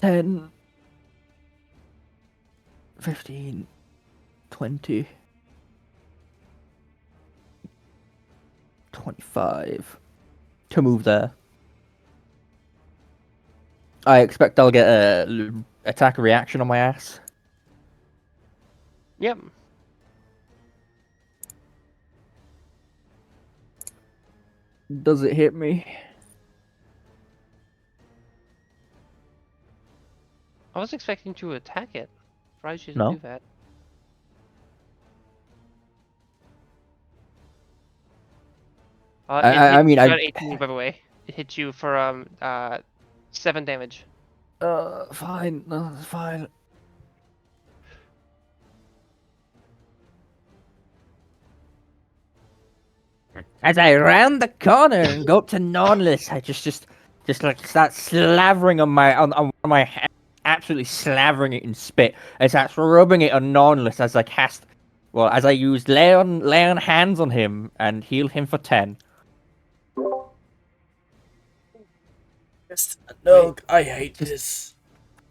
10. 15, 20, 25 to move there. I expect I'll get a attack reaction on my ass. Yep. Does it hit me? I was expecting to attack it. Surprised you didn't No. do that. I mean, you I got 18 by the way. It hit you for 7 damage. fine, no, that's fine. As I round the corner and go up to Nonless, I just like start slavering on my hand, absolutely slavering it in spit. And starts rubbing it on Nonless as I cast, well, as I use lay on hands on him and heal him for 10. No, I hate this.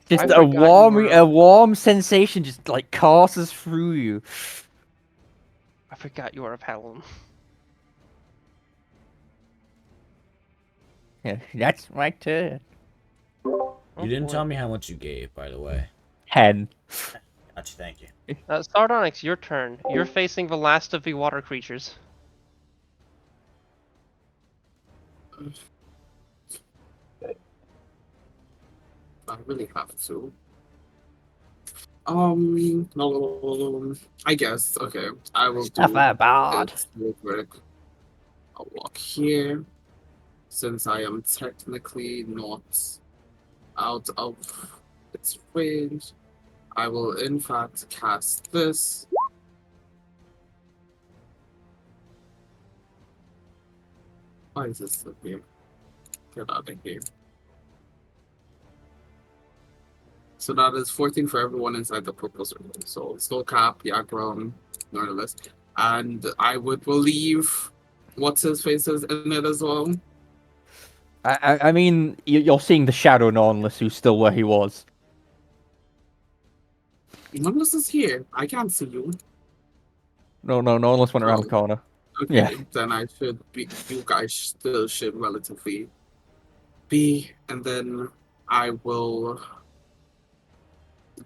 Just I a forgot you were- warm sensation just like courses through you. I forgot you were a paladin. Yeah, that's my turn. Oh, You didn't boy. tell me how much you gave, by the way. 10. Gotcha, thank you. Sardonyx, your turn. You're facing the last of the water creatures. I really have to. No, I guess. Okay, I will do Stuff about. it real quick. I'll walk here, since I am technically not out of its range. I will in fact cast this. Why is this still here? Get out of here. So that is 14 for everyone inside the purple circle. So Skullcap, Yakram, Norlis. And I would believe what's his face is in it as well. I mean, you're seeing the shadow Nonless who's still where he was. Norlis is here. I can't see you. No, Nonless went around Oh. the corner. Okay, Yeah. then I should be. You guys still should relatively be, and then I will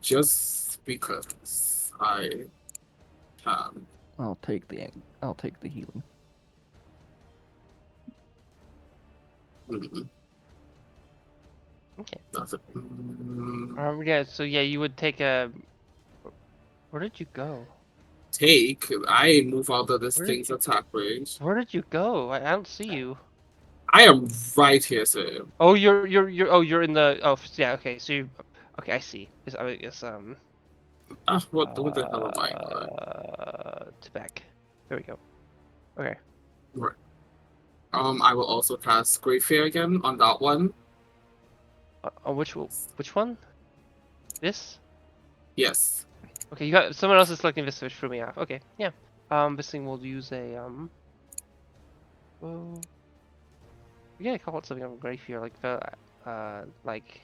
just because I can. I'll take the healing. Okay. That's it. Yeah, so yeah, you would take a... Where did you go? Take. I move out of this Where did thing's you- attack range. Where did you go? I don't see you. I am right here, sir. Oh, you're in the... Oh, yeah, okay, so you... Okay, I see. I guess, What the hell am I? To back. There we go. Okay. Right. I will also cast Great Fear again on that one. Which one? This? Yes. Okay, you got someone else is selecting this, which threw me off. Okay, yeah. This thing will use a well, we gotta call it something on Great Fear, like the like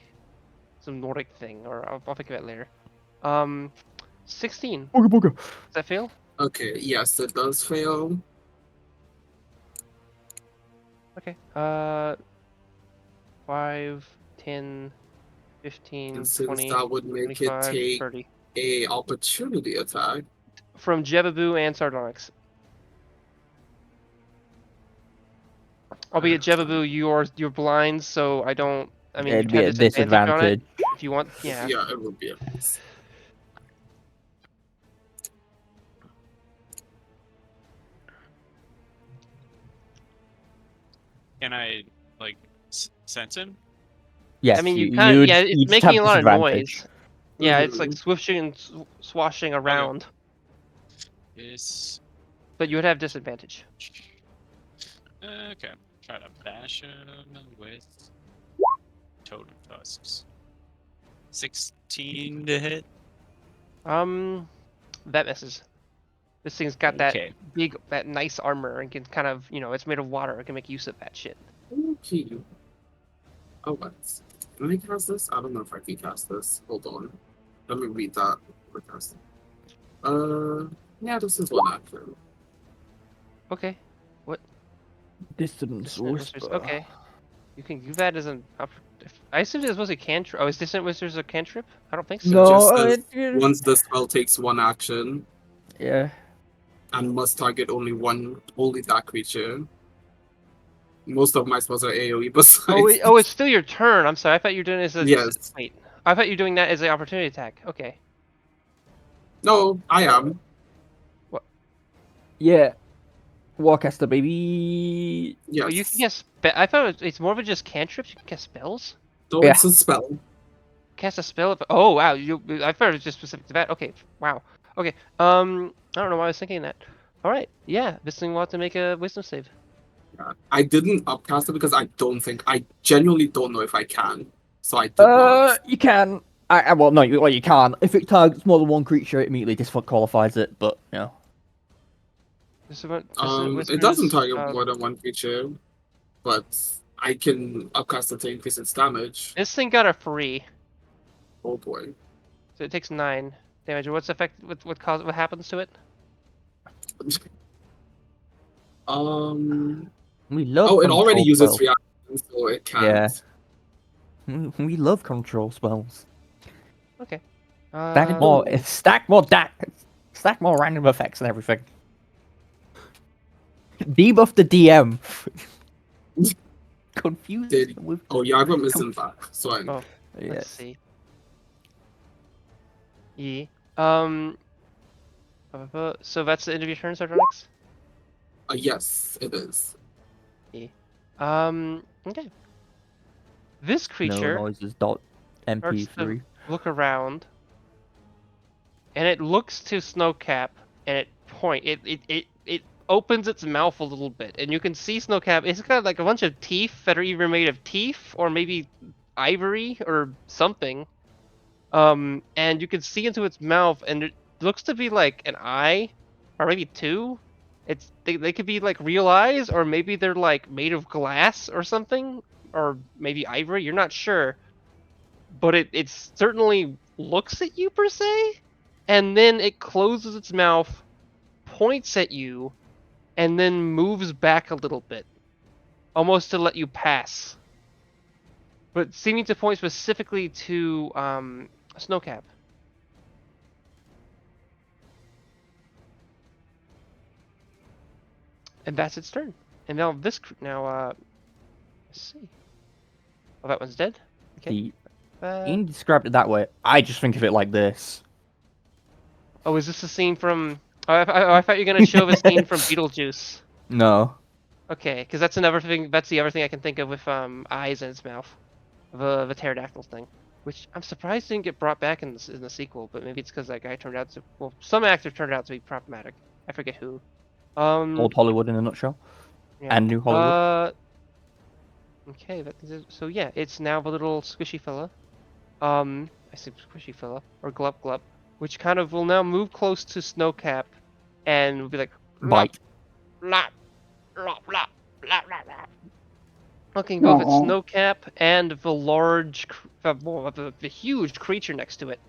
some Nordic thing, or I'll think of it later. 16. Booga booga. Does that fail? Okay. Yes, it does fail. Okay. 5, 10, 15, And since 20, that would make it 25, take 30. a opportunity attack. From Jebaboo and Sardonyx. Albeit Jebaboo, you're blind, so I don't. I mean, It'd you be have a disadvantage on it disadvantage. if you want. Yeah. Yeah, it would be a miss. Can I like sense him? Yes, I mean, you you'd- kind of. Yeah, it's you'd just making a have lot of disadvantage. noise. Yeah, it's like Mhm. swishing and swashing around, Yes. but you would have disadvantage. Okay. Try to bash him with totem tusks. 16 to hit. That misses. This thing's got Okay. that nice armor and can kind of, it's made of water. It can make use of that shit. Okay. Oh, what? Can I cast this? I don't know if I can cast this. Hold on. Let me read that forecast. Yeah, this is one action. Okay. Distance Dissonant Whispers. whisper. Okay. You can do that as an. I assumed it was a cantrip. Oh, is Dissonant Whispers a cantrip? I don't think so. It No, just says it- once the spell takes one action Yeah. and must target only that creature. Most of my spells are AoE besides. Oh, it's still your turn. I'm sorry. I thought you were doing it as a. Yes. Wait. I thought you were doing that as an opportunity attack. Okay. No, I am. Yeah. Warcaster, baby. Yes. Oh, you can cast. I thought it's more of just cantrips. You can cast spells. No, Yeah. it's a spell. Cast a spell. Oh wow. I thought it was just specific to that. Okay. Wow. Okay. I don't know why I was thinking that. All right. Yeah. This thing will have to make a wisdom save. I didn't upcast it because I genuinely don't know if I can. So I did not. You can. Well, no, you can't. If it targets more than one creature, it immediately disqualifies it. But you know. It doesn't target more than one creature, but I can upcast it to increase its damage. This thing got a free, Oh boy. so it takes 9 damage. What's the effect? What happens to it? We love. Oh, it already control uses spells. reactions, so it can't. Yeah. We love control spells. Okay. Stack more random effects and everything. Debuff the DM. Confused with. Oh, Yagram isn't back, so I. Oh, let's Yes. see. Yeah. So that's the end of your turn, Sardonyx? Yes, it is. Okay. This creature No noises. Dot starts to MP3. look around, and it looks to Snowcap, and it opens its mouth a little bit, and you can see Snowcap. It's got like a bunch of teeth that are either made of teeth or maybe ivory or something. And you can see into its mouth, and it looks to be like an eye, or maybe two. They could be like real eyes, or maybe they're like made of glass or something, or maybe ivory. You're not sure, but it certainly looks at you per se, and then it closes its mouth, points at you, and then moves back a little bit, almost to let you pass. But seeming to point specifically to Snowcap. And that's its turn. And now let's see. Oh, that one's dead. Okay. Ian described it that way. I just think of it like this. Oh, is this the scene from? Oh, I thought you were gonna show the scene from Beetlejuice. No. Okay, because that's another thing. That's the other thing I can think of with eyes in its mouth, the pterodactyl thing, which I'm surprised didn't get brought back in the sequel. But maybe it's because that guy turned out to. Well, some actor turned out to be problematic. I forget who. Old Hollywood in a nutshell. Yeah. And New Hollywood. Okay, so yeah, it's now the little squishy fella. I say squishy fella, or glub glub, which kind of will now move close to Snowcap, and will be like Bite. blah, blah, blah, blah, blah, blah. Looking both at Snowcap and the large, the huge creature next to it,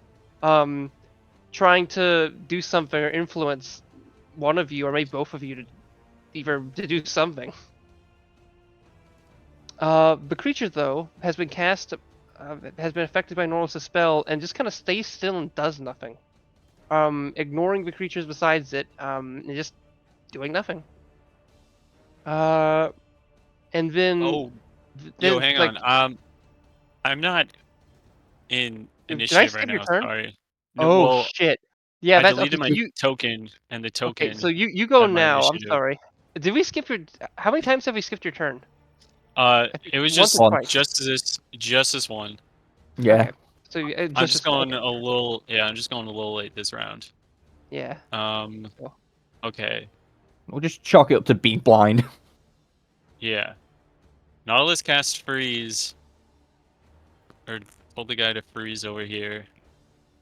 trying to do something or influence one of you or maybe both of you to do something. The creature though has been affected by Norlis' spell and just kind of stays still and does nothing, ignoring the creatures besides it, and just doing nothing. And then Yo, hang on. I'm not in initiative right now. Sorry. No, well, shit. Yeah, I deleted my you. token, and the token. Okay, so you go had my now. I'm initiative. sorry. Did we skip your? How many times have we skipped your turn? It was once just or twice. just this one. Yeah. Okay. So I'm just going a little. Yeah, I'm just going a little late this round. Yeah. Okay. We'll just chalk it up to being blind. Yeah. Nautilus cast freeze. Or told the guy to freeze over here.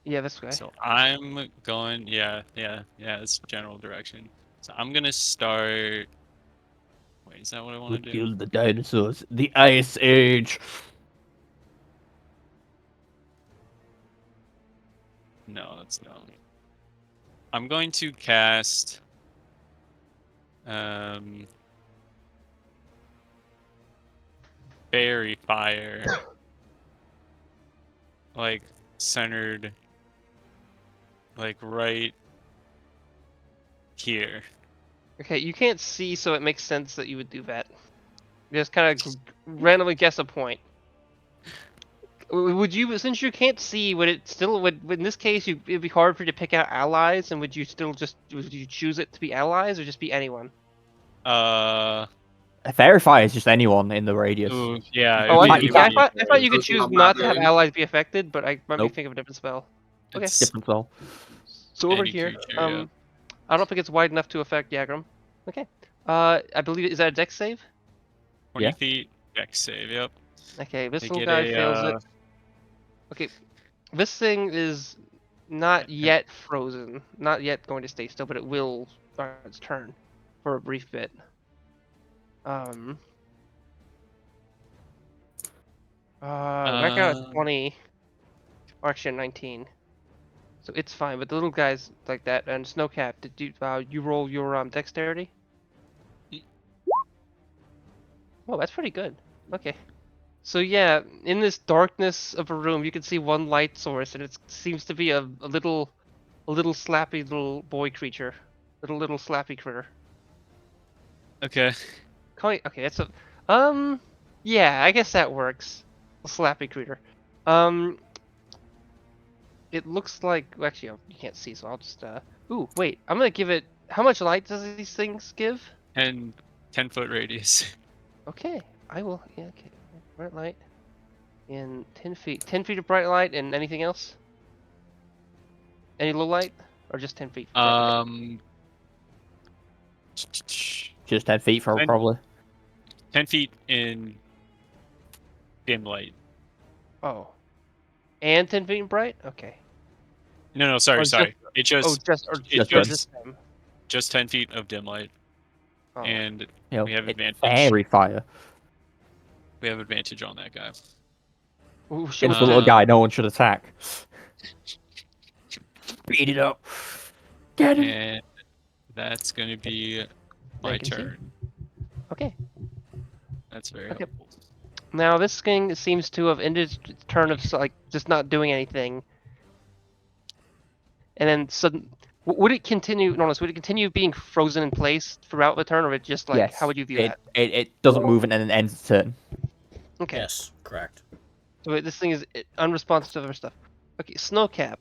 Yeah, this guy. So I'm going. Yeah. It's general direction. So I'm gonna start. Wait, is that what I want to do? Kill the dinosaurs. The Ice Age. No, that's no. I'm going to cast. Fairy fire. Like centered. Like right here. Okay, you can't see, so it makes sense that you would do that. Just kind of randomly guess a point. Would you, since you can't see, would it still, would in this case, it'd be hard for you to pick out allies, and would you still just, would you choose it to be allies, or just be anyone? A fairy fire is just anyone in the radius. Ooh, yeah. Oh, I- yeah, I thought you could Does choose not not to have matter. allies be affected, but I might be Nope. thinking of a different spell. Okay. It's Different spell. So over any here, creature, yeah. I don't think it's wide enough to affect Yagram. Okay. I believe, is that a dex save? 20 Yeah. feet. Dex save, yep. Okay, this They little get guy a, fails it. Okay, this thing is not yet frozen, not yet going to stay still, but it will start its turn for a brief bit. That got a 20, or actually a 19, so it's fine. But the little guys like that, and Snowcap, did you roll your dexterity? Oh, that's pretty good. Okay. So yeah, in this darkness of a room, you can see one light source, and it seems to be a little slappy little boy creature, little slappy critter. Okay. Okay, that's a yeah, I guess that works. A slappy critter. It looks like, well, actually, you can't see, so I'll just Ooh, wait, I'm gonna give it. How much light does these things give? And 10-foot radius. Okay, I will. Yeah, okay. Bright light. In 10 feet. 10 feet of bright light, and anything else? Any low light? Or just 10 feet? Just 10 feet for 10 probably. 10 feet in dim light. Oh. And 10 feet in bright? Okay. No, Or sorry. It just just them. just 10 feet of dim light, Oh. and You know, we have it's advantage. fairy fire. We have advantage on that guy. Ooh, It's shit, the little guy no one should attack. Beat it up. Get him. And that's gonna be my can see. turn. Okay. That's very Okay. helpful. Now this thing seems to have ended its turn of like just not doing anything. And then sudden, would it continue? Notice, would it continue being frozen in place throughout the turn, or it just like? Yes. How would you view that? It doesn't move and then it ends its turn. Okay. Yes, correct. So this thing is unresponsive to other stuff. Okay, Snowcap.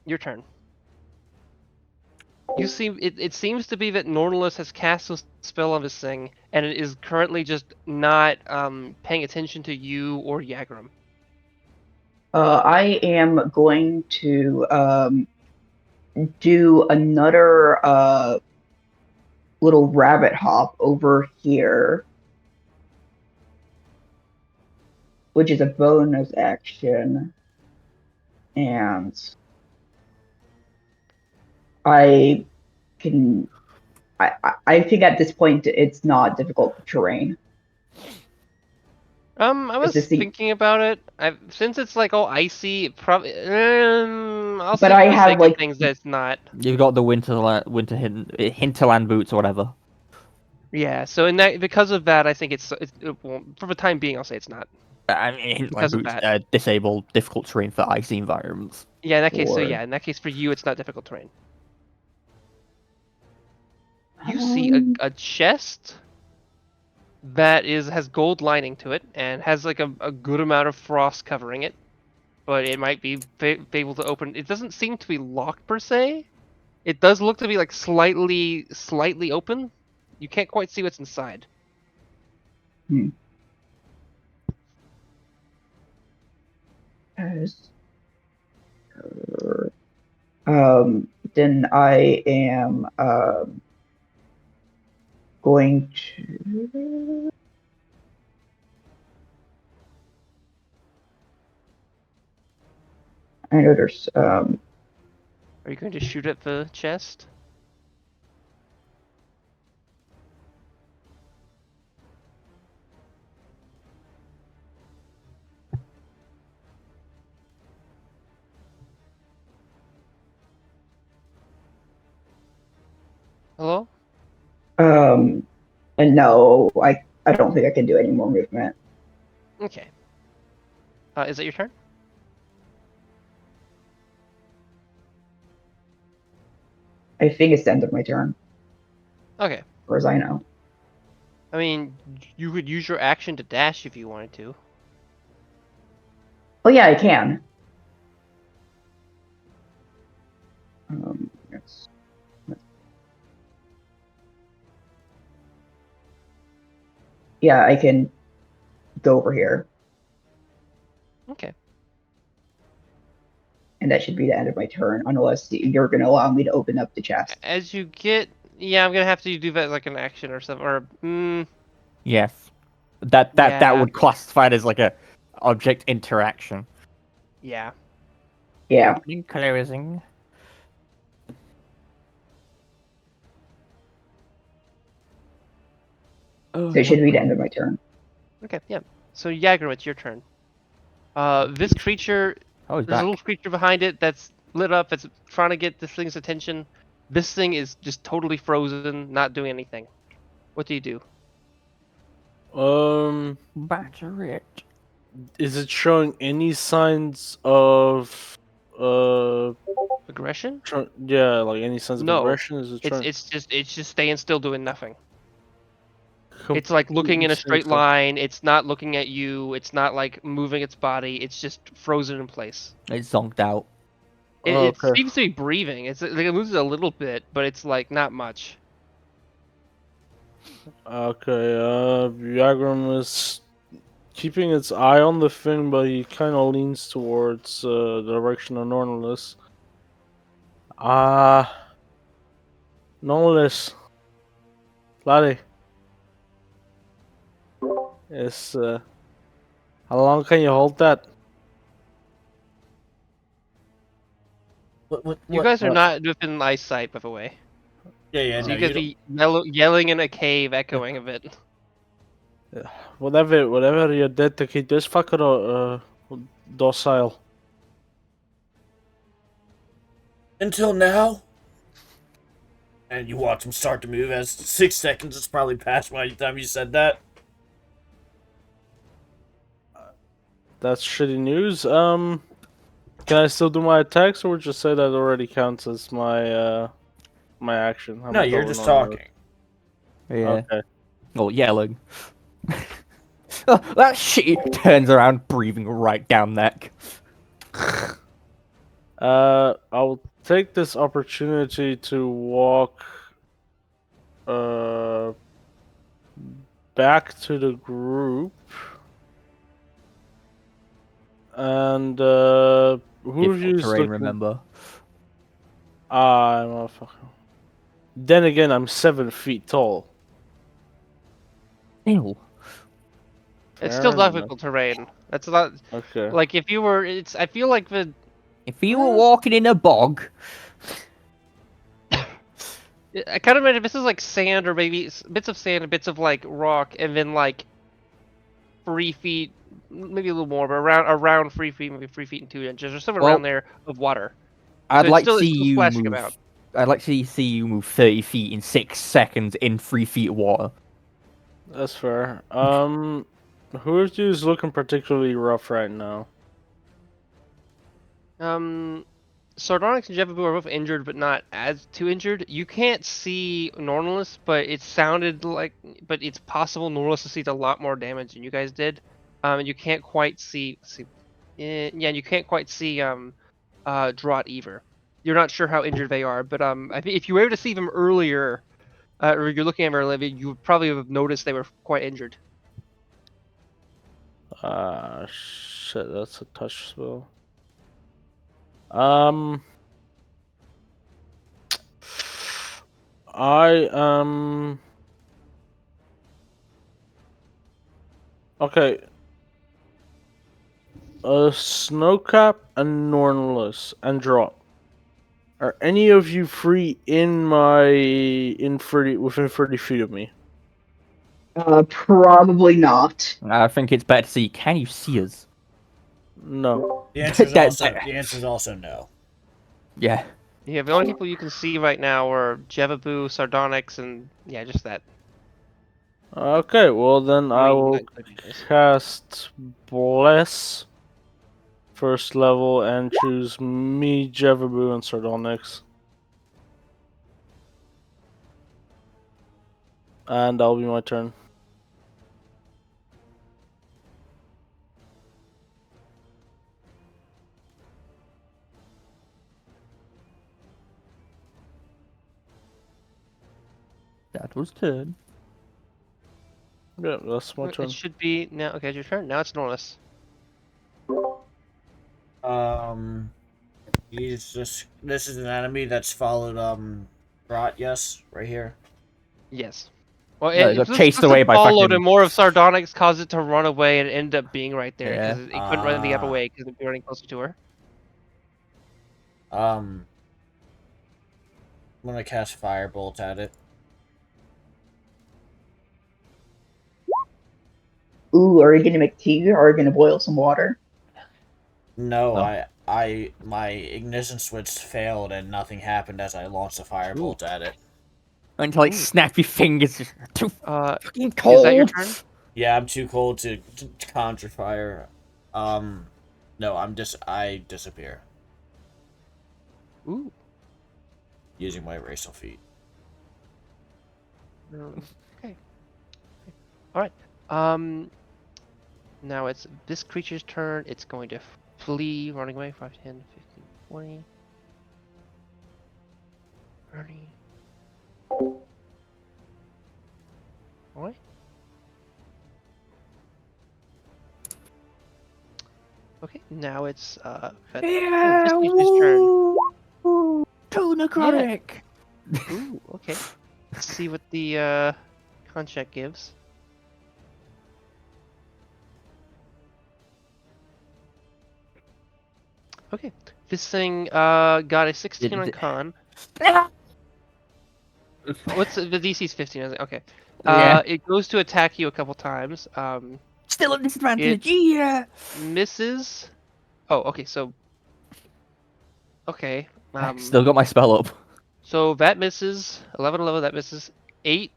Your turn. You see, it seems to be that Nornless has cast a spell on this thing, and it is currently just not paying attention to you or Yagram. I am going to do another little rabbit hop over here, which is a bonus action, and I can. I think at this point it's not difficult terrain. I was It's the- thinking about it. Since it's like all icy, it probably. I'll say But for I the have, sake like- of things that it's not. You've got the hinterland boots or whatever. Yeah. So in that, because of that, I think it won't, for the time being, I'll say it's not. I mean, hinterland Because of boots that. disable difficult terrain for icy environments. Yeah. In that case, so Sure. yeah. In that case, for you, it's not difficult terrain. You see a chest that has gold lining to it and has like a good amount of frost covering it, but it might be able to open. It doesn't seem to be locked per se. It does look to be like slightly open. You can't quite see what's inside. Yes. Then I am going to. I know there's Are you going to shoot at the chest? And no, I don't think I can do any more movement. Okay. Is it your turn? I think it's the end of my turn, Okay. as far as I know. I mean, you could use your action to dash if you wanted to. Oh yeah, I can. Yes. Yeah, I can go over here, Okay. and that should be the end of my turn, unless you're going to allow me to open up the chest. As you get, yeah, I'm gonna have to do that like an action or something, or Yes. That Yeah. would classify it as like a object interaction. yeah. Yeah, Opening, closing. so it should be the end of my turn. Okay, yeah. So Yagro, it's your turn. This creature, Oh, he's there's a back. little creature behind it that's lit up. It's trying to get this thing's attention. This thing is just totally frozen, not doing anything. What do you do? Batter it. Is it showing any signs of Aggression? yeah, like any signs of No. aggression? Is it trying It's just staying still, doing nothing. It's like looking in a completely straight line. It's not looking at you. It's not like moving its body. It's just frozen in place. It's zonked out. It, Oh, it okay. seems to be breathing. It's like it moves a little bit, but it's like not much. Okay, Yagram is keeping its eye on the thing, but he kind of leans towards the direction of Normalus. Normalus. Laddie. It's, how long can you hold that? You guys are not within eyesight, by the way. Yeah, So no, you could be yelling in a cave, echoing of it. Whatever you did to keep this fucker docile. until now. And you watch him start to move as 6 seconds has probably passed by the time you said that. That's shitty news. Can I still do my attacks, or just say that already counts as my my action? No, you're just talking. Yeah. Okay. Oh, yelling. Oh, that shit turns around, breathing right down neck. I'll take this opportunity to walk back to the group. And who Difficult reviews terrain, looking? remember? Motherfucker. Then again, I'm 7 feet tall. Ew. It's still Fair enough. difficult terrain. That's not Okay. like if you were. It's. I feel like the. If you were walking in a bog, I kind of imagine this is like sand or maybe bits of sand and bits of like rock, and then like 3 feet, maybe a little more, but around 3 feet, maybe 3 feet and 2 inches or somewhere Well, around there of water. I'd So it's like still- to it's see still you splashing move. about. I'd like to see you move 30 feet in 6 seconds in 3 feet of water. That's fair. Who of you is looking particularly rough right now? Sardonyx and Jeffabu are both injured, but not as too injured. You can't see Normalus, but it sounded like, but it's possible Normalus has seen a lot more damage than you guys did. And you can't quite see, yeah, and you can't quite see Draught either. You're not sure how injured they are, but I think if you were able to see them earlier, or you're looking at them earlier, you would probably have noticed they were quite injured. Shit, that's a touch spell. Okay. Snowcap and Normalus and Drop. Are any of you free in within 30 feet of me? Probably not. I think it's better to see. Can you see us? No. The answer is That- also the answer is also no. Yeah. Yeah, the only people you can see right now are Jevaboo, Sardonyx, and yeah, just that. Okay, well then I mean, will not including this. cast Bless first level and choose me, Jevaboo, and Sardonyx. And that'll be my turn. That was turn. Yeah, that's my turn. It should be now. Okay, it's your turn. Now it's Norlis. He's just. This is an enemy that's followed Grot. Yes, right here. Yes. Well, No, it it got was chased away by followed, fucking. and more of Sardonyx caused it to run away and end up being right there Yeah. because it couldn't run the other Ah. way because it'd be running closer to her. I'm gonna cast Firebolt at it. Ooh, are you gonna make tea or are you gonna boil some water? No, No. my ignition switch failed and nothing happened as I launched a Firebolt at it. Until like Ooh. snap your fingers. Just too Uh, fucking is that your cold. turn? Yeah, I'm too cold to conjure fire. No, I disappear Ooh. using my racial feat. Okay. All right. Now it's this creature's turn. It's going to flee, running away. 5, 10, 15, 20. 30. Alright. Okay, now it's Yeah. this creature's turn. Woo. Too necrotic. Ooh, okay. Let's see what the con check gives. Okay, this thing got a 16 on con. What's the DC's 15? Isn't it? Okay. Yeah. It goes to attack you a couple times. Still at disadvantage. It Yeah. misses. Oh, okay. So. Okay. Still got my spell up. So that misses. 11, 11. That misses. 8.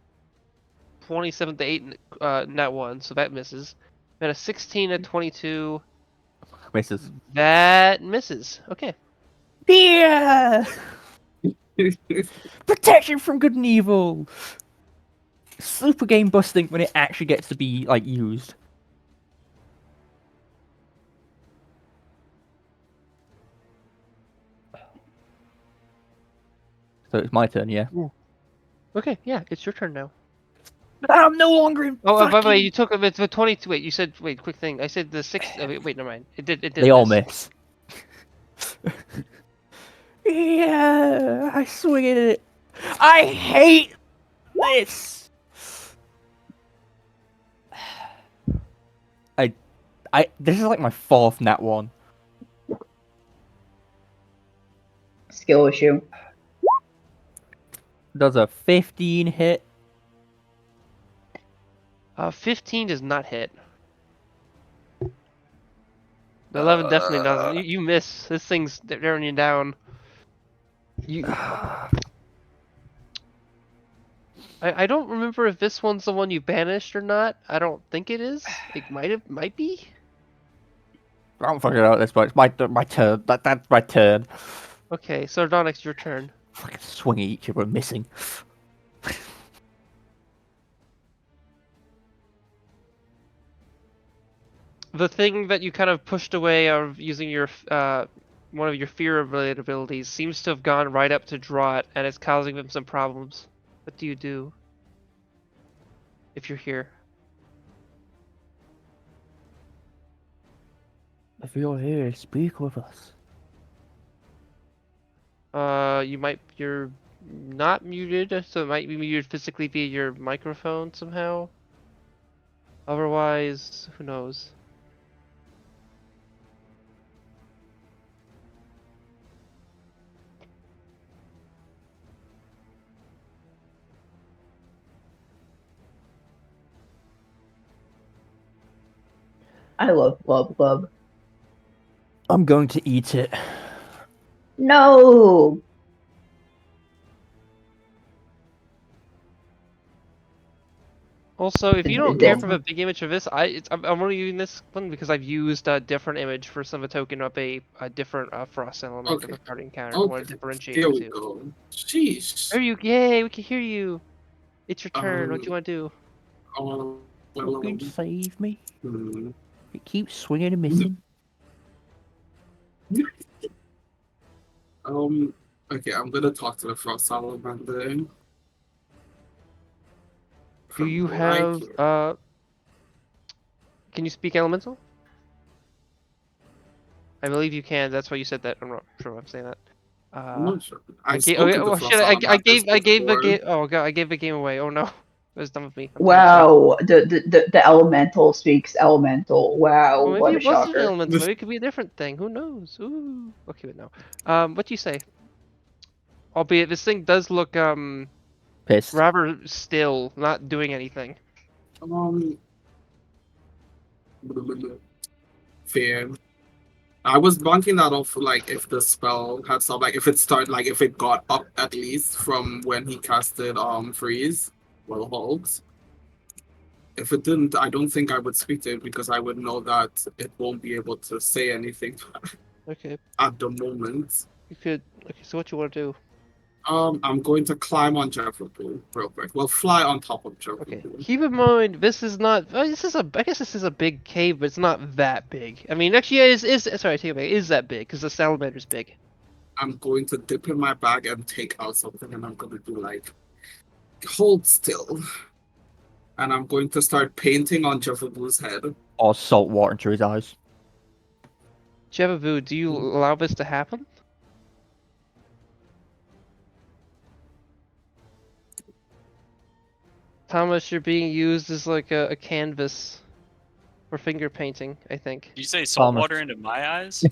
27 to 8. Nat 1. So that misses. Then a 16 at 22. Misses. That misses. Okay. Yeah. Protection from good and evil. Super game busting when it actually gets to be like used. So it's my turn, yeah. Okay. Yeah, it's your turn now. I'm no longer in. Oh, by the way, fucking- you took the 22. Wait, you said wait. Quick thing. I said the 6. Wait, never mind. It did. They all miss. Yeah, I swing at it. I hate this. This is like my 4th nat 1. Skill issue. Does a 15 hit? 15 does not hit. The 11 definitely doesn't. You miss. This thing's tearing you down. I don't remember if this one's the one you banished or not. I don't think it is. It might be. I don't fucking know at this point. It's my turn. That's my turn. Okay, Sardonyx, your turn. Fucking swing at each other, missing. The thing that you kind of pushed away of using your one of your fear-related abilities seems to have gone right up to Draught, and it's causing them some problems. What do you do if you're here? If you're here, speak with us. You're not muted, so it might be muted physically via your microphone somehow. Otherwise, who knows? I love Blub Blub. I'm going to eat it. No! Also, if you don't Then- care for a big image of this, I'm only using this one because I've used a different image for some of the token of a different frost element of Okay. a party encounter. I want to Okay. differentiate There the we two. go. Sheesh. There you, yay! We can hear you. It's your turn. What do you want to do? Um, Fucking save me. hmm. It keeps swinging and missing. Okay, I'm gonna talk to the frost salamander. Do From you right have here. Can you speak elemental? I believe you can. That's why you said that. I'm not sure I'm saying that. I'm not sure. I I've gave. spoken Okay, to oh frost shit! salamanders I gave the before. game. Oh god! I gave the game away. Oh no! It was dumb of me. I'm sorry. Wow, the elemental speaks elemental. Wow, Well, maybe what a it wasn't shocker. elemental. Maybe it could be a different thing. Who knows? Ooh. Okay, but no. What do you say? Albeit this thing does look Pissed. rather still, not doing anything. Um, fair. I was banking that off like if the spell had stopped, like if it started, like if it got up at least from when he casted freeze, well halt. If it didn't, I don't think I would speak to it because I would know that it won't be able to say anything Okay, at the moment. you could. Okay, so what you want to do? I'm going to climb on Jeffrey real quick. Well, fly on top of Jeffrey. Okay, keep in mind this is not. This is a. I guess this is a big cave, but it's not that big. I mean, actually, it is. Sorry, I take it back. It is that big because the salamander's big. I'm going to dip in my bag and take out something, and I'm going to do like hold still, and I'm going to start painting on Jeffrey Blue's head. Or salt water into his eyes. Jebavu, do you allow this to happen? Thomas, you're being used as like a canvas for finger painting, I think. Did you say salt Thomas. water into my eyes?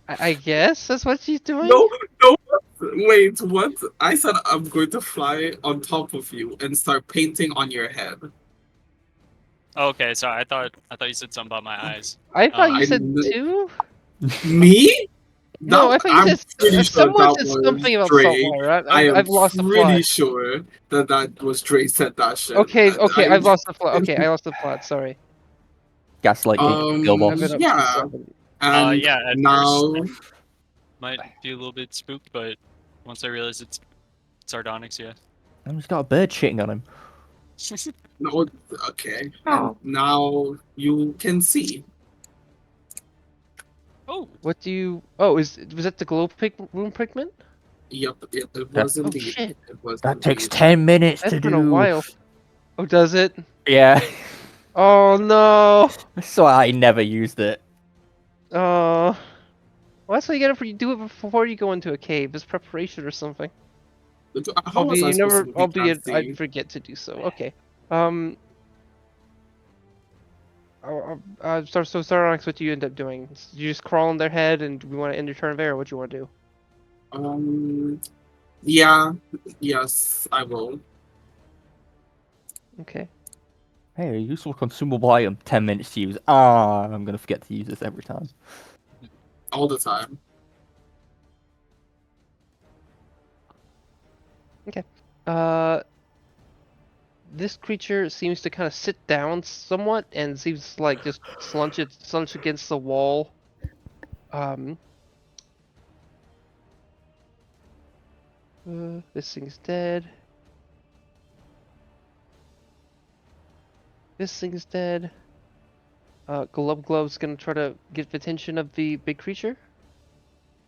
I guess that's what she's doing. No, wait, what? I said I'm going to fly on top of you and start painting on your head. Oh, okay, sorry. I thought you said something about my eyes. I thought I you said kn- two. Me? No, I thought you I'm said pretty sure someone that said was something about Dre. salt water. I am I've lost the pretty plot. sure that was Dre said that shit. Okay, I- I've lost the plot. Okay, I lost the plot. Sorry. Gaslight Gilbo. I've been up yeah. something. And yeah, at now, first might be a little bit spooked, but once I realized it's sardonyx, yeah. And he's got a bird shitting on him. no, okay. And now you can see. Oh, What do you? Oh, was that the glow room pigment? Yep, it was Oh indeed. shit! It was That takes indeed. 10 minutes That's to been do. a while. Oh, does it? Yeah. Oh no! That's why I never used it. Oh. Well, that's what you get if you do it before you go into a cave. It's preparation or something. How was I supposed to be Albeit I fancy? forget to do so. Okay. So Sardonyx, what do you end up doing? You just crawl on their head, and we want to end your turn there. What do you want to do? Yeah, yes, I will. Okay. Hey, a useful consumable item. 10 minutes to use. Ah, I'm gonna forget to use this every time. All the time. This creature seems to kind of sit down somewhat and seems like just slunch against the wall. This thing's dead. This thing's dead. Glove's gonna try to get the attention of the big creature,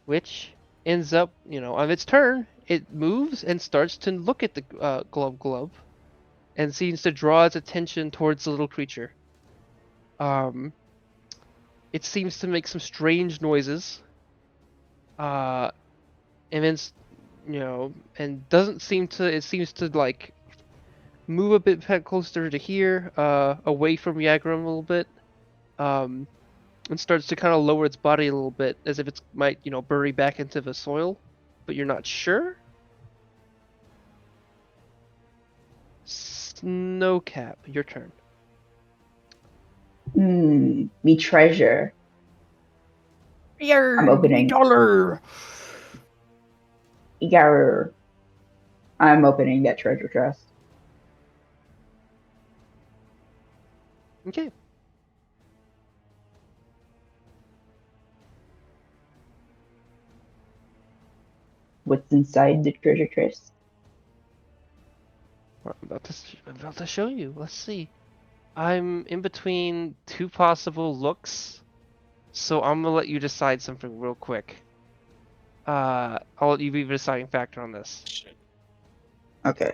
which ends up, on its turn, it moves and starts to look at the Glove, and seems to draw its attention towards the little creature. It seems to make some strange noises, and then, and doesn't seem to. It seems to like move a bit closer to here, away from Yagram a little bit, and starts to kind of lower its body a little bit, as if it might, bury back into the soil, but you're not sure. Snowcap, your turn. Me treasure. I'm opening. $1. Yeah, I'm opening that treasure chest. Okay. What's inside the treasure chest? I'm about to show you. Let's see. I'm in between two possible looks, so I'm gonna let you decide something real quick. I'll let you be the deciding factor on this. Okay.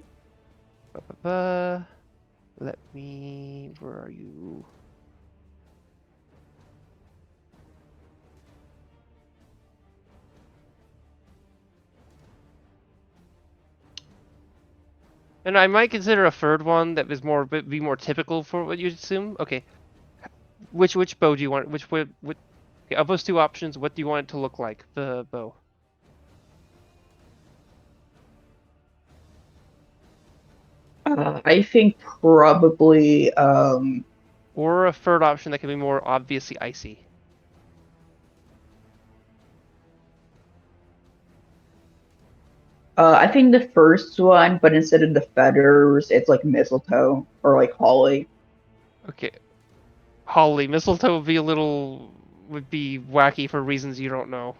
Let me. Where are you? And I might consider a third one that is be more typical for what you'd assume. Okay. Which bow do you want? Which okay, of those two options, what do you want it to look like? The bow. I think probably Or a third option that can be more obviously icy. I think the first one, but instead of the feathers, it's like mistletoe or like holly. Okay. Holly. Mistletoe would be wacky for reasons you don't know.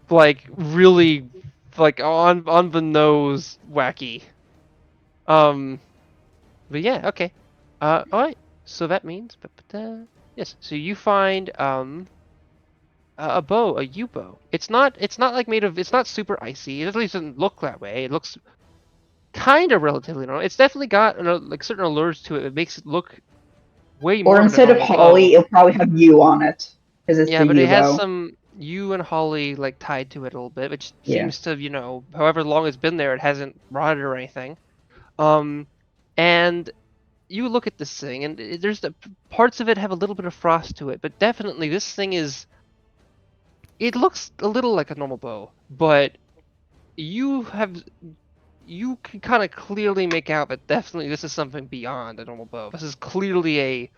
Like really like on the nose wacky. But yeah, okay. Alright. So that means yes. So you find a bow, a U bow. It's not like made of it's not super icy. It at least doesn't look that way. It looks kind of relatively normal. It's definitely got like certain allures to it. It makes it look way Or more than a instead of normal holly, bow. it'll probably have you on it because it's Yeah, the but it U has bow. some yew and holly like tied to it a little bit, which Yeah. seems to, however long it's been there, it hasn't rotted or anything. Um, and you look at this thing, and there's the parts of it have a little bit of frost to it, but definitely this thing is. It looks a little like a normal bow, but you have you can kind of clearly make out that definitely this is something beyond a normal bow. This is clearly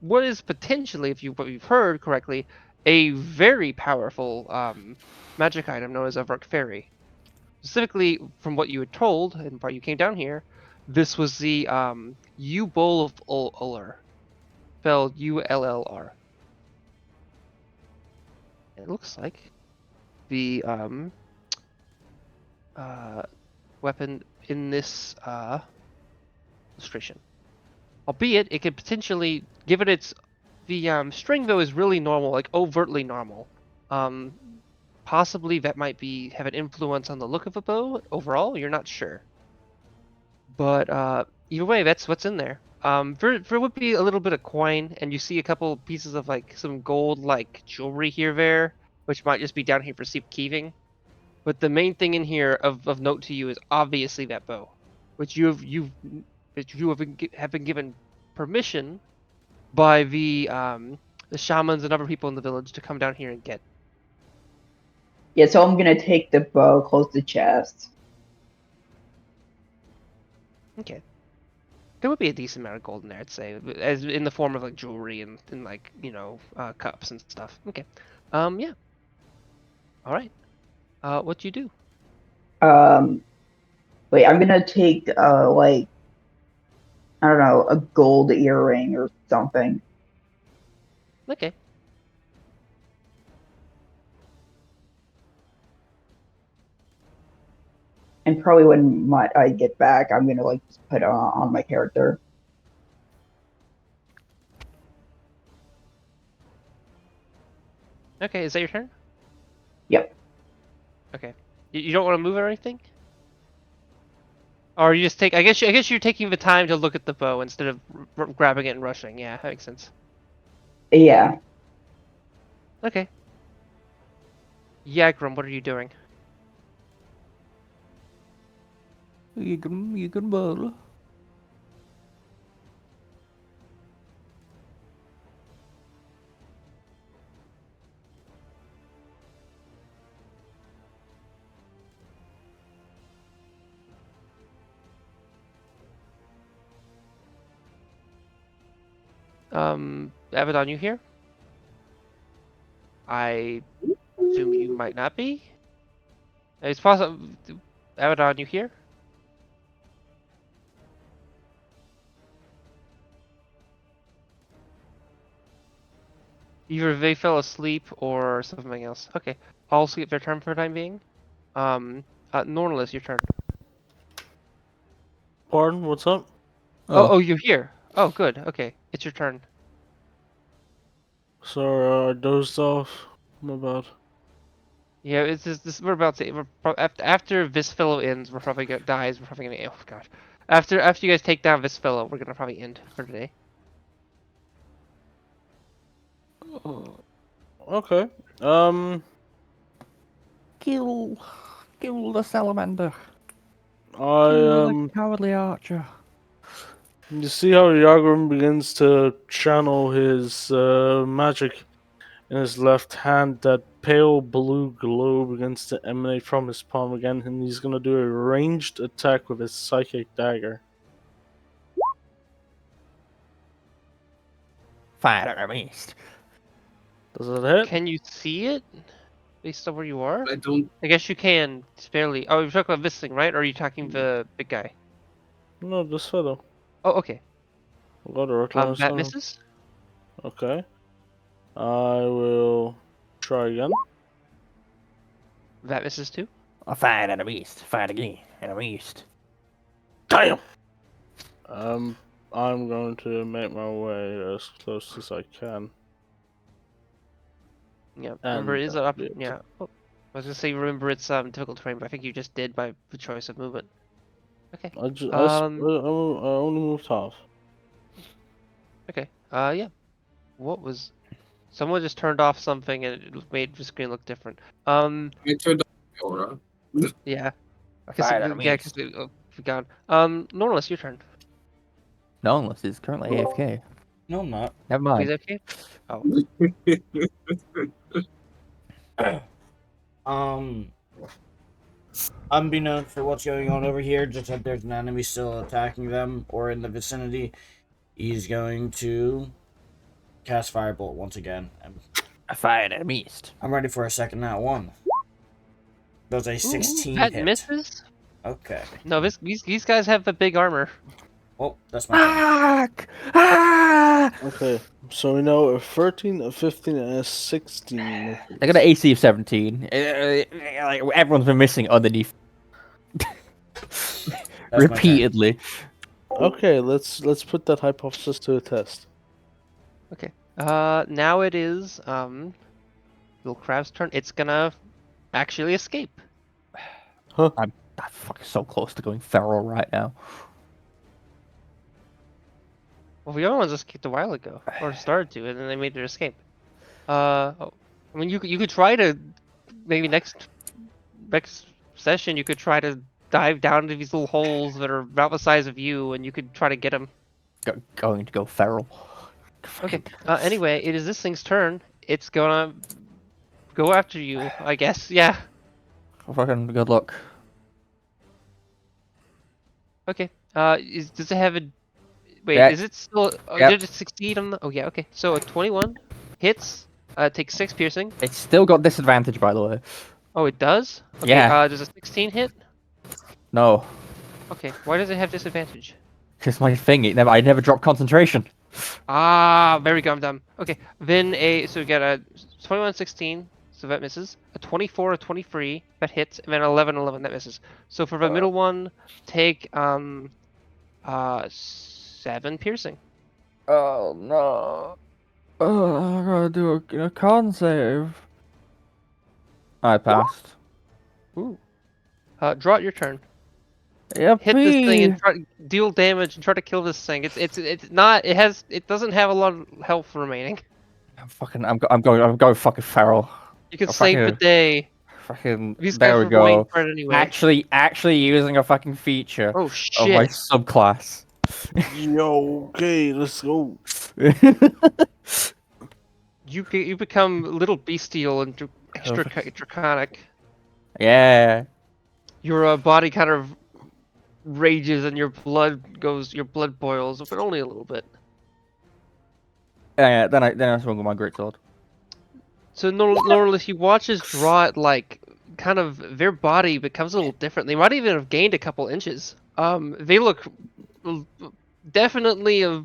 what is potentially, if what you've heard correctly, a very powerful magic item known as a Verkfaeri. Specifically, from what you were told and why you came down here, this was the U Bowl of Ullr, spelled ULLR. It looks like the weapon in this illustration. Albeit, it could potentially, given its the string though is really normal, like overtly normal. Um, Possibly that might have an influence on the look of a bow overall. You're not sure, but either way, that's what's in there. There would be a little bit of coin, and you see a couple pieces of like some gold like jewelry here there, which might just be down here for keeping. But the main thing in here of note to you is obviously that bow, which have been given permission by the shamans and other people in the village to come down here and get. Yeah, so I'm gonna take the bow, close the chest. Okay. There would be a decent amount of gold in there, I'd say, as in the form of like jewelry and like cups and stuff. Okay. Yeah. All right. What do you do? Um, wait, I'm gonna take like I don't know, a gold earring or something. Okay. And probably when I get back, I'm gonna like just put it on my character. Okay. Is that your turn? Yep. Okay. You don't want to move or anything? Or you just take? I guess you're taking the time to look at the bow instead of grabbing it and rushing. Yeah, that makes sense. Yeah. Okay. Yagrum, what are you doing? You can bowl. Abaddon, you here? I assume you might not be. It's possible. Abaddon, you here? Either they fell asleep or something else. Okay, I'll skip their turn for the time being. Nornalis, your turn. Pardon, what's up? Oh, you're here. Oh, good. Okay, it's your turn. Sorry, I dozed off. My bad. Yeah, it's this. We're about to. After this fellow ends, we're probably gonna dies. We're probably gonna. Oh gosh. After you guys take down this fellow, we're gonna probably end for today. Okay. Kill the salamander. I Kill the cowardly archer. You see how Yagrum begins to channel his magic in his left hand. That pale blue glow begins to emanate from his palm again, and he's gonna do a ranged attack with his psychic dagger. Fire at the beast. Does it hit? Can you see it based on where you are? I don't. I guess you can. It's barely. Oh, you're talking about this thing, right? Or are you talking the big guy? No, this fellow. Oh, okay. Got a reckless That on him. misses. Okay. I will try again. That misses too. I fired at the beast. Fired again at the beast. Damn. I'm going to make my way as close as I can. Yeah. Remember, it is And, up. yeah. Yeah. Oh, I was gonna say, remember, it's difficult terrain, but I think you just did by the choice of movement. Okay. I only moved half. Okay. Yeah. What was? Someone just turned off something and it made the screen look different. I turned off the aura. Yeah. Fire at the Yeah, beast. forgot. Normalis, your turn. No, unless it's currently AFK. No, I'm not. Never Please, mind. okay. Oh. Unbeknown for what's going on over here, just that there's an enemy still attacking them or in the vicinity, he's going to cast Firebolt once again. I fired at the beast. I'm ready for a second nat one. Does a 16 That hit? misses. Okay. No, these guys have the big armor. Well, that's my turn. Okay, so we know a 13, a 15, and a 16. They got an AC of 17. Like everyone's been missing underneath. That's my turn. Repeatedly. Okay, let's put that hypothesis to a test. Okay. Now it is Little Crab's turn. It's gonna actually escape. I'm fucking so close to going feral right now. Well, the other ones just kicked a while ago, or started to, and then they made their escape. I mean, you could try to maybe next session you could try to dive down into these little holes that are about the size of you, and you could try to get them. Going to go feral. Okay. Anyway, it is this thing's turn. It's gonna go after you, I guess. Yeah. Fucking good luck. Okay. Does it have a? Wait, Yeah. is it still? Oh, Yep. Did it succeed on the? Oh yeah. Okay. So a 21 hits. Takes 6 piercing. It's still got disadvantage, by the way. Oh, it does. Okay, Yeah. Does a 16 hit? No, Okay. Why does it have disadvantage? because my thing. I never dropped concentration. Ah, very go. I'm dumb. Okay. Then so we got a 21, 16. So that misses. A 24, a 23 that hits, and then 11, 11 that misses. So for the middle one, take 7 piercing. Oh no. Oh, I gotta do a con save. I passed. Ooh. Draw it your turn. Yep. Hit this thing and try, deal damage and try to kill this thing. It's not. It doesn't have a lot of health remaining. I'm going fucking feral. You can Oh, save the fucking- day. Fucking. These guys There we were going go. for it anyway. Actually using a fucking feature Oh of shit! my subclass. Yo, okay, let's go. You become a little bestial and extra draconic. Yeah. Your body kind of rages and your blood boils, but only a little bit. Then I swung with my greatsword. So normally he watches draw it like kind of their body becomes a little different. They might even have gained a couple inches. They look definitely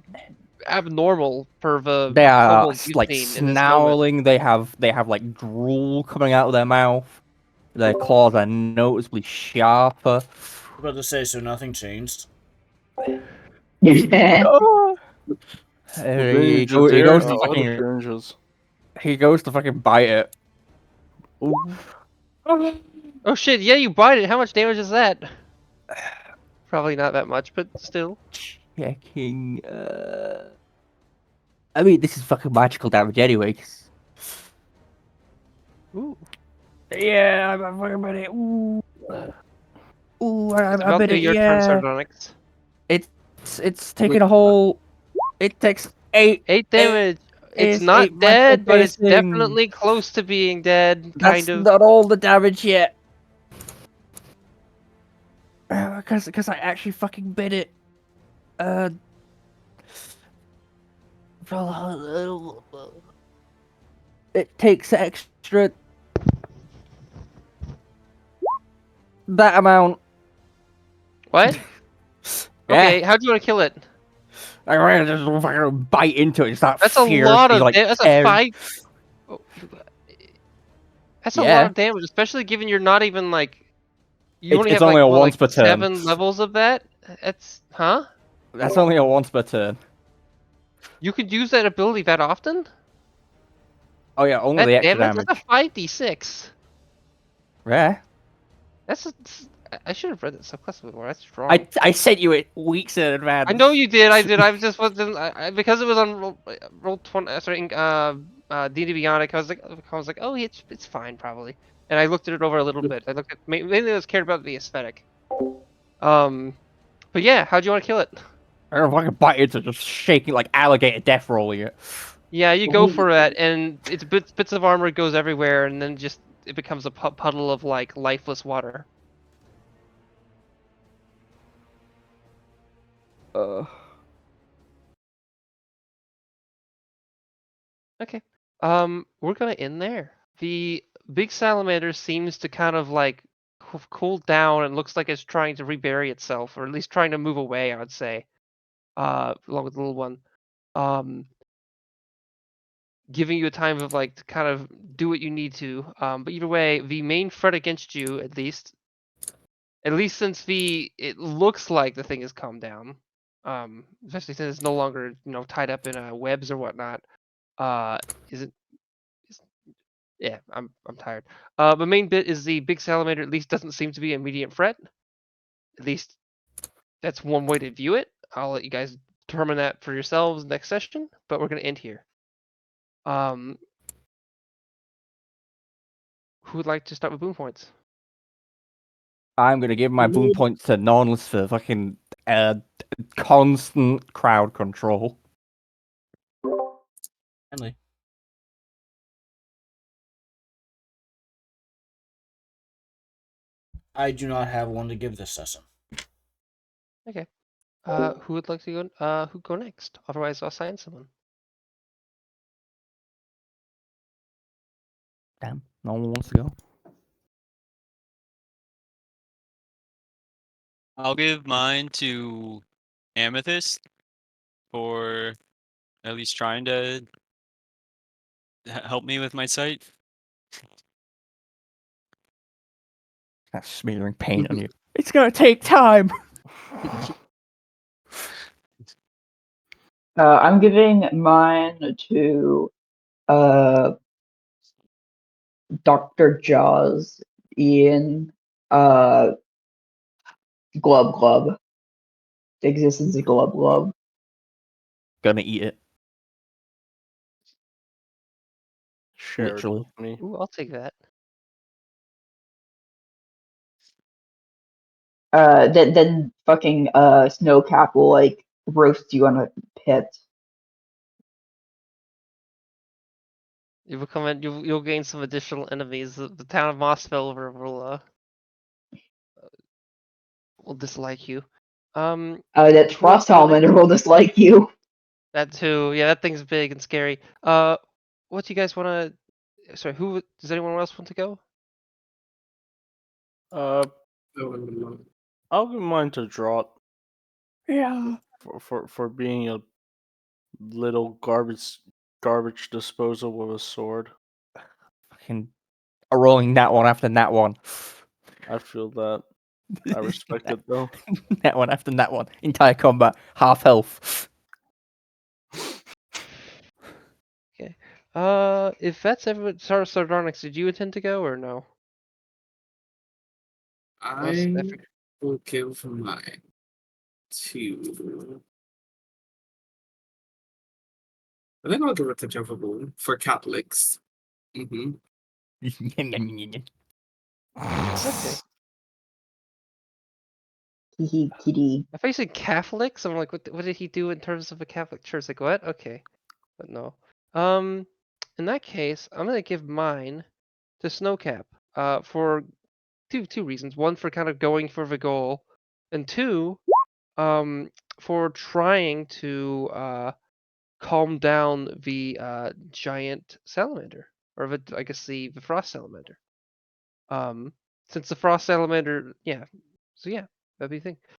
abnormal for the They are kobolds you've like seen in this moment. snarling. They have like drool coming out of their mouth. Their claws are noticeably sharper. I was about to say, so nothing changed. Oh. They He just goes there to are other fucking. changes. He goes to fucking bite it. Ooh. Oh shit! Yeah, you bite it. How much damage is that? Probably not that much, but still. Checking. I mean, this is fucking magical damage anyway. Ooh, Yeah, I'm fucking bit it. Ooh. Ooh, it's I about bit to be it. your turn, Yeah. Sardonyx. It's taking a whole. It takes 8. 8 damage. It's Is 8 not magical dead, but it's piercing. definitely close to being dead. That's Kind of. not all the damage yet. Because I actually fucking bit it. It takes extra. That amount. What? Yeah. Okay, how do you want to kill it? I ran just fucking bite into it and start That's a lot of like damage. That's a tearing- 5. Oh, that's a lot Yeah. of damage, especially given you're not even like. You only It's have only like a what, once like per turn. 7 levels of that. That's That's only a once per turn. You could use that ability that often. Oh yeah, only That the extra damage. damage. That's a 5d6. Yeah. That's. I should have read that subclass before. That's strong. I sent you it weeks in advance. I know you did. I did. I just wasn't because it was on roll 20. Sorry, D&D Beyond. I was like, oh, it's fine probably. And I looked at it over a little bit. I looked at mainly I was cared about the aesthetic. But yeah, how'd you want to kill it? I don't fucking bite into it, just shaking like alligator death rolling it. Yeah, you go for that, and it's bits of armor goes everywhere, and then just it becomes a puddle of like lifeless water. Okay. We're gonna end there. The big salamander seems to kind of like cool down and looks like it's trying to rebury itself, or at least trying to move away, I would say. Along with the little one. Giving you a time of like to kind of do what you need to. But either way, the main threat against you, at least since it looks like the thing has calmed down. Especially since it's no longer tied up in webs or whatnot. Is it? Yeah, I'm tired. The main bit is the big salamander at least doesn't seem to be an immediate threat. At least that's one way to view it. I'll let you guys determine that for yourselves next session, but we're gonna end here. Who would like to start with boom points? I'm gonna give my boom points to Nonless for fucking constant crowd control. Finally. I do not have one to give this session. Okay. Who would like to go? Who go next? Otherwise, I'll assign someone. Damn, no one wants to go. I'll give mine to Amethyst for at least trying to help me with my sight. That's smearing paint on you. It's gonna take time. I'm giving mine to Dr. Jaws, Ian, Glub Glub. The existence of Glub Glub. Gonna eat it. Shared Literally. with me. Ooh, I'll take that. Then fucking Snowcap will like roast you on a pit. You will come in. You'll gain some additional enemies. The town of Mosfelvr will dislike you. That Who Frost wants to go next? Salamander will dislike you. That too. Yeah, that thing's big and scary. What do you guys want to? Sorry, who does anyone else want to go? I'll give mine to Draught Yeah. for being a little garbage disposal with a sword. Fucking rolling that one after that one. I feel that. I respect it though. That one after that one. Entire combat, half health. Okay. If that's everyone, Sardonyx, did you intend to go or no? I will give mine to. I think I'll give it to Jeffable for Catholics. Mm-hmm. Okay. Kitty, kitty. If I said Catholics, I'm like, what did he do in terms of a Catholic church? Like what? Okay, but no. In that case, I'm gonna give mine to Snowcap. For two reasons. One, for kind of going for the goal, and two, for trying to calm down the giant salamander, or I guess the frost salamander. Since the frost salamander, yeah. So yeah, that'd be the thing.